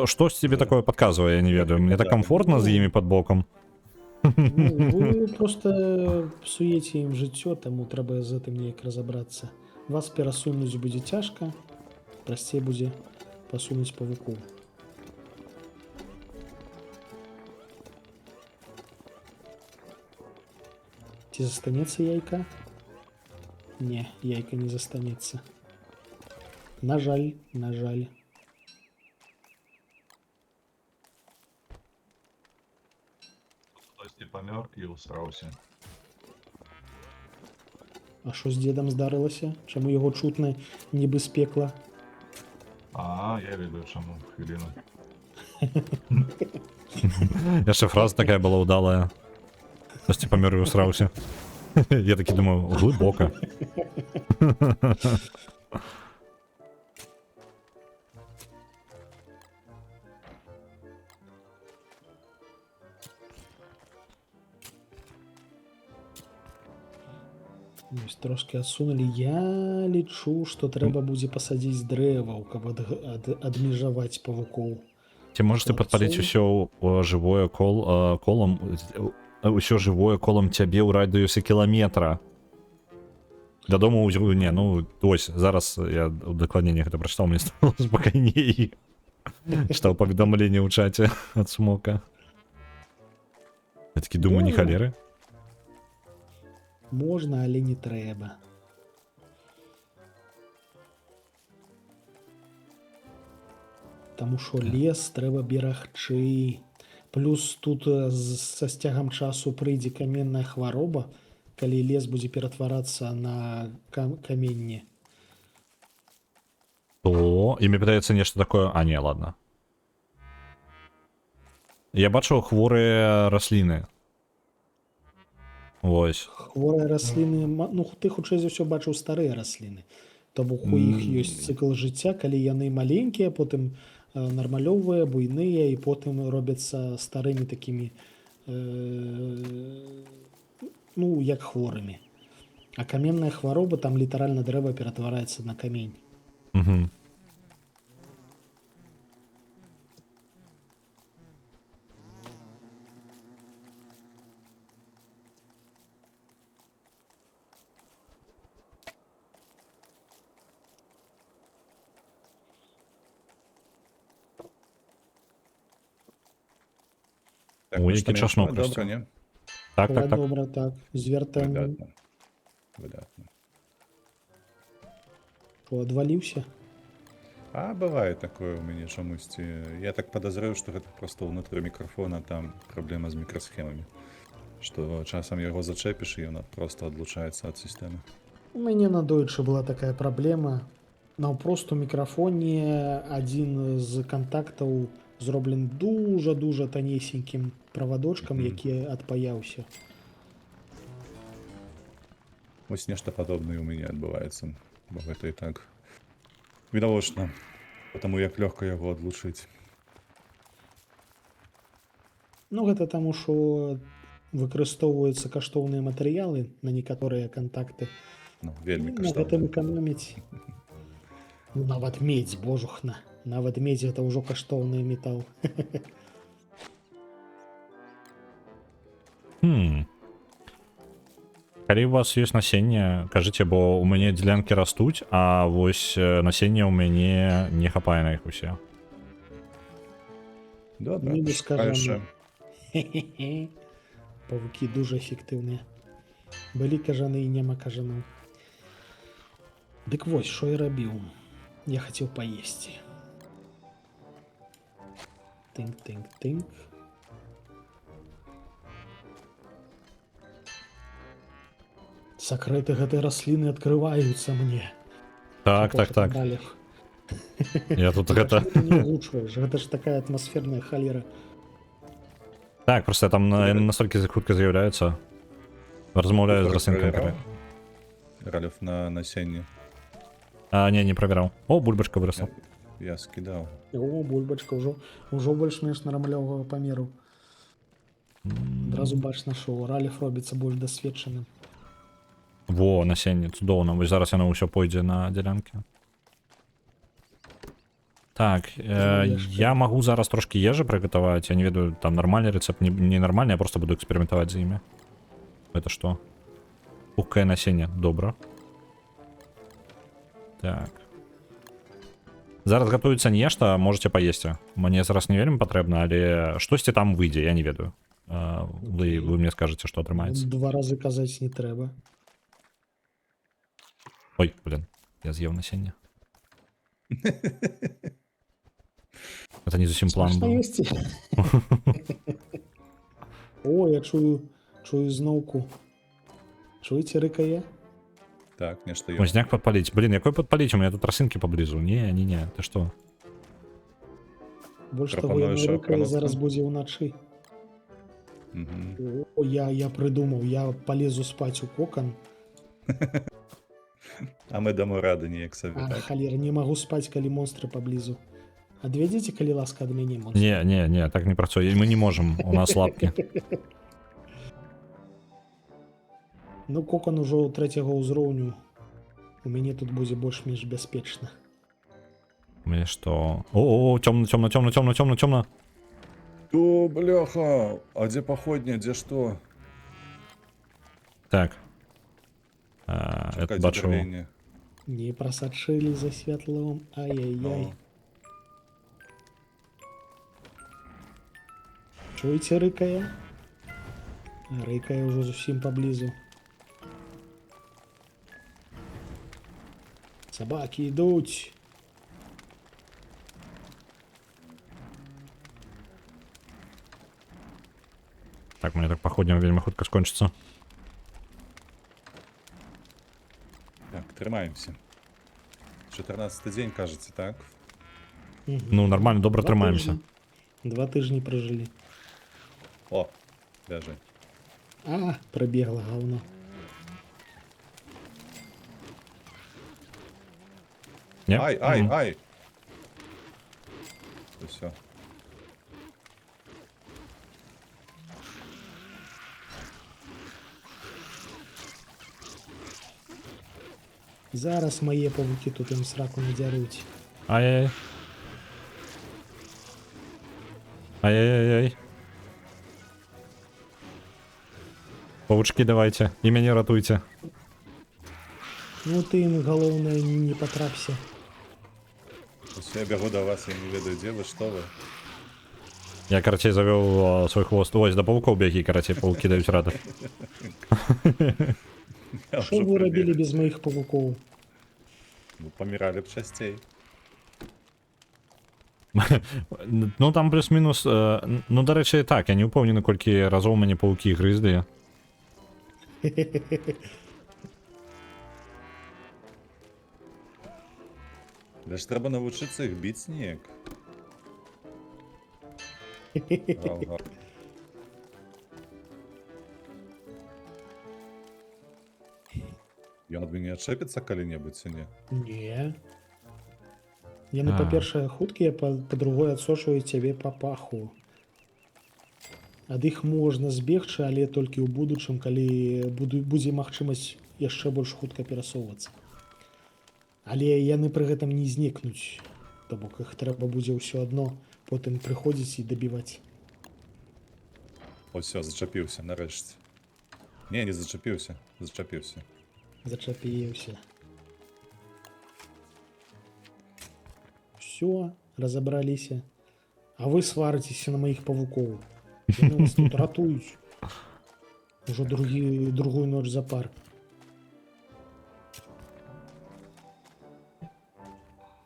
Што тебе такое падказвае, я не ведаю. Мне так комфортно з імі пад боком. Ну, вы просто псуеце ім жыццё, таму трэба з гэтым неяк разабрацца. Вас перасунуць будзе цяжка, прасцей будзе пасунуць павукоў. Ці застанецца яйка? Не, яйка не застанецца. На жаль, на жаль. Хтосьці памёр і ўсраўся. А що з дедом здарилося? Чому його чутно ніби з пекла? А, я ведаю чаму, хвіліну. Яшчэ фраза такая была удалая. Хтосьці памёр і усраўся. Я такі думаю, глыбока. Ось трошки адсунули. Я лічу, што трэба будзе пасадзіць дрэваў, каб адмежаваць павукоў. Ці можаш ты падпаліць усё жывое колам, усё жывое колам цябе ў радыусе кіламетра. Дадому не, ну ось зараз я ў дакладненні гэта прачытаў, мне стало спакайней. Чытаў паведамленне ў чаце ад Смока. Я такі думаю, не халеры. Можна, але не трэба. Таму що лес трэба берагчы. Плюс тут са сцягам часу прыйдзе каменная хвароба, калі лес будзе ператварацца на каменне. То, і мне пытаецца нешта такое... А, не, ладно. Я бачыў хворыя расліны. Вось. Хворыя расліны, ну ты хутчэй за ўсё бачыў старыя расліны. То бок у іх ёсць цыкл жыцця, калі яны маленькія, потым нармалёвыя, буйныя і потым робяцца старымі такімі, ну, як хворымі. А каменная хвароба, там літаральна дрэва ператвараецца на камень. Угу. Так, Ой, ну, які што, часнок добре, росце. ні? Так, так, так. Добра, так. З вяртаннем. Выдатна. Выдатна. Що, адваліўся? А бывае такое у мяне чамусьці. Я так падазраю, што гэта проста ўнутры мікрафона там праблема з мікрасхемамі. Што часам яго зачэпіш і ён проста адлучаецца ад сістэмы. У мяне надоечы была такая праблема. Наўпрост у мікрафоне адзін з кантактаў зроблены дужа-дужа танесенькім правадочкам, які адпаяўся. Вось нешта падобнае ў мяне адбываецца, бо гэта і так відавочна, таму як лёгка яго адлучыць. Ну, гэта таму, што выкарыстоўваюцца каштоўныя матэрыялы на некаторыя кантакты. Ну, вельмі На гэтым каштоўна. эканоміць. Ну, нават медзь, божухна. Нават медзь гэта ўжо каштоўны метал. Калі у вас ёсць насенне, кажыце, бо у мяне дзелянкі растуць, а вось насенне ў мяне не хапае на іх усе. Добра, Мінус шукаеш. кажаны. Павукі дуже эфектыўныя. Былі кажаны і няма кажаноў. Дык вось, што я рабіў. Я хацеў паесці. Тынк-тынк-тынк. Сакрэты гэтай расліны адкрываюцца мне. Так, так, так. Я тут гэта... Не агучваеш, гэта ж такая атмасферная халера. Так, просто там настолькі хутка з'яўляецца. Размаўляю з Кукурузу расынкам. проверял? Ралев на насенне. Не правераў. О, бульбачка выросла. Я скидал. О, бульбачка ўжо больш-менш нармалёвага памеру. Адразу бачна, што Раліф робіцца больш дасведчаным. Во, насенне, цудоўна. Вось зараз яно ўсё пойдзе на дзялянкі. Так, я магу зараз трошки ежы прыгатаваць. Я не ведаю, там нармальны рэцэпт, не нармальны, я просто буду эксперыментаваць з імі. Это што? Пухкае насенне, добра. Так. Зараз гатуецца нешта, можете паесці. Мне зараз не вельмі патрэбна, але штосьці там выйдзе, я не ведаю. Вы мне скажаце, што атрымаецца. 2 разы казаць не трэба. Ой, блин, я з'еў насенне. Это не зусім план Смачна быў. есці. О, я чую зноўку. Чуеце, рыкае? Так, нешта ёсць. Мазняк падпаліць. Блин, якой падпаліць? У меня тут расынкі паблізу. Не, ты што? Больш таго, Прапануеш яно рыкае апрануцца? зараз будзе ўначы. Мгм. О, я прыдумаў, я полезу спаць у кокон. А мы дамо рады неяк сабе, А, так? халера, не магу спаць, калі монстры паблізу. Адведзіце, калі ласка, ад мяне монстры. Не, так не працуе. Мы не можам, у нас лапкі. Ну, кокон ужо 3-го ўзроўню. У мяне тут будзе больш-менш бяспечна. Мне што? О, цёмна. О, бляха! А дзе паходня, дзе што? Так. Это Чакайце бачу. дарвення. Не прасачылі за святлом. Ай-яй-яй. Ну. Чуеце, рыкае? Рыкае ўжо зусім паблізу. Сабакі ідуць. Так, мне так паходня вельмі хутка скончыцца. Так, трымаемся. 14 дзень, кажется, так? Ну, нормально, добра трымаемся. 2 тыжні пражылі. О, бяжы. А, прабегла гаўно. Не? Ай! Все. Зараз мае павукі тут ім сраку надзяруць. Ай-яй. Ай-яй-яй. Павучки давайте, і мяне ратуйце. Ну ты ім, галоўнае, не патрапся. Все, я бягу до вас, я не ведаю, дзе вы, што вы. Я, карацей, завёў свой хвост. Ось, да павукоў бягі, карацей, павукі даюць рады. Я Што ўжо вы прыбег. рабілі без маіх павукоў? Ну, паміралі б часцей. Ну, там плюс-мінус... Ну, дарэчы, так, я не ўпэўнены, колькі разоў мяне павукі грызлі. Да ж трэба навучыцца іх біць неяк. Ага. Ён ад мяне адчэпіцца калі-небудзь ці не? Не. Яны, А. па-першае, хуткія, па-другое, адсошваюць цябе па паху. Ад іх можна збегчы, але толькі ў будучым, калі будзе магчымасць яшчэ больш хутка перасоўвацца. Але яны пры гэтым не знікнуць. То бок іх трэба будзе ўсё адно потым прыходзіць і дабіваць. О, все, зачапіўся, нарэшце. Не, не зачапіўся, зачапіўся. Зачапіўся. Все, разабраліся. А вы сварыцеся на маіх павукоў. Яны вас тут ратуюць. Ужо другую ноч запар.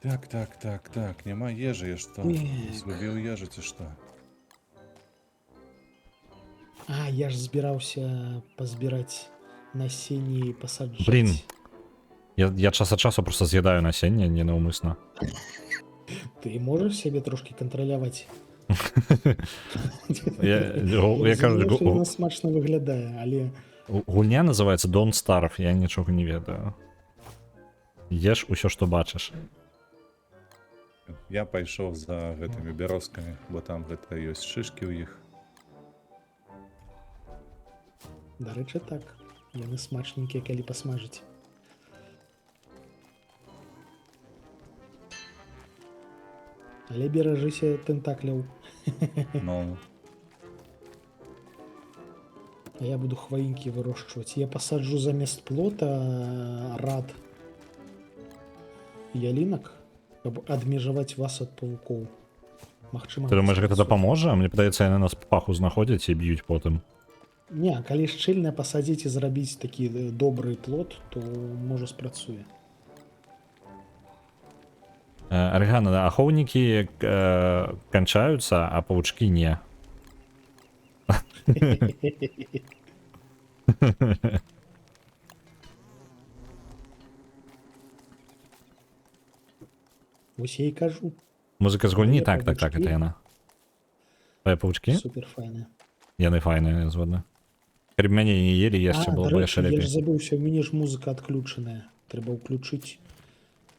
Так, няма ежы, я што? Эх. Згубіў ежу ці што? А, я ж збіраўся пазбіраць насенне і пасаджаць. Блін. Я час ад часу просто з'ядаю насенне, ненаўмысна. Ты можаш сябе трошкі кантраляваць? Я кажу, Яно смачна выглядае, але Гульня называется Don't Starve, я нічога не ведаю. Еш усё, што бачыш. Я пайшоў за гэтымі бярозкамі, бо там гэта ёсць шышкі ў іх. Дарэчы, так. Яны смачненькія, калі пасмажыць. Але беражыся тэнтакляў. Ну, А я буду хваінкі вырошчваць. Я пасаджу замест плота рад ялінак, каб адмежаваць вас ад павукоў. Магчыма, Ты думаеш, гэта спрацуе. дапаможа? Мне падаецца, яны нас па паху знаходзяць і б'юць потым. Не, калі шчыльна пасадзіць і зрабіць такі добры плот, то можа спрацуе. Арыгана, ахоўнікі канчаюцца, а павучкі не. Вось я і кажу, Музыка з гульні, Твае так, гэта павучкі. яна. Твае павучкі? супер файна. Яны файныя, згодна. Калі б мяне не елі, яшчэ было б яшчэ я ж лепей. забыўся, у мяне ж музыка адключаная. Трэба ўключыць,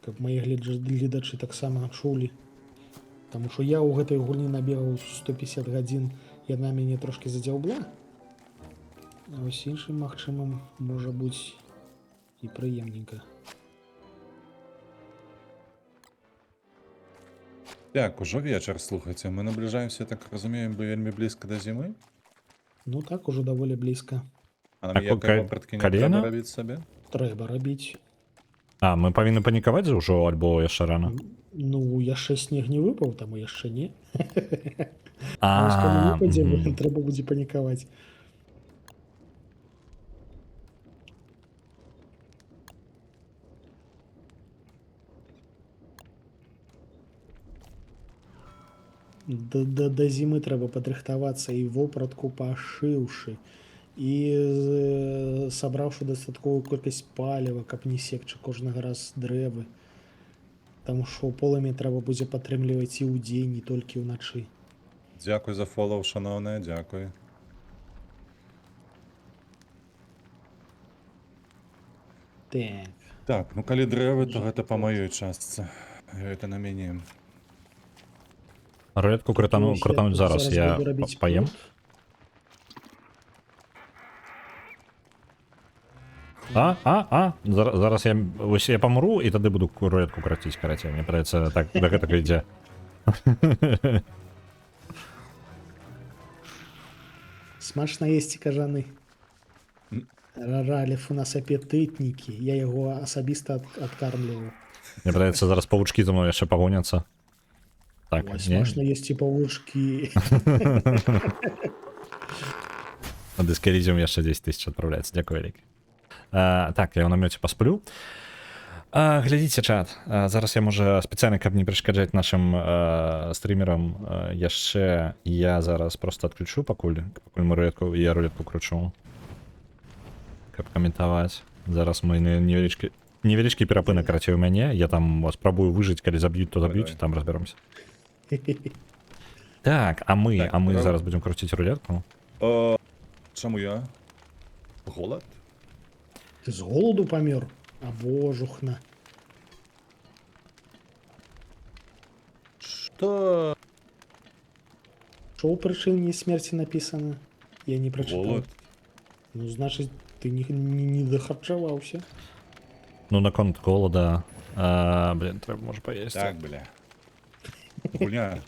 каб мае гледачы таксама чулі. Таму што я ў гэтай гульні набегаў 150 гадзін, яна мяне трошкі задзяўбла. А вось іншым магчымым можа быць і прыемненька. так, ужо вечар, слухайце, мы набліжаемся, так разумеем, бы вельмі блізка да зімы. Ну так, ужо даволі блізка. А А нам якая вопраткі не калі трэба яна? рабіць сабе? Трэба рабіць. А, мы павінны панікаваць ўжо, альбо яшчэ рана? Ну, яшчэ снег не выпаў, таму яшчэ не. А, Вось калі выпадзе, мгм. трэба будзе панікаваць. Да зімы трэба падрыхтавацца і вопратку пашыўшы, і сабраўшы дастатковую колькасць паліва, каб не секчы кожнага раз дрэвы. Таму што полымя трэба будзе падтрымліваць і ўдзень, не толькі ўначы. Дзякуй за фолоў, шаноўная, дзякуй. Так. Так, ну калі дрэвы, то гэта па маёй частцы. Гэта на мяне. Рулетку крутануць зараз, я буду рабіць паем. плот. Зараз я памру, і тады буду рулетку краціць, карацей. Мне падаецца, так, да гэтага ідзе. Смачна есці кажаны. Ралев у нас апетытнікі. Я яго асабіста адкармліваў. Мне падаецца, зараз павучкі за мной яшчэ пагоняцца. Так, Ой, не? смачна есці павучкі. На дыскарізіум яшчэ 10 000 адпраўляецца. Дзякуй вялікі. Так, я ў намёце пасплю. Глядзіце чат. Зараз я, можа, спецыяльна, каб не перашкаджаць нашым стрімерам, яшчэ я зараз просто адключу пакуль мы я рулетку кручу. Каб каментаваць. Зараз мой невялічкі перапынак, карацей, у мяне. Я там спрабую выжыць, калі заб'юць, то заб'юць, і там разберомся. Так, а мы зараз будзем круціць рулетку. Чаму я? Голад? Ты з голаду памёр? А божухна. Што? Што ў прычыне смерці напісана? Я не прачытаў. Голад? Ну, значыць, ты не дахарчаваўся. Ну, наконт голода... Блин, трэба, можа, паесці. Так, бля. Гульня.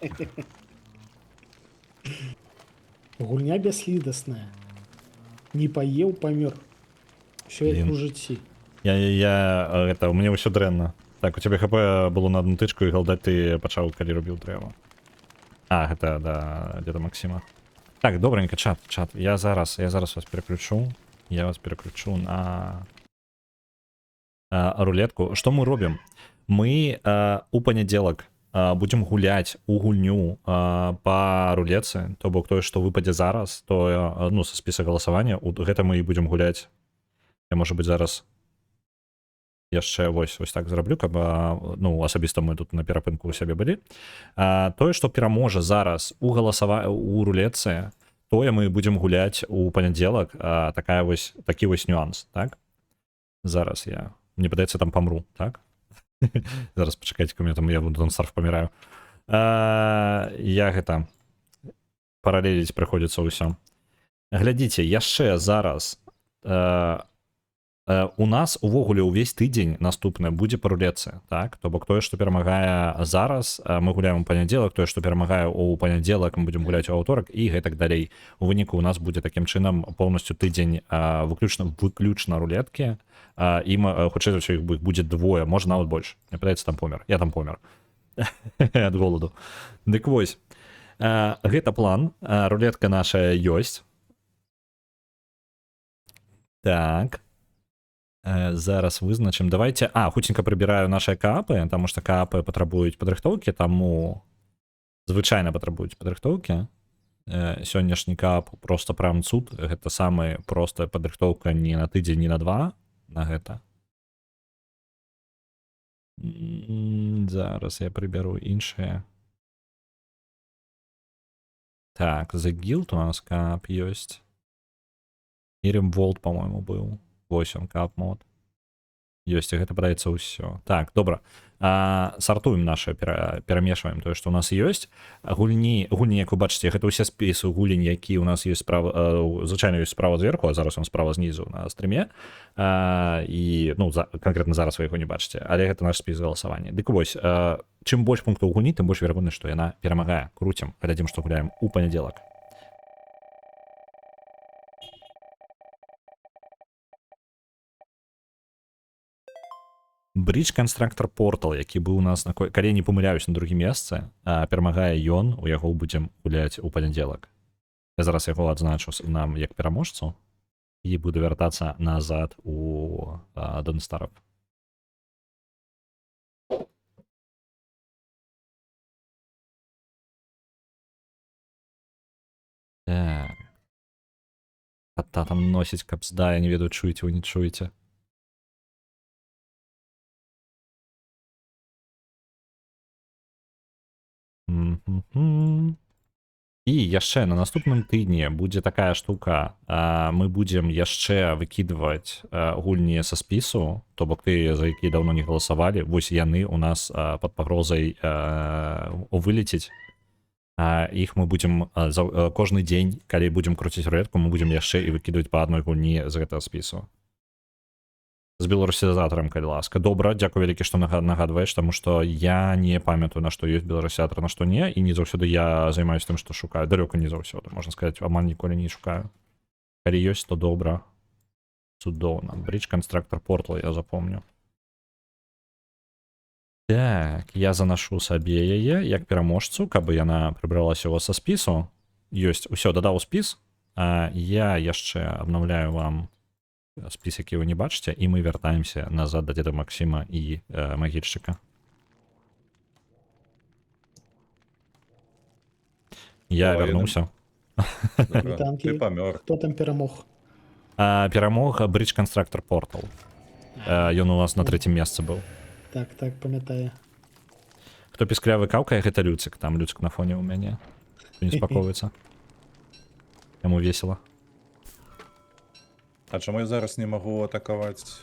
Гульня бяслідасная. Не паеў, памёр. Усё як Блін. у жыцці. У мяне ўсё дрэнна. Так, у цябе ХП было на одну тычку, і галдаць ты пачаў, калі рубіў дрэва. Гэта, да, дзеда Максіма. Так, добренько, чат. Я зараз вас переключу. Я вас переключу на рулетку. Што мы робім? Мы у панядзелак будзем гуляць у гульню па рулетцы, то бок тое, што выпадзе зараз, то, ну, са спіса галасавання, гэта мы і будзем гуляць. Я, можа быць, зараз яшчэ вось так зраблю, каб, ну, асабіста мы тут на перапынку ў сябе былі. Тое, што пераможа зараз у рулетцы, тое мы будзем гуляць у панядзелак, такі вось нюанс, так? Зараз мне падаецца, там памру, так? Зараз пачакайце, я буду там старф паміраю. Я гэта паралеліць прыходзіцца ўсё. Глядзіце, яшчэ зараз у нас увогуле ўвесь тыдзень наступны будзе па рулетцы, так? То бок тое, што перамагае зараз, мы гуляем у панядзелак, тое, што перамагае ў панядзелак, мы будзем гуляць у аўторак і гэтак далей. У выніку у нас будзе такім чынам поўнасцю тыдзень выключна рулеткі, ім хутчэй за ўсё іх будзе двое, можа нават больш. Мне падаецца, там помер. Я там помер ад голаду. Дык вось, гэта план, рулетка наша ёсць. Так. Зараз вызначым. Давайте, хуценька прыбіраю нашыя каапы, таму што каапы патрабуюць падрыхтоўкі, таму звычайна патрабуюць падрыхтоўкі. Сённяшні каап просто прям цуд, гэта самая простая падрыхтоўка не на тыдзень, не на 2, на гэта. Зараз я прыбяру іншыя. Так, The Guild у нас каап ёсць. Ірым Волт, по-моему, быў. 8 кап мод. Ёсць, гэта падаецца ўсё. Так, добра. Сартуем наша, перамешваем тое, што ў нас ёсць. Гульні, як вы бачыце, гэта ўсе спісы гулень, які ў нас ёсць справа, звычайна ёсць справа зверху, а зараз он справа знізу на стрыме. І, канкрэтна зараз вы яго не бачыце, але гэта наш спіс галасавання. Дык вось, чым больш пунктаў гульні, тым больш верагоднасць, што яна перамагае. Круцім, глядзім, што гуляем у панядзелак. Bridge Constructor Portal, які быў у нас, калі не памыляюсь, на другім месцы, перамагае ён, у яго будзем гуляць у панядзелак. Я зараз яго адзначу нам як пераможцу і буду вяртацца назад у Донстаров. Так. Кота там носіць капсда, я не ведаю, чуеце вы, не чуеце. І яшчэ на наступным тыдні будзе такая штука, мы будзем яшчэ выкідваць гульні са спісу, то бок тыя, за якія даўно не галасавалі, вось яны у нас пад пагрозай вылецець. Іх мы будзем кожны дзень, калі будзем круціць рулетку, мы будзем яшчэ і выкідваць па адной гульні з гэтага спісу. З беларусізатарам, калі ласка. Добра, дзякую вялікі, што нагадваеш, таму што я не памятаю, на што ёсць беларусізатар, на што не, і не заўсёды я займаюся тым, што шукаю. Далёка не заўсёды, можна сказаць, амаль ніколі не шукаю. Калі ёсць, то добра. Цудоўна. Bridge Constructor Portal я запомню. Так, я занашу сабе яе як пераможцу, каб яна прыбралася ў вас са спісу. Ёсць, усё, дадаў спіс. Я яшчэ абнаўляю вам спіс, які вы не бачыце, і мы вяртаемся назад да дзеда Максіма і магільшчыка. Я вярнуўся. Ты памёр. Хто там перамог? Перамог Bridge Constructor Portal. Ён у нас на 3-м месцы быў. Так, памятаю. Хто пісклявы каўкае, гэта Люцик. Там Люцик на фоне ў мяне. Не спакоіцца. Яму весела. А чаму я зараз не магу атакаваць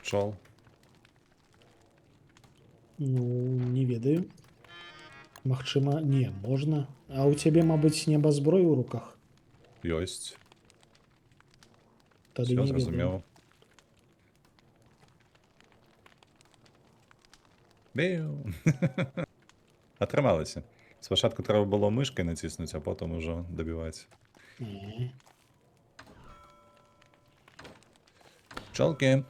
пчол? Не ведаю. Магчыма, не, можна. А ў цябе, мабыць, небазброй у руках? Ёсць. Тады Всё не ведаю. зразумеў. Беу. Атрымалася. Спачатку трэба было мышкай націснуць, а потым ужо дабіваць. Пчолкі.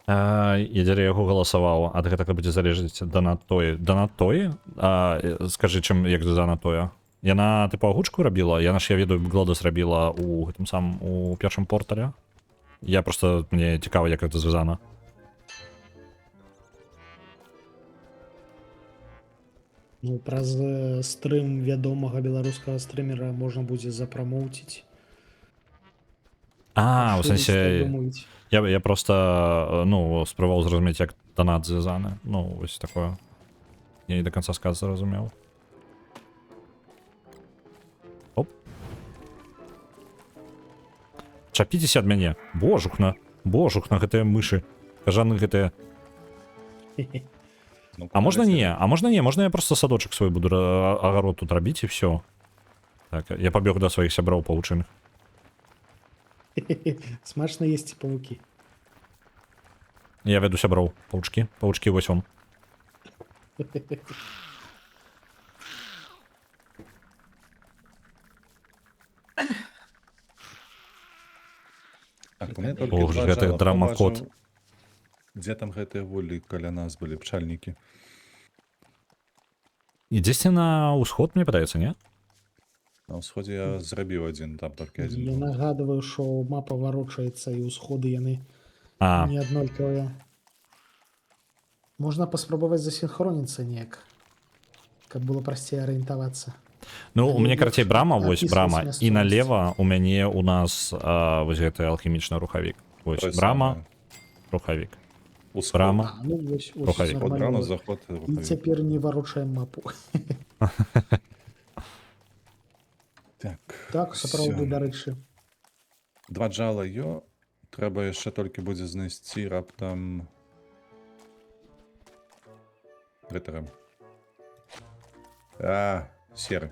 Я яго галасаваў, ад гэтага будзе залежаць Данатоі. Данатоі? Скажы, чым як за Данатоя? Яна тыпу агучку рабіла? Яна ж, я ведаю, Гладус рабіла у гэтым самым у першым портале. Я просто, мне цікава, як гэта звязана. Ну, праз стрым вядомага беларускага стрымера можна будзе запрамоўціць. У сэнсе, я просто, спрабаваў зразумець, як донат звязаны. Вось такое. Я не до конца сказ зразумеў. Оп. Чапіцеся ад мяне. Божухна гэтыя мышы. Кажаны гэтыя. Ну, А можна давайте. не? Можна я просто садочак свой буду агарод тут рабіць і все. Так, я пабег да сваіх сяброў павучыных. Смачно есть пауки. Я веду сяброў. Паўчкі. Паўчкі вось вам. Так, у меня только Ох, два гэта жала. драмакод. Пабачыў, дзе там гэтыя волі каля нас былі пчальнікі. Ідзесьце на ўсход, мне падаецца, не? На ўсходзе я зрабіў адзін, там толькі адзін. Я быў. нагадываю, что мапа варочаецца і ўсходы яны А, не аднолькавыя. Можна паспрабаваць засінхроніцца неяк, каб было прасцей арыентавацца. ну, у Але мяне карацей лепш брама, вось апісваць брама. І мясцовасць. налева у мяне у нас вось гэты алхімічны рухавік. Вось Тое брама, самае. рухавік. Усход. Брама. Ну, вось, Рухавік. От нормально. брама, заход, І рухавік. цяпер не варочаем мапу. Так, Так, сапраўды, всё. дарэчы. Два джала ё. Трэба яшчэ толькі будзе знайсці раптам гэтага. Серы.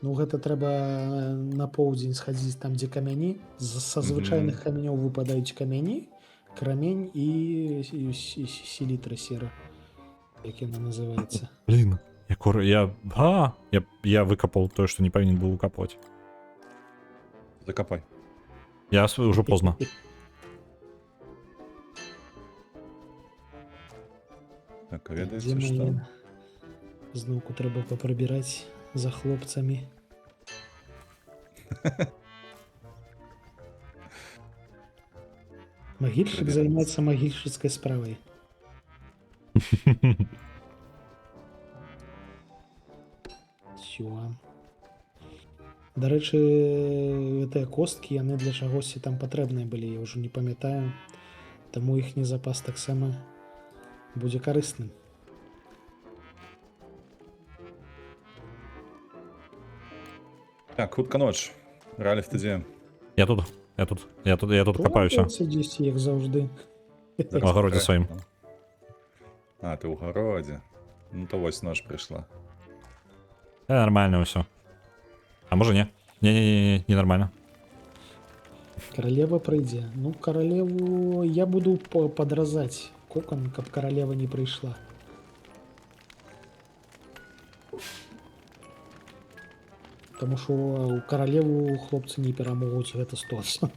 Ну, гэта трэба на поўдзень схадзіць там, дзе камяні. Са звычайных камянёў выпадаюць камяні, крамень і селітра сера, як яна называецца. Блин, я выкопал то, что не повинен был выкапывать. Закапай. Уже поздно. Так, а Дзе ведаеце што? мае? Зноўку трэба папрабіраць за хлопцамі. Магільшчык Прабіраецца. займаецца магільшчыцкай справай. Всё. Дарэчы, гэтыя косткі, яны для чагосьці там патрэбныя былі, я ўжо не памятаю. Таму іхні запас таксама будзе карысным. Так, хутка ноч. Раліф, ты дзе? Я тут копаюся. Плаваецца дзесьці, як заўжды. В агароде своим. А, ты ў гародзе. Ну то вось ноч прыйшла. Нормально все. А может не? Не нормально. Каралева прыйдзе. Ну, каралеву я буду падразаць кокон, каб каралева не прыйшла. Таму што ў каралеву хлопцы не перамогуць, гэта 100%.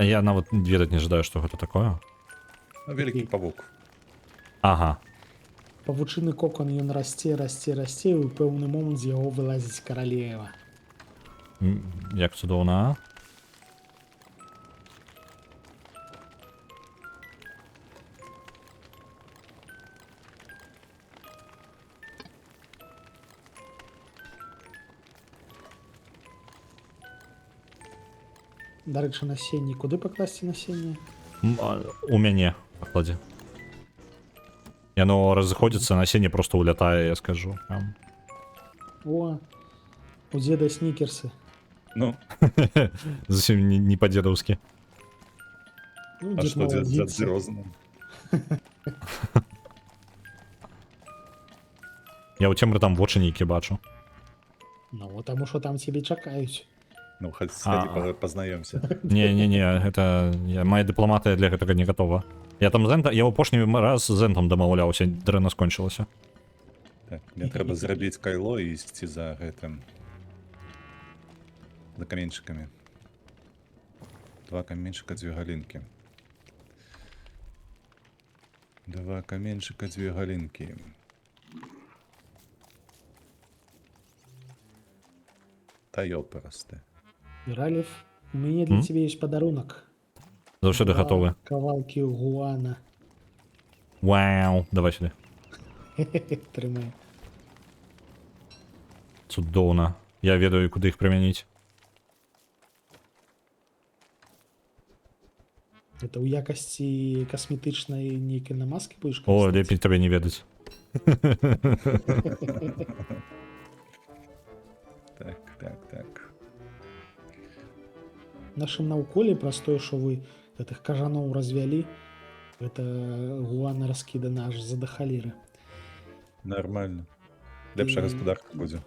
Я нават ведаць не ожидаю, что гэта такое. Вялікі павук. Ага. Павучыны кокон ён расце, і ў пэўны момант з яго вылазіць каралева. Як цудоўна. Дарэчы, насенне, куды пакласці насенне? У мяне пакладзе. Яно разыходзіцца, насенне просто улятае, я скажу. О, у дзеда снікерсы. Ну, Зусім не па-дзедаўскі. Ну, а дзед што дзе маладзіцы. дзірозны? Я ў цемры там вочы нейкі бачу. Ну, таму што там цябе чакаюць. Ну, хоць сходи, пазнаёмся. Не, гэта моя дыпламатыя для гэтага не гатова. Я там я ў апошні раз з зентом дамаўляўся, дрэнна скончылася. Так, мне трэба зрабіць кайло і ісці за гэтым. За каменьчыкамі. 2 каменьчыка, 2 галінкі. 2 каменьчыка, 2 галінкі. Та ёпарасты. Раліф, у мяне для цябе ёсць падарунак. Заўсёды Два гатовы. Кавалкі гуана. Вау, давай сюды. Трымай. Цудоўна. Я ведаю, куды іх прымяніць. Это ў якасці касметычнай нейкай намазкі будзеш О, карыстацца? лепей табе не ведаць. Так. нашым наўколе праз тое, што вы гэтых кажаноў развялі, гэта гуана раскідана аж за да халеры. Нормально. Лепшая Ты- гаспадарка будзе.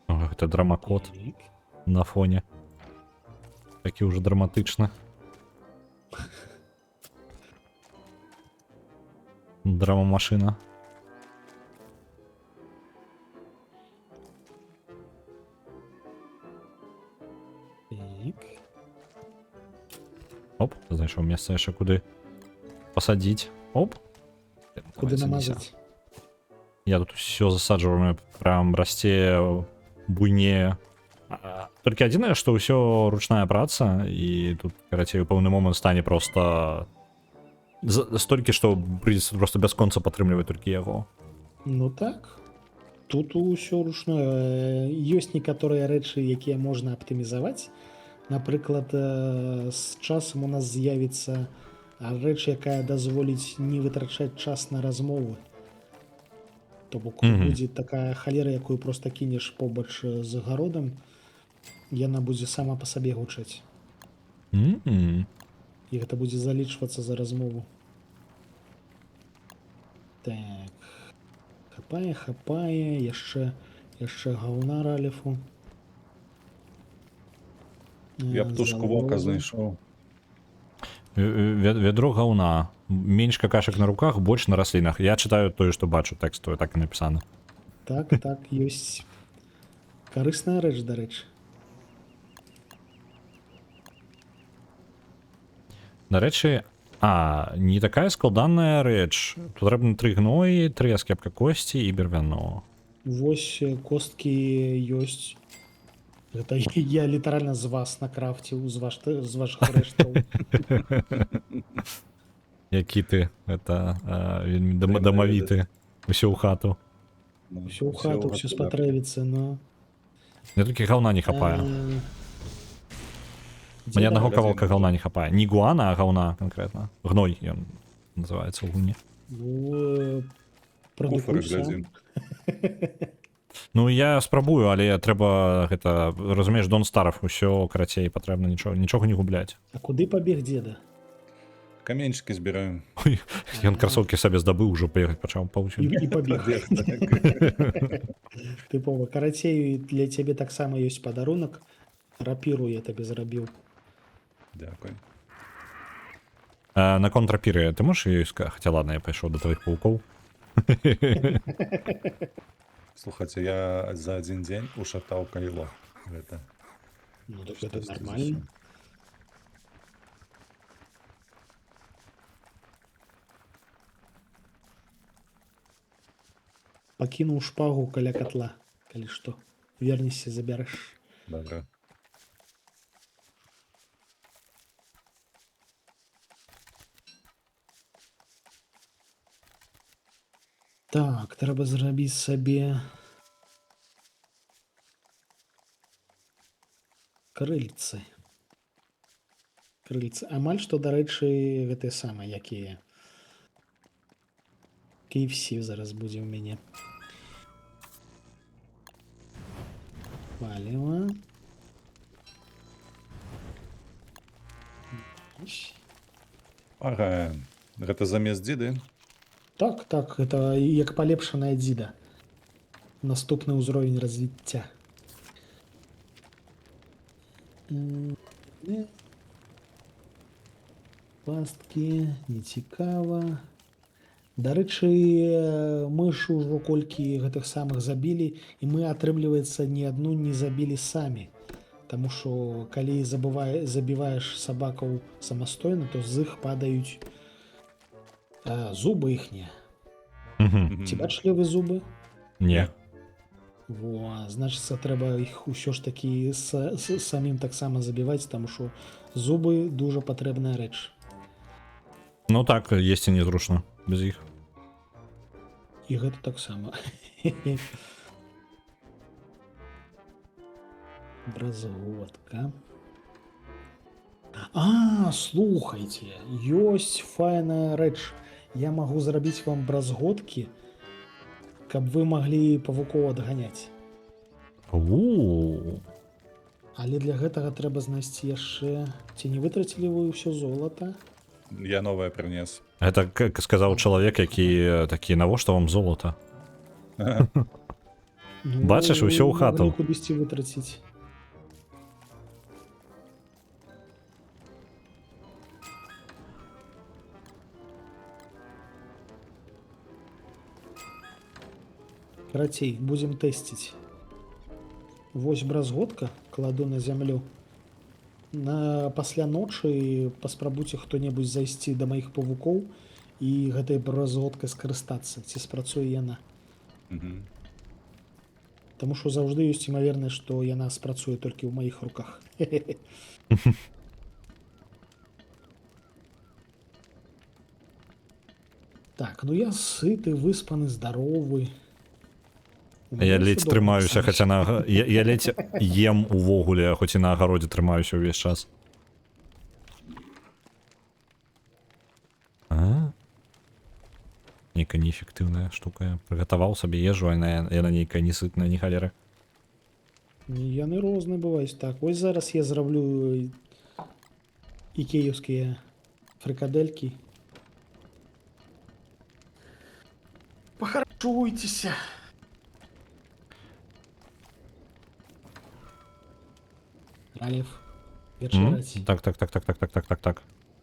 О, гэта драмакод Так. на фоне. Такі ўжо драматычна. Драма-машына. Так. Оп, знайшоў месца яшчэ куды пасадзіць. Оп. Куды Давай, садзіся. намазаць? Я тут все засаджваю, прям расце, буйнее. Толькі адзінае, што ўсё ручная праца, і тут, карацей, у пэўны момант стане просто столькі, што прыйдзецца просто бясконца падтрымліваць толькі яго. Ну так. Тут усё ручное. Ёсць некаторыя рэчы, якія можна аптымізаваць. Напрыклад, з часам у нас з'явіцца рэч, якая дазволіць не вытрачаць час на размовы. То бок будзе такая халера, якую просто кінеш побач з агародам, яна будзе сама па сабе гучаць. І гэта будзе залічвацца за размову. Так. Хапае, яшчэ гаўна раліфу. Я птушку вока знайшоў. Вядро гаўна. Менш какашек на руках, больш на раслінах. Я читаю тое, што бачу, тэксту, так і напісана. Так, ёсць карысная рэч, дарэчы. Дарэчы, не такая складаная рэч. Патрэбны 3 гноі, 3 аскепка косці і бервяно. Вось косткі ёсць. Гэта я літаральна з вас накрафціў, з вашых рэштаў. Які ты, гэта вельмі дамавіты. Усё ў хату. Усё ў хату, ўсё спатрэбіцца, но... Мне толькі гаўна не хапае. Мне аднаго кавалка гаўна не хапае. Не гуана, а гаўна канкрэтна. Гной ён называецца ў гуне. Ну, Куфары прадукуй сам. глядзім. Ну я спрабую, але трэба гэта, разумееш, Дон Старов, усё карацей, патрэбна нічога не губляць. А куды пабег дзеда? Каменьчыкі збіраем. Ой, ён красоткі сабе здабыў, ужо бегаць пачаў паўсюль. І пабег. Тыпова. Карацей, для цябе таксама ёсць падарунак. Рапіру я табе зрабіў. Дякую. На контрапіры ты можаш ёй сказаць? Хаця ладно, я пайшоў да тваіх паукоў. Слухайце, я за адзін дзень ушатаў кайло. Гэта. Ну, так гэта нормально. Пакінуў шпагу каля катла, калі што. Вернешся, забярэш. Добра. Так, трэба зрабіць сабе крыльцы. Амаль што, дарэчы, гэтыя самыя, якія. KFC зараз будзе ў мяне. Паліва. Ага, гэта замест дзіды? Так, гэта як палепшаная дзіда. Наступны ўзровень развіцця. Пасткі, нецікава. Дарэчы, мы ж ужо колькі гэтых самых забілі, і мы, атрымліваецца, ні адну не забілі самі. Таму што калі забіваеш сабакаў самастойна, то з іх падаюць зубы іхнія. Ці бачылі вы зубы? Не. Во, значыцца, трэба іх усё ж такі самім таксама забіваць, таму што зубы дужа патрэбная рэч. Ну так, есці незручна без іх. І гэта таксама. Бразготка. Слухайце, ёсць файная рэч. Я магу зрабіць вам бразготкі, каб вы маглі павукоў адганяць. У. Але для гэтага трэба знайсці яшчэ... Ці не вытрацілі вы ўсё золата? Я новое принес. Гэта как сказаў чалавек, які такі, навошта вам золата? Ну, Бачыш, усё ў хату. Маглі кудысьці вытраціць. Карацей, будзем тэсціць. Вось бразготка кладу на зямлю. Пасля ночы паспрабуйце хто-небудзь зайсці да маіх павукоў і гэтай бразготкай скарыстацца, ці спрацуе яна. Мгм. Таму што заўжды ёсць імавернасць, што яна спрацуе толькі ў маіх руках. Так, ну я сыты, выспаны, здаровы. У Я мяне ледзь ўсё добра, трымаюся, Александр. хаця я ледзь ем увогуле, хоць і на агародзе трымаюся ўвесь час. А? Нейкая неэфектыўная штука. Прыгатаваў сабе ежу, а яна нейкая несытная, ні халеры. Яны розныя бываюць. Так, вось зараз я зраблю ікеевскія фрикаделькі. Пахарчуйцеся. Ралев, вечераць. Так.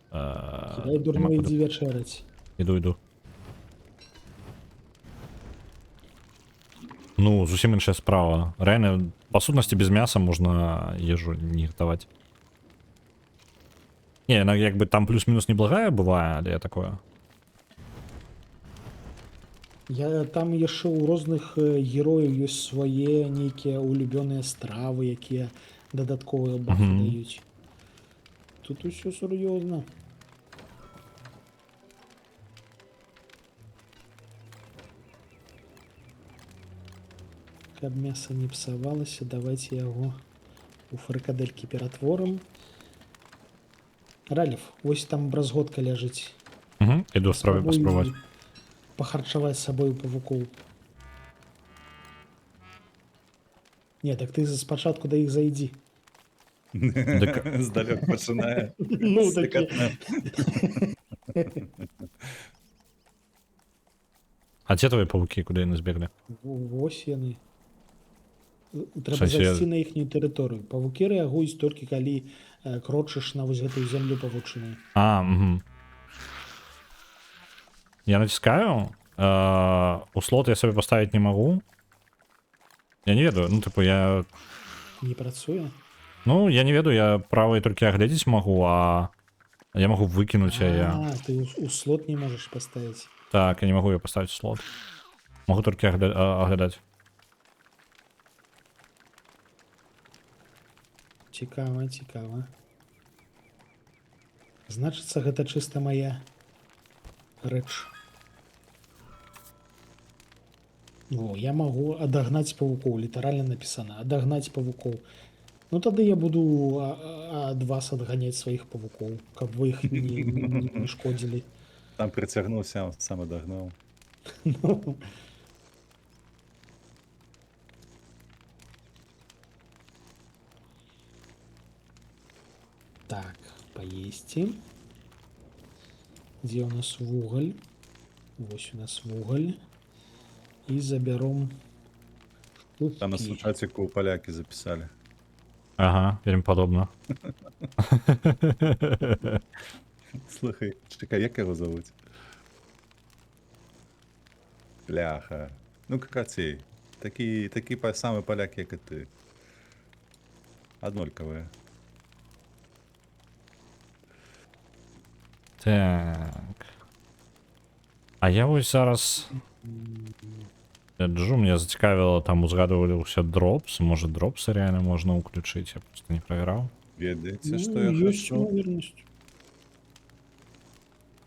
Кидай дурно, иди вечерать. Іду. Ну, зусім іншая справа. Рэальна, па сутнасці без мяса можна ежу не гатаваць. Не, яна як бы там плюс-мінус неблагая бывае, але такое. Там яшчэ ў розных герояў ёсць свае нейкія улюбёныя стравы, якія дадатковыя бафы даюць. Тут усё сур'ёзна. Каб мяса не псавалася, давайте яго у фрикаделькі ператворым. Ралев, вось там бразготка ляжыць. Іду паспрабаваць. Пахарчаваць сабою павукоў. Не, так ты спачатку да іх зайдзі. Здалёк пачынае. Ну, такі. А дзе твои павукі, куды яны збеглі? Вось яны. Трэба Сэнсе, зайсці на іхнюю тэрыторыю. Павукі рэагуюць толькі калі крочыш на вось гэтую зямлю павучыную. Я націскаю. У слот я сабе паставіць не магу. Я не ведаю, ну тыпу я... Не працуе? Ну, я не ведаю, я правай толькі агледзець магу, а я магу выкінуць яе. Ты у слот не можаш паставіць. Так, я не магу яе паставіць у слот. Магу толькі аглядаць. Цікава. Значыцца, гэта чыста мая рэч. Во, я магу адагнаць павукоў, літаральна напісана, адагнаць павукоў. Ну тады я буду ад вас адганяць сваіх павукоў, каб вы іх не шкодзілі. Там прыцягнуўся, сам адагнаў. Так, поесці. Дзе у нас вугаль? Вось у нас вугаль. І забяром... Там на сучаціку палякі запісалі. Ага, вельмі падобна. Слухай, чекай, як яго зовуть? Бляха. Ну, карацей. Такі самы паляк, як і ты. Аднолькавыя. Так. А я вось зараз... Джу, меня зацікавіло, там узгадываўся дропс. Может, дропсы реально можно уключить? Я просто не проверял. Ведаеце, што я ёсць хачу? імавернасць.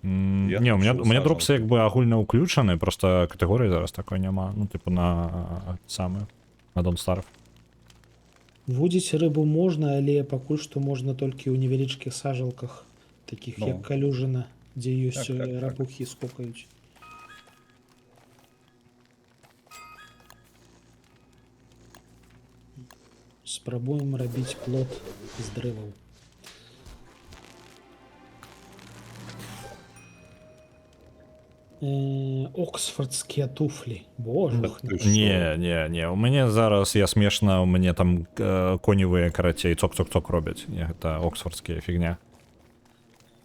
Не, у меня дропсы як бы агульна ўключаны, просто катэгорыі зараз такой няма. Ну, типу на самы, на Don't Starve. Водзіць рыбу можна, але пакуль што можна толькі ў невялічкіх сажалках, такіх як калюжына, дзе ёсць рапухі скокаюць. Спрабуем рабіць плот з дрэваў. Оксфордскія туфлі. Боже, Так ты Не, у мяне зараз я смешна, у мяне там коневыя карацей цок-цок-цок робяць. Не, гэта оксфордскія фігня.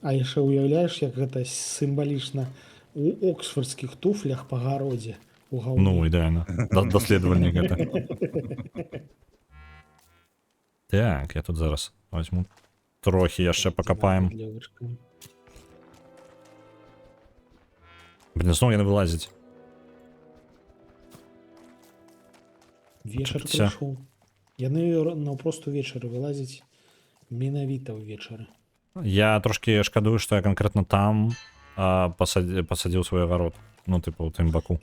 А яшчэ ўяўляеш, як гэта сімвалічна у оксфордскіх туфлях па гародзе у гаўні. Ну, ідэальна. Даследавальнік гэта. Так, я тут зараз возьму. Трохі яшчэ пакапаем. Блин, зноў яны вылазяць. Вечар Чакайце. прыйшоў. Яны наўпрост увечары вылазяць менавіта ўвечары. Я трошки шкадую, што я канкрэтна там пасадзіў свой агарод. Ну, типу, у тым баку.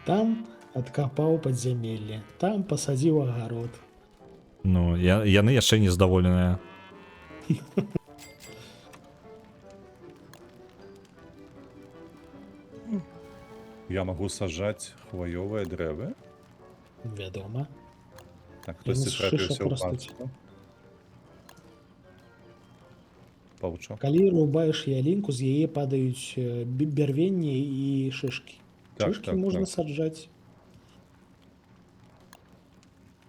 Там адкапаў падзямелле, там пасадзіў агарод. Ну, яны яшчэ не здаволеныя. Я магу сажаць хваёвыя дрэвы. Вядома. Так, хтосьці з трапіўся шышак ў растуць. пастку. Паўчок. Калі рубаеш ялінку, з яе падаюць бярвенні і шышкі. Так, Шышкі так, можна так. саджаць.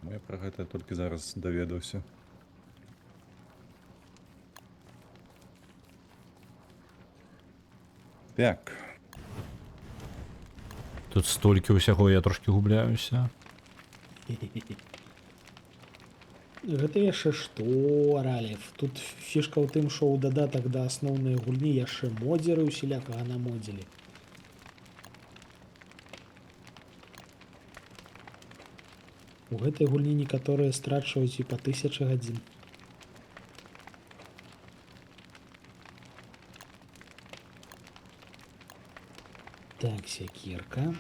Я пра гэта толькі зараз даведаўся. Так, Тут столькі ўсяго, я трошки губляюся. Гэта яшчэ што, Ралев? Тут фішка ў тым, што ў дадатак да асноўнай гульні яшчэ модзеры ўсялякага намодзілі. У гэтай гульні некаторыя страчваюць і па 1000 гадзін. Так, сякерка.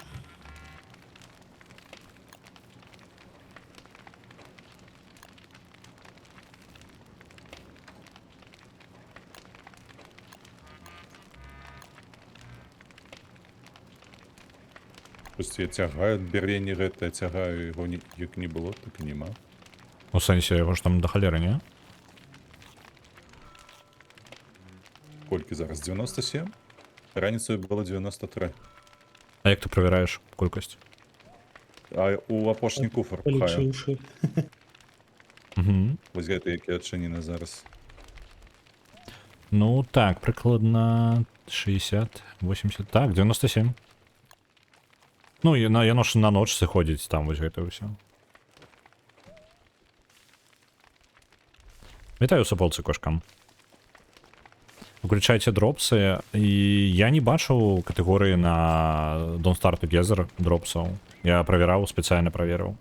Пусть я цягаю бярвенне гэтае, цягаю яго як не было, так і нема. У сэнсе, яго ж там да халеры, не? Колькі зараз? 97? Раніцаю было 93. А як ты правяраеш колькасць? А у апошні куфар пхаю. Палічыўшы. Угу. Вось гэта, які адчынены зараз. Ну, так, прыкладна 60, 80, так, 97. Ну, яно ж на ноч сыходзіць там, вось гэта ўсё. Вітаю суполцы кошкам. Уключайце дропсы, і я не бачыў катэгорыі на Don't Start Together дропсаў. Я правяраў, спецыяльна праверыў.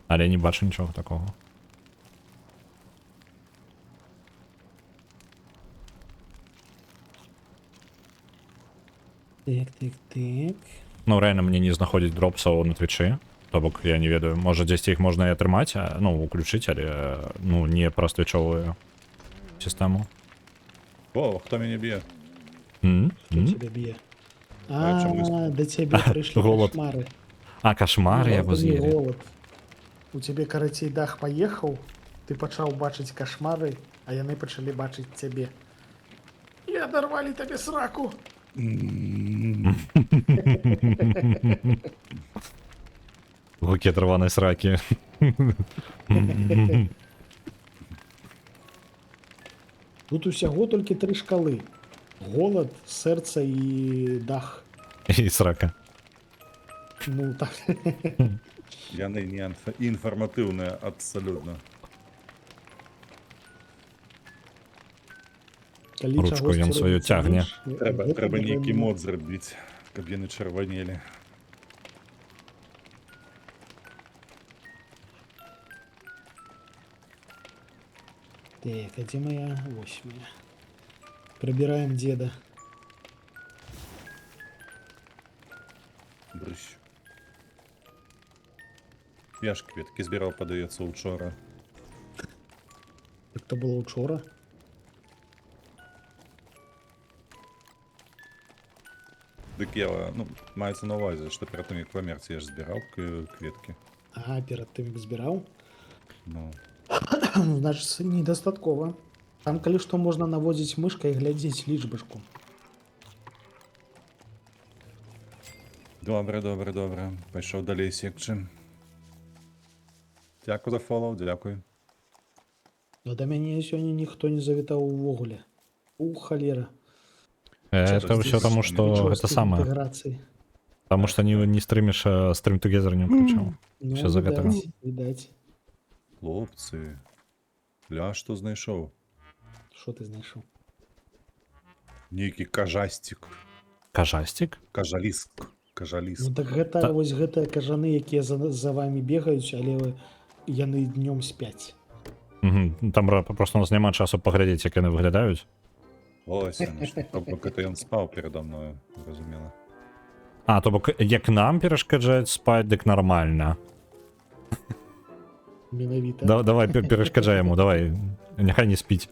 Але не бачу нічога такого. Так. Ну, рэальна мне не знаходзіць дропсаў на твічы. То бок, я не ведаю, можа дзесьці іх можна і атрымаць, ну, уключыць, але ну, не праз твічовую сістэму. О, хто мяне б'е? Хто цябе б'е? Да цябе прыйшлі Голад. кашмары. А, кашмар, я Голод, не воз'елі. голод. У цябе, карацей, дах паехаў, ты пачаў бачыць кашмары, а яны пачалі бачыць цябе. І адарвалі табе сраку. Гукі атрыванай сракі. Тут усяго толькі 3 шкалы. Голад, сэрца і дах. І срака. Ну, так. Яны не інфарматыўныя абсалютна. Калі Ручку чагосьці ён сваю робіць цягне. менш, Трэба гэта нейкі дрэнна. мод зрабіць, каб яны чырванелі. Так, а дзе моя 8? Прыбіраем деда. Брыщ. Я ж кветкі збіраў, падаецца, учора. Так то было учора. Дык я, ну, маецца на ўвазе, што перад тым, як памерці, я ж збіраў кветкі. А, перад тым як збіраў? Ну, Значыцца, недастаткова. Там, калі што, можна наводзіць мышкай і глядзець лічбашку. добре. Пайшоў далей секчы. Дзякуй за фоллоу, дзякуй. А да мяне сёння ніхто не завітаў увогуле. Халера. Это здесь все потому, что это самое. Інтэграцыі. Потому что не стримишь, стрим together не включал. Ну, Всё за гэтага. відаць. Хлопцы. Ля, што знайшоў? Што ты знайшоў? Нейкі кажастик. Кажастик? Кажаліск. Ну Кажаліск. так гэта Та- вось гэтыя кажаны, якія за вамі бегаюць, але яны днём спяць. Мгм. Там просто у нас няма часу паглядзець, як яны выглядаюць. Ось яно што. То бок гэта ён спаў перада мною, зразумела. А, то бок, як нам перашкаджаць спаць, дык нармальна. Менавіта. Давай, перашкаджай яму, давай. Няхай не спіць.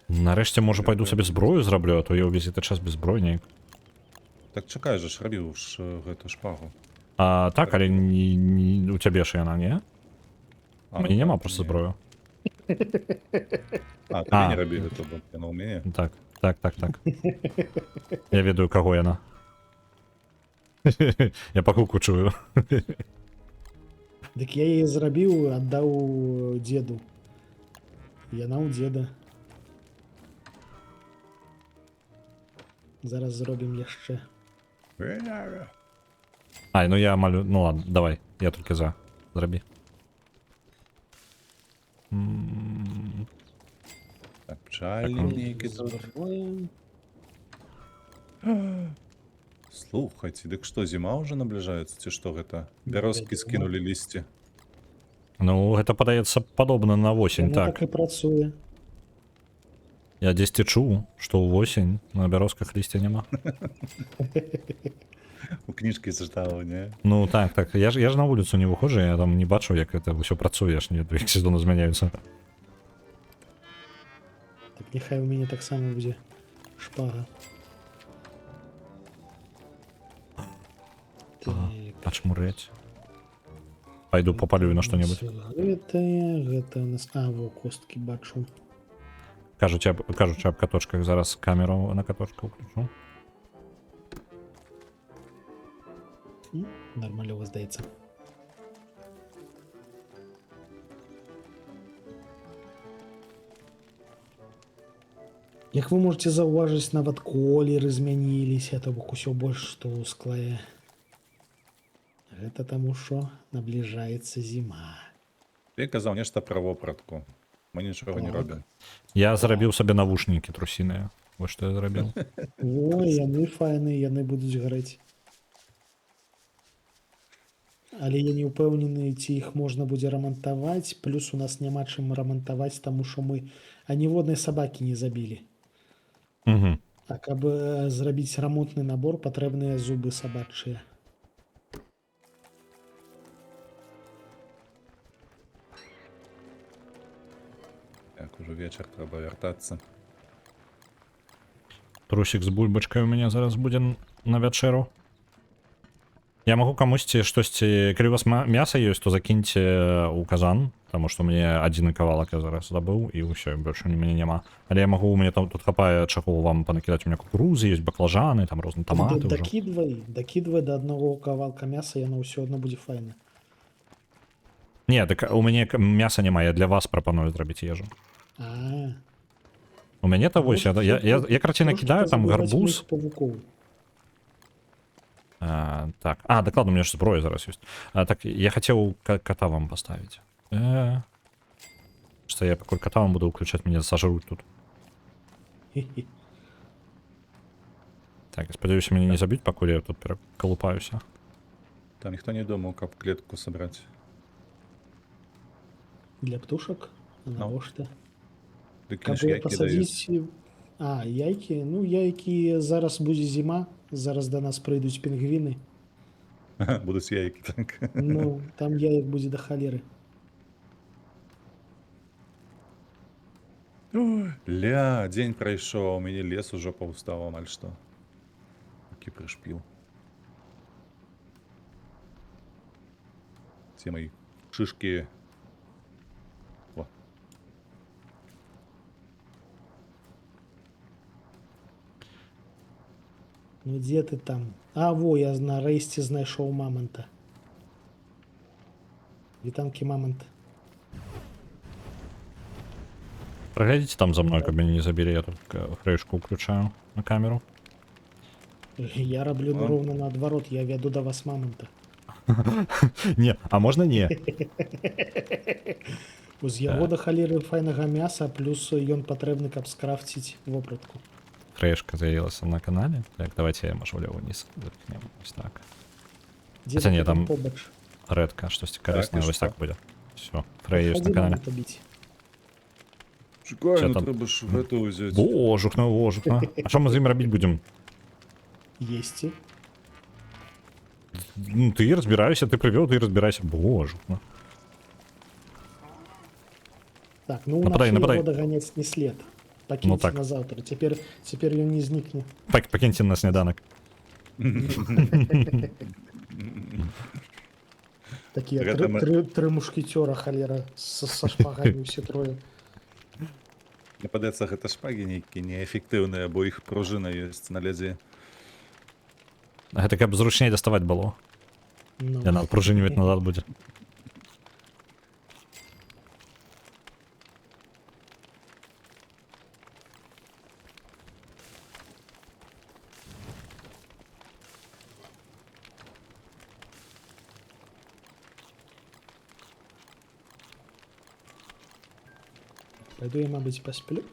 Нарэшце, можа, пайду сабе зброю зраблю, а то я ўвесь гэты час без зброі неяк. Так чакай же ж, рабіў ж гэту шпагу. А, так, але у цябе ж яна, не? Мне няма просто зброю. А, ты А. не рабі гэта, бо яна ў мяне. Так. Я ведаю, каго яна. Я па гуку чую. Дык я яе зрабіў, аддаў дзеду. Яна ў дзеда. Зараз зробім яшчэ. Ай, ну я малю... Ну ладно, давай. Я толькі за. Зрабі. Так, пчальник нейкі тут. Зброя. Слухайце, дык што, зіма ўжо набліжаецца, ці што гэта? Бярозкі Вядома. скінулі лісце. Ну, гэта падаецца падобна на восень, Яна так. так і працуе. Я дзесьці чуў, што ў восень на бярозках лісця няма. У кніжкі зачытала, не? Ну так. Я ж на вуліцу не выходжу, я там не бачу, як гэта ўсё працуе, я ж не ведаю, як сезоны змяняюцца. Так няхай у мяне таксама будзе шпага. Так. Ачмурэць. Пайду попалюю на што-небудзь. Гэта у нас... А, во, косткі бачу. Кажучы аб каточках, зараз камеру на каточку ўключу. Нармалёва, здаецца. Як вы можете заўважыць, нават колеры змяніліся, то бок усё больш тусклае. Гэта таму, што набліжаецца зіма. Ты казаў нешта пра вопратку. Мы нічога не Так. робім. Я зрабіў сабе навушнікі трусіныя. Вось што я зрабіў. О, яны файныя, яны будуць гарэць. Але я не ўпэўнены, ці іх можна будзе рамантаваць, плюс у нас няма чым рамантаваць, таму што мы аніводнай сабакі не забілі. Угу. А каб зрабіць рамонтны набор, патрэбныя зубы сабачыя. Так, ужо вечар, трэба вяртацца. Трусік з бульбачкай у мяне зараз будзе на вячэру. Я магу камусьці штосьці, калі у вас мяса ёсць, то закіньце ў казан, таму што мне адзіны кавалак я зараз забыў і ўсё, больш у мяне няма. Але я магу, у мяне там тут хапае чаго вам панакідаць, у мяне кукурузы ёсць, баклажаны, там розныя таматы ўжо. Дакідвай да аднаго кавалка мяса, яно ўсё адно будзе файна. Не, так у мяне мяса няма, я для вас прапаную зрабіць ежу. А, У мяне то вось, я карацей накідаю там гарбуз. Так, дакладна, у меня ж зброя зараз ёсць. Так, я хацеў кота вам паставіць. Што я пакуль кота вам буду ўключаць, мяне сажруць тут. Так, я спадзяюся, мяне не забіць, пакуль я тут перакалупаюся. Там ніхто не думаў, каб клетку сабраць. Для птушак? Навошта? Дык Каб ж яйкі даюць. пасадзіць... А, яйкі? Ну, яйкі, зараз будзе зіма, зараз да нас прыйдуць пінгвіны. Будуць яйкі, так. Ну, там яек будзе да халеры. Ля, дзень прайшоў, у мяне лес ужо паўстаў амаль што. Які прышпіл. Ці мои шышкі. О. Ну дзе ты там? А, во, я нарэшце знайшоў маманта. Вітанкі маманта. Проглядите там за мной, каб меня не забили, я тут флешку включаю на камеру. Я раблю А? роўна наадварот, я вяду да вас маманта. Не, а можно не? З яго да халеры файнага мяса, плюс ён патрэбны, каб скрафціць вопратку. Фрешка заявилась на канале. Так, давайте я, может, влево-вниз запихнем. Вот так. Дзе Хотя ты ні, там- побач? Редка, щось корисне, і ось що? так буде. Все, Фрей есть Хаді на канале. мамонта біць. Чекай, Що ну там? треба ж гэта ўзяць. Божухна, божухна. А що ми з ним робити будемо? Есці. Ну, ты разбирайся, ты привел, ты разбирайся. Божухна. Так, ну Нападай, уначы нападай. яго даганяць не след. Пакіньце так. на заўтра. Цяпер ён не знікне. Покиньте на сніданок. Такія Гэта мы- тры мушкецёра халера са шпагамі ўсе трое. Мне падаецца, гэта шпагі нейкія неэфектыўныя, бо іх пружына ёсць на лядзе. Гэта каб зручней доставать было. Ну, Я надо пружинивать назад будет. Пойду я, мабыць, пасплю.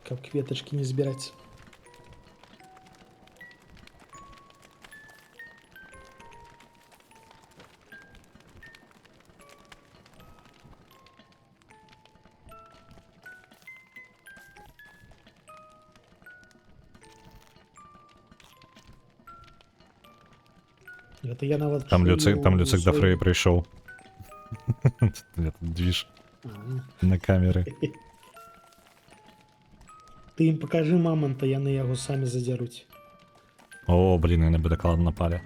Каб кветачкі не збіраць. Гэта я нават Там чую Люцик до свой- Фрея пришел. Этот движ А, на камеры. Ты ім пакажы маманта, яны яго самі задзяруць. О, блин, они бы докладно напали.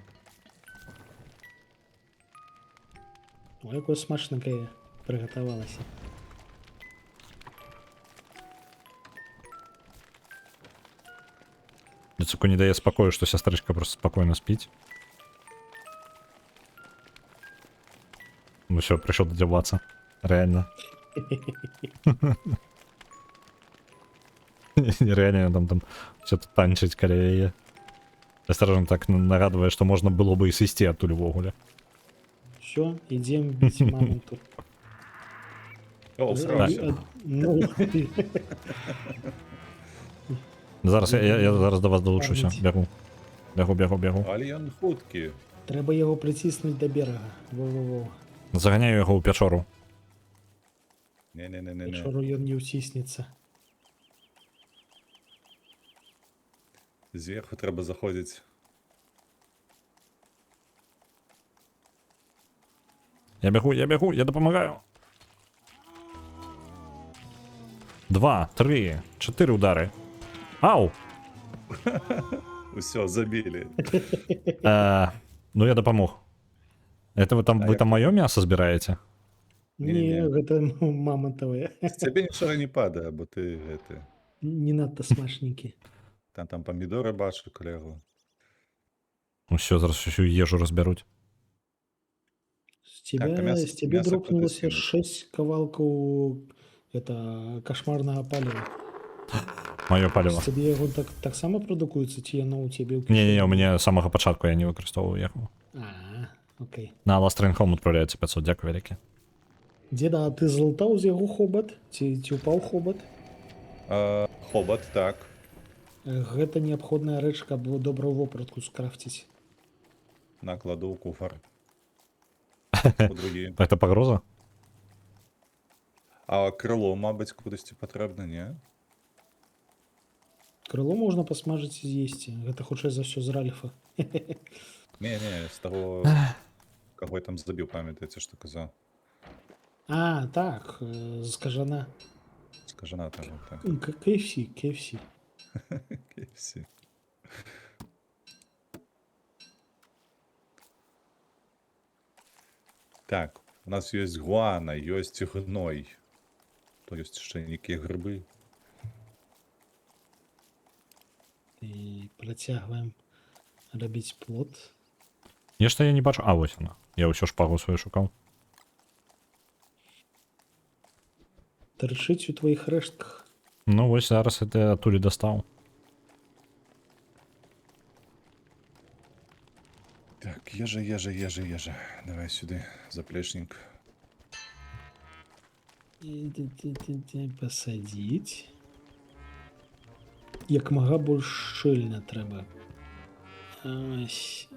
О, якое смачненькае прыгатавалася. Люцику не дает спокою, что сестричка просто спокойно спить. Ну все, пришел додеваться. Реально. Реально там что-то танчить скорее. Осторожно так нагадывая, что можно было бы и свести оттуда вогуля. Все, ідзем біць маманту. О, Э, сраўся. э, Ну, Зараз я зараз до вас долучуся. Пам'ять. Бегу. Але ён хуткі. трэба яго прыціснуць да берага. Во-во-во. Заганяю його у печору. Не-не-не-не-не. Печору ён не ўціснецца. Зверху трэба заходзіць. Я бегу, я допомагаю. 2, 3, 4 удары. Ау! Усё, забілі. Ну я допомог. Это вы там мое мясо збираете? Не-не-не. Не, гэта мамантавыя. З цябе нічога не падае, бо ты гэты. Не надта смачненькі. Там памідоры бачу, калегу. Ну все, зараз всю ежу разберуть. З Так, а цябе, мясо- з цябе мясо дропнулася куды 6 кавалкаў это кашмарнага паліва. Мое палево. З цябе яго таксама прадукуецца, ці яно ў цябе ў Не, у меня с самого початку я не використовував його. Окей. На Last Train Home відправляється 500, дякую велике. Дзеда, а ты златаў з яго хобат? Ці ўпаў хобат? Хобат, так. Гэта неабходная рэч, каб добрую вопратку скрафціць. Накладу ў куфар. У другі. Это погроза? А крыло, мабыць, кудысьці патрэбна, не? Крыло можна пасмажыць і з'есці. Гэта хутчэй за ўсё з Ральфа. Не, з таго, каго я там забіў, памятаеце, што казаў. А, так, скажана. Скажена там, так. KFC, KFC. KFC. Так, у нас ёсць гуана, ёсць гной. То ёсць яшчэ нейкія грыбы. І працягваем рабіць плод. Нешта я не бачу. А, вось яна. Я ўсё шпагу сваю шукаў. Тырчыць у тваіх рэштках. Ну, вось зараз это адтуль дастаў. Так, ежа. Давай сюды, заплечнік. Пасадзіць. Як мага больш шчыльна трэба. Ось.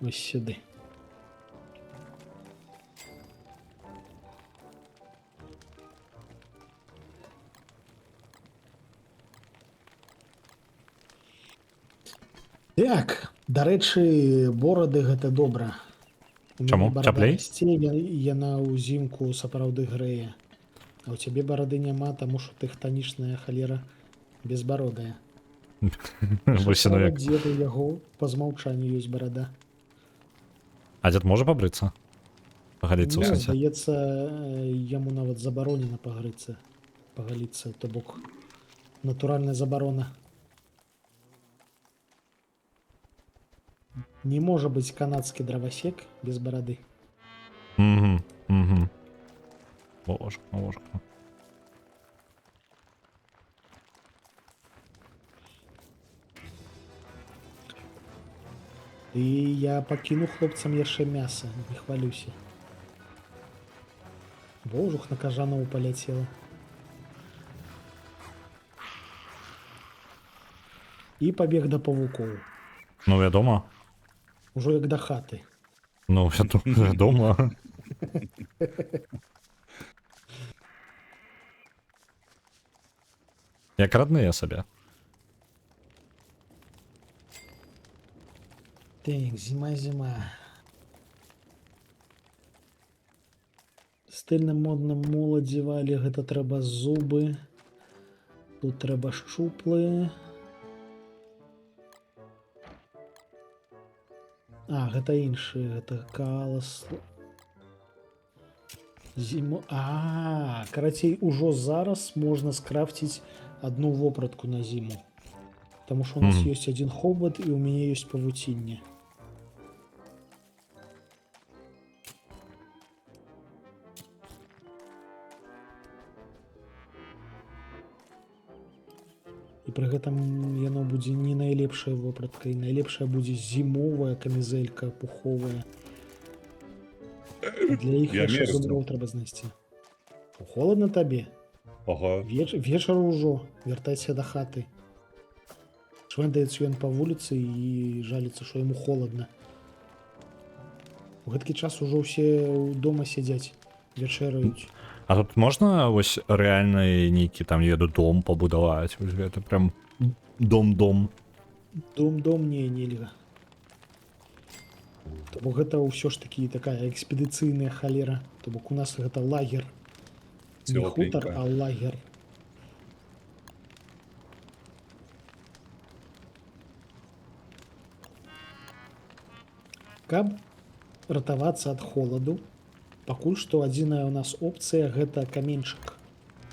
Ось сюды. Так, дарэчы, борады гэта добра. У Чаму? мяне барада Цяплей? расце, яна ўзімку сапраўды грэе. А ў цябе барады няма, таму што ты хтанічная халера безбародая. Вось яно як. Дзеда яго па змаўчанню ёсць барада. А дзед можа пабрыцца? Пагаліцца ў Ну, сэнсе. здаецца, яму нават забаронена пагаліцца, то бок натуральная забарона. Не можа быць канадскі дравасек без барады. Угу. Божка. І я пакіну хлопцам яшчэ мяса, не хвалюся. Божух на кажаноў паляцела. І пабег да павукоў. Ну, вядома. Ужо як да хаты. Ну, вядома. Як родныя сабе. Так, зіма. Стыльна модна моладзі валі, гэта трэба зубы. Тут трэба шчуплыя. А, гэта іншы, гэта калас. Карацей, ужо зараз можна скрафціць одну вопратку на зіму. Таму што у нас ёсць адзін хобат і ў мяне ёсць павуцінне. І пры гэтым яно будзе не найлепшая вопратка, і найлепшая будзе зімовая камізэлька пуховая. Для іх Я яшчэ мерзну. зуброў трэба знайсці. Холадна табе? Ага. Вечар ужо, вяртайся да хаты. Швэндаецца ён па вуліцы і жаліцца, што яму холадна. У гэткі час ужо ўсе дома сядзяць, вячэраюць. А тут можна вось рэальна нейкі там еду дом пабудаваць. Вось гэта прям дом. Дом не, нельга. То бок гэта ўсё ж такі такая экспедыцыйная халера. То бок у нас гэта лагер. Не хутар, Цёпленька. а лагер. Каб ратавацца ад холаду, пакуль што адзіная ў нас опцыя гэта каменьчык,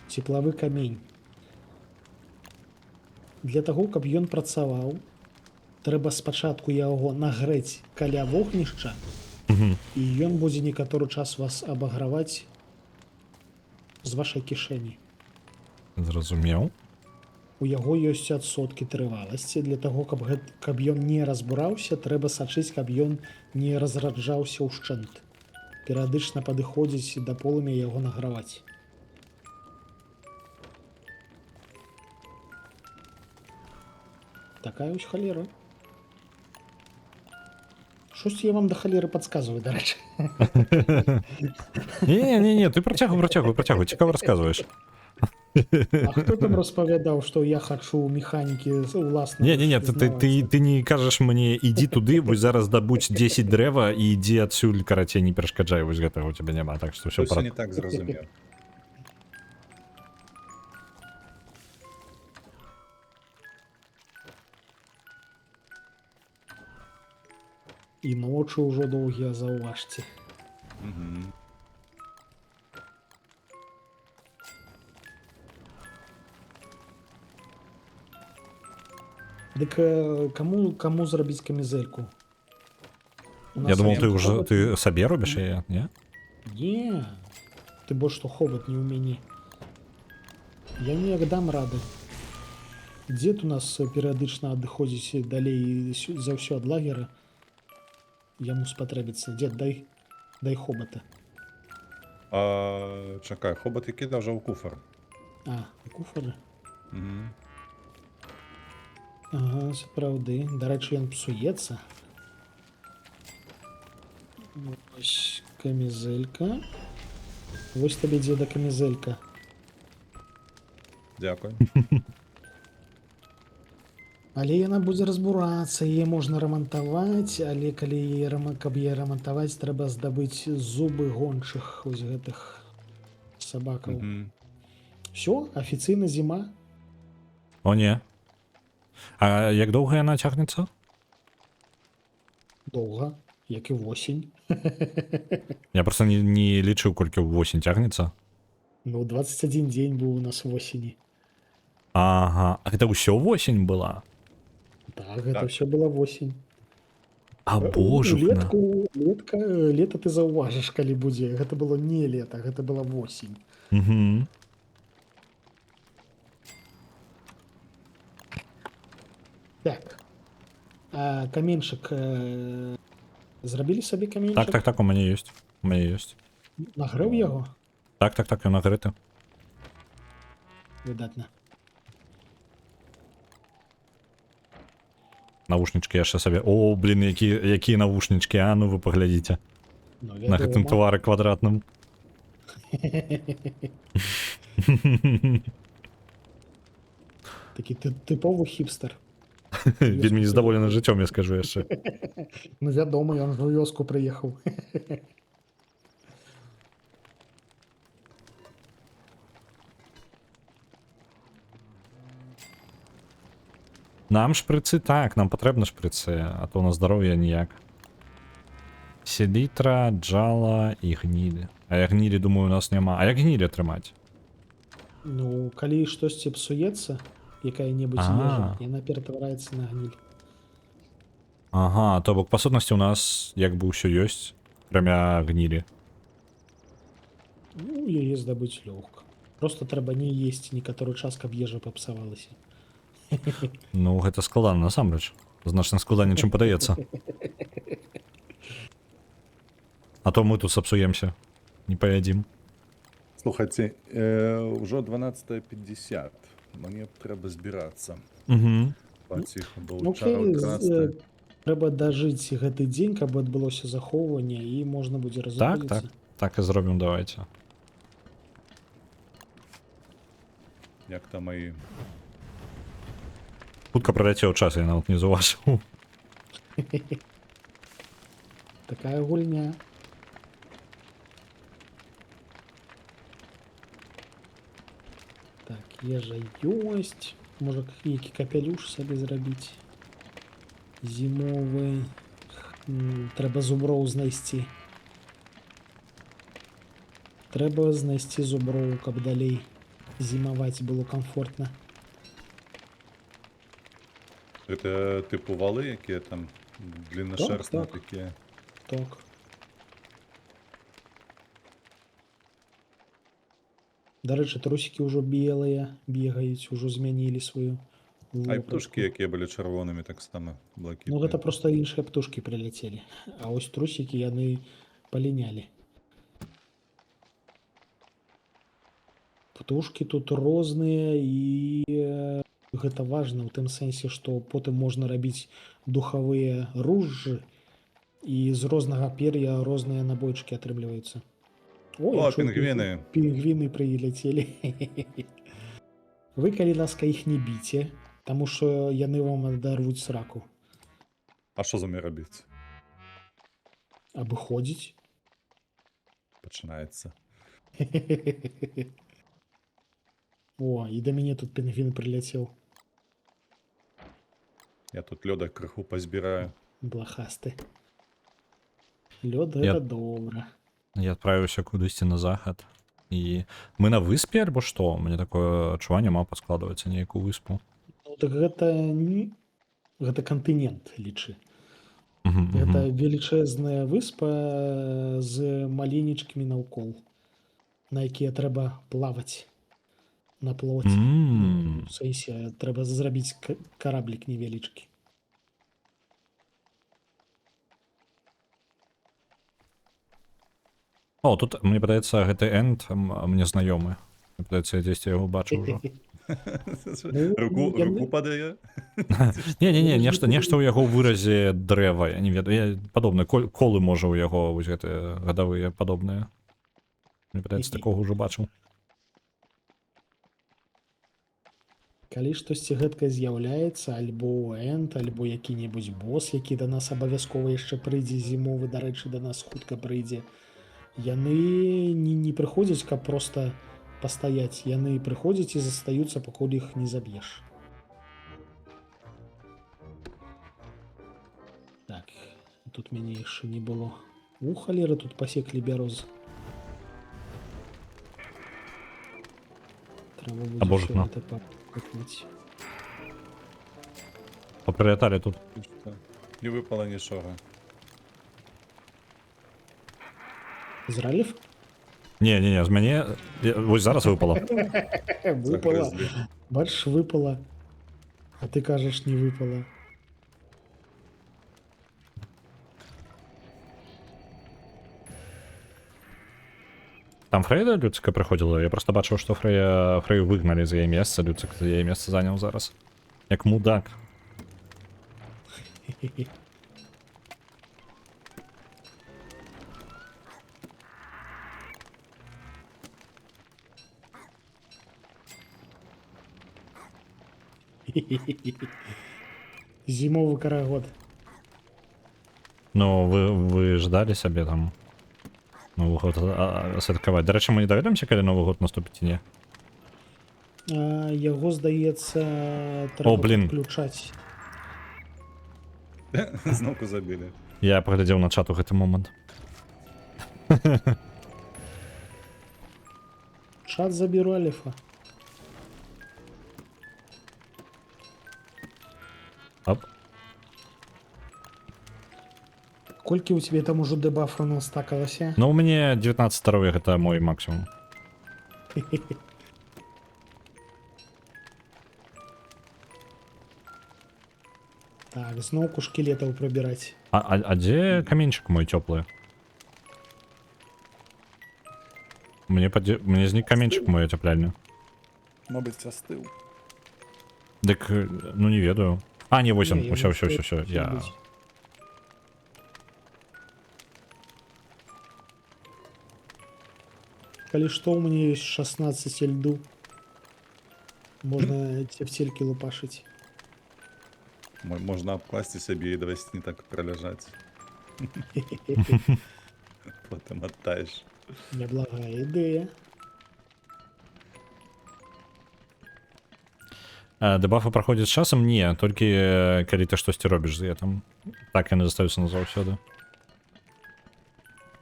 цеплавы камень. Для таго, каб ён працаваў, трэба спачатку яго нагрэць каля вогнішча, і ён будзе некаторы час вас абаграваць з вашай кішэні. Зразумеў. У яго ёсць адсоткі трываласці. Для таго, каб ён не разбураўся, трэба сачыць, каб ён не разраджаўся ўшчэнт. Перыядычна падыходзіць да полымя яго награваць. Такая вось халера. Штосьці я вам да халеры падказваю, дарэчы. Не, ты працягвай, цікава расказваеш. А хто там распавядаў, што я хачу механікі уласна Не, ты не кажаш мне ідзі туды, вось зараз дабудь 10 дрэва і ідзі адсюль, карацей, не перашкаджай, вось гэтага у цябе няма, так што ўсё Хтось не так зрозумів. І ночы ўжо доўгія, заўважце. Мгм. Дык каму зрабіць камізэльку? У Я нас думал, адзін ты уже хобат. ты сабе робіш яе, не? Не, ты больш што хобат не ў мяне. Я неяк дам рады. Дзед у нас перыядычна адыходзіць далей за ўсё ад лагера. Яму спатрэбіцца. Дзед, дай хобата. Чакай, хобот які кидав вже у куфар. А, у куфары? Мгм. Ага, сапраўды. Дарэчы, ён псуецца. Вось камізэлька. Вось табе, дзеда, камізэлька. Дякую. Але яна будзе разбурацца, яе можна рамантаваць, але калі каб яе рамантаваць, трэба здабыць зубы гончых вось гэтых сабакаў. Мгм. Всё, афіцыйна зіма. О, не. А як доўга яна цягнецца? Доўга, як і восень. Я просто не лічыў, колькі ўвосень цягнецца. Ну, 21 дзень быў у нас восені. Ага, а гэта ўсё восень была? Так, гэта Так. ўсё была восень. А божухна. Лета ты заўважыш, калі будзе. Гэта было не лета, гэта была восень. Угу. Так. А каменьчык зрабілі сабе каменьчык? Так, у мяне ёсць. У мяне ёсць. Нагрэў яго? Так, ён нагрэты. Выдатна. Навушнічкі яшчэ сабе. О, блін, якія навушнічкі, а ну вы паглядзіце. Ну, На гэтым твары квадратным. Такі тыповы хіпстер. Вельмі нездаволены жыццём, я скажу яшчэ. Ну, вядома, ён ж у вёску прыехаў. Нам шпрыцы так, нам патрэбны шпрыцы, а то на здароўе ніяк. Селітра, джала і гнілі. А я гнілі, думаю, у нас няма. А як гнілі атрымаць? Ну, калі штосьці псуецца, якая-небудзь А. ежа, яна ператвараецца на гніль. Ага, то бок па сутнасці у нас як бы ўсё ёсць, акрамя гнілі. Ну, яе здабыць лёгка. Просто трэба не есці некаторы час, каб ежа папсавалася. Ну, гэта складана насамрэч. Значна складаней, чым падаецца. А то мы тут сапсуемся. Не паядзім. Слухайте, ўжо 12:50. Мне трэба збірацца. Угу. Паціху, бо Ну, ўчора окей, 13. трэба дажыць гэты дзень, каб адбылося захоўванне і можна будзе разыходзіцца. Так і зробім, давайте. Як там мої. Хутка праляцеў час, я нават не заўважыў. Такая гульня. Так, ежа ёсць. Можа, які капялюш сабе зрабіць. Зімовы. Трэба зуброў знайсці. Трэба знайсці зуброў, каб далей зімаваць было комфортна. Гэта типу валы, якія там длинношерстні Так. такі. Так. Дарэчы, трусікі ўжо белыя, бегаюць, ужо змянілі сваю А і вопратку. птушкі, якія былі чырвонымі, так само блакітныя. Ну, гэта просто іншыя птушкі прыляцелі. А ось трусікі яны палінялі. Птушкі тут розныя і гэта важна ў тым сэнсе, што потым можна рабіць духавыя ружжы і з рознага пер'я розныя набойчыкі атрымліваюцца. О, пінгвіны. Пінгвіны прыляцелі. Вы, калі ласка, іх не біце, таму што яны вам адарвуць сраку. А що з ними робити? Абыходзіць. Починається. О, і да мяне тут пінгвін прыляцеў. Я тут льода крыху позбираю. Блахасты. Лёд Я- гэта добра. Я адправіўся кудысьці на захад. І мы на выспе альбо што? Мне такое адчуванне мапа складваецца нейкую выспу. Ну, так гэта кантынент, лічы. Мгм, Гэта мгм. велічэзная выспа з маленечкімі наўкол, на якія трэба плаваць на плоце. М. У сэнсе трэба зрабіць караблік невялічкі. О, тут мне падаецца гэты энд мне знаёмы. Мне падаецца, я дзесьці яго бачыў ужо. Руку падае? Не, нешта ў яго ў выразе дрэва, я не ведаю, я падобна колы можа ў яго вось гэтыя гадавыя падобныя. Мне падаецца, такога ўжо бачыў. Калі штосьці гэткае з'яўляецца, альбо энд, альбо які-небудзь босс, які да нас абавязкова яшчэ прыйдзе зімовы, дарэчы, да нас хутка прыйдзе, яны не прыходзяць, каб проста пастаяць, яны прыходзяць і застаюцца, пакуль іх не заб'еш. Так, тут мяне яшчэ не было. Халеры, тут пасеклі бярозы. Трэба будзе Боже, ўсё ну. гэта пакупіць. Папрыляталі тут. Не выпало нічого. Зралів? Не, з мяне вось зараз выпала. Выпала. Загрызли. Бачиш, выпала. А ты кажеш, не выпала. Там Фрейда Люцика прыходзіла, я просто бачыў, што Фрэю выгналі з яе месца, Люцик з яе месца заняў зараз. Як мудак. Зимовый карагод. Ну, вы ждалі сабе там Новы год святкаваць. Дарэчы, мы не даведаемся, калі Новы год наступіць ці не? Яго, здаецца, трэба блін. падключаць. Зноўку забілі. Я паглядзеў на чат у гэты момант. Чат заберу Алифа. Оп. Колькі у тебе там ужо дебафа настакалася? Ну, у мяне 19 здоровья, гэта мой максимум. Так, зноўку шкілетаў прыбіраць. А дзе каменчык мой цёплы? Мне знік каменчык мой ацяпляльны. Мабыць, астыў. Дык, ну не ведаю. А, не, вось он, Не, усё, яно я... быць. Калі што, у мяне ёсць 16 льду. Можна цепцелькі лупашыць. Можна абкласці сабе і давесці не так праляжаць. Потым адтаеш. Неблагая ідэя. Дебафы праходзяць з часам? Не, толькі калі ты штосьці робіш з гэтым. Так яны застаюцца назаўсёды.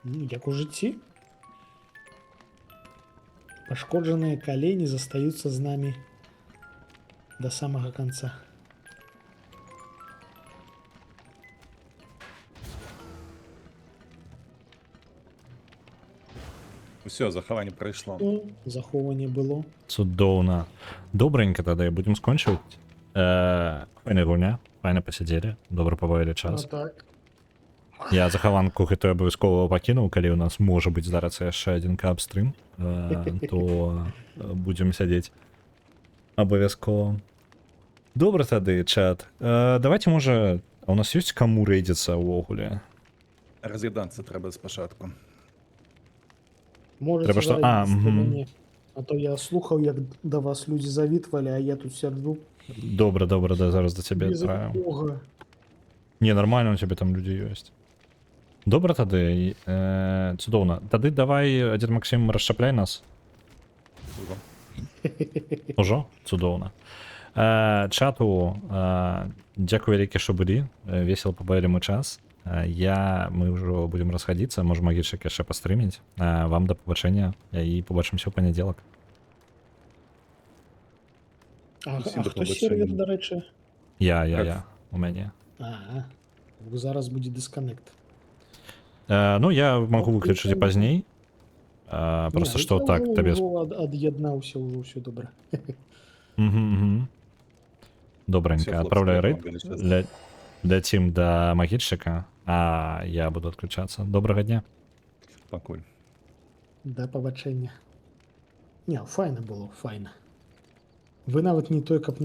Як у жыцці. Пашкоджаныя калені застаюцца з намі да самага канца. Усё, захаванне прайшло. Захоўванне было. Цудоўна. Добренька тады, будзем скончыць. Файная гульня, файна пасядзелі, добра пабавілі час. так. Я захаванку гэтую абавязкова пакінуў, калі ў нас можа быць здарацца яшчэ адзін капстрым, то будзем сядзець абавязкова. Добра тады, чат. Давайте, можа, а у нас ёсць каму рэйдзіцца ўвогуле? Раз'яданцца трэба спачатку. Можете Трэба што- зарадзіць мгм. да мяне. А то я слухав, як до вас люди завітвали, а я тут сяду Добре, добре, да, зараз до тебе без відправимо. Бога. Ні, нормально, у тебе там люди є. Добре тоді, цудовно. Тоді давай, дід Максим, розшапляй нас. Ого. Уже? Цудовно. Чату, дякую велике, що були. Весело побавили час. Мы уже будем расходиться. Можем магічик ще постримить. Вам до побачення і побачимося в понеділок. А Всім до хто побачення. сервер, до речі? Я. У мене. Зараз буде дисконнект. Ну, я могу выключить и прикольно. поздней. Просто что так, тебе... Од'єднався, уже все добре. Угу. Добренько, Всё, хлопці, отправляю рейд. дякую вам величезне. Летим до магичика, а я буду отключаться. Доброго дня. Покуль. До побачення. Ні, файно було, файно. Ви навіть не той, кап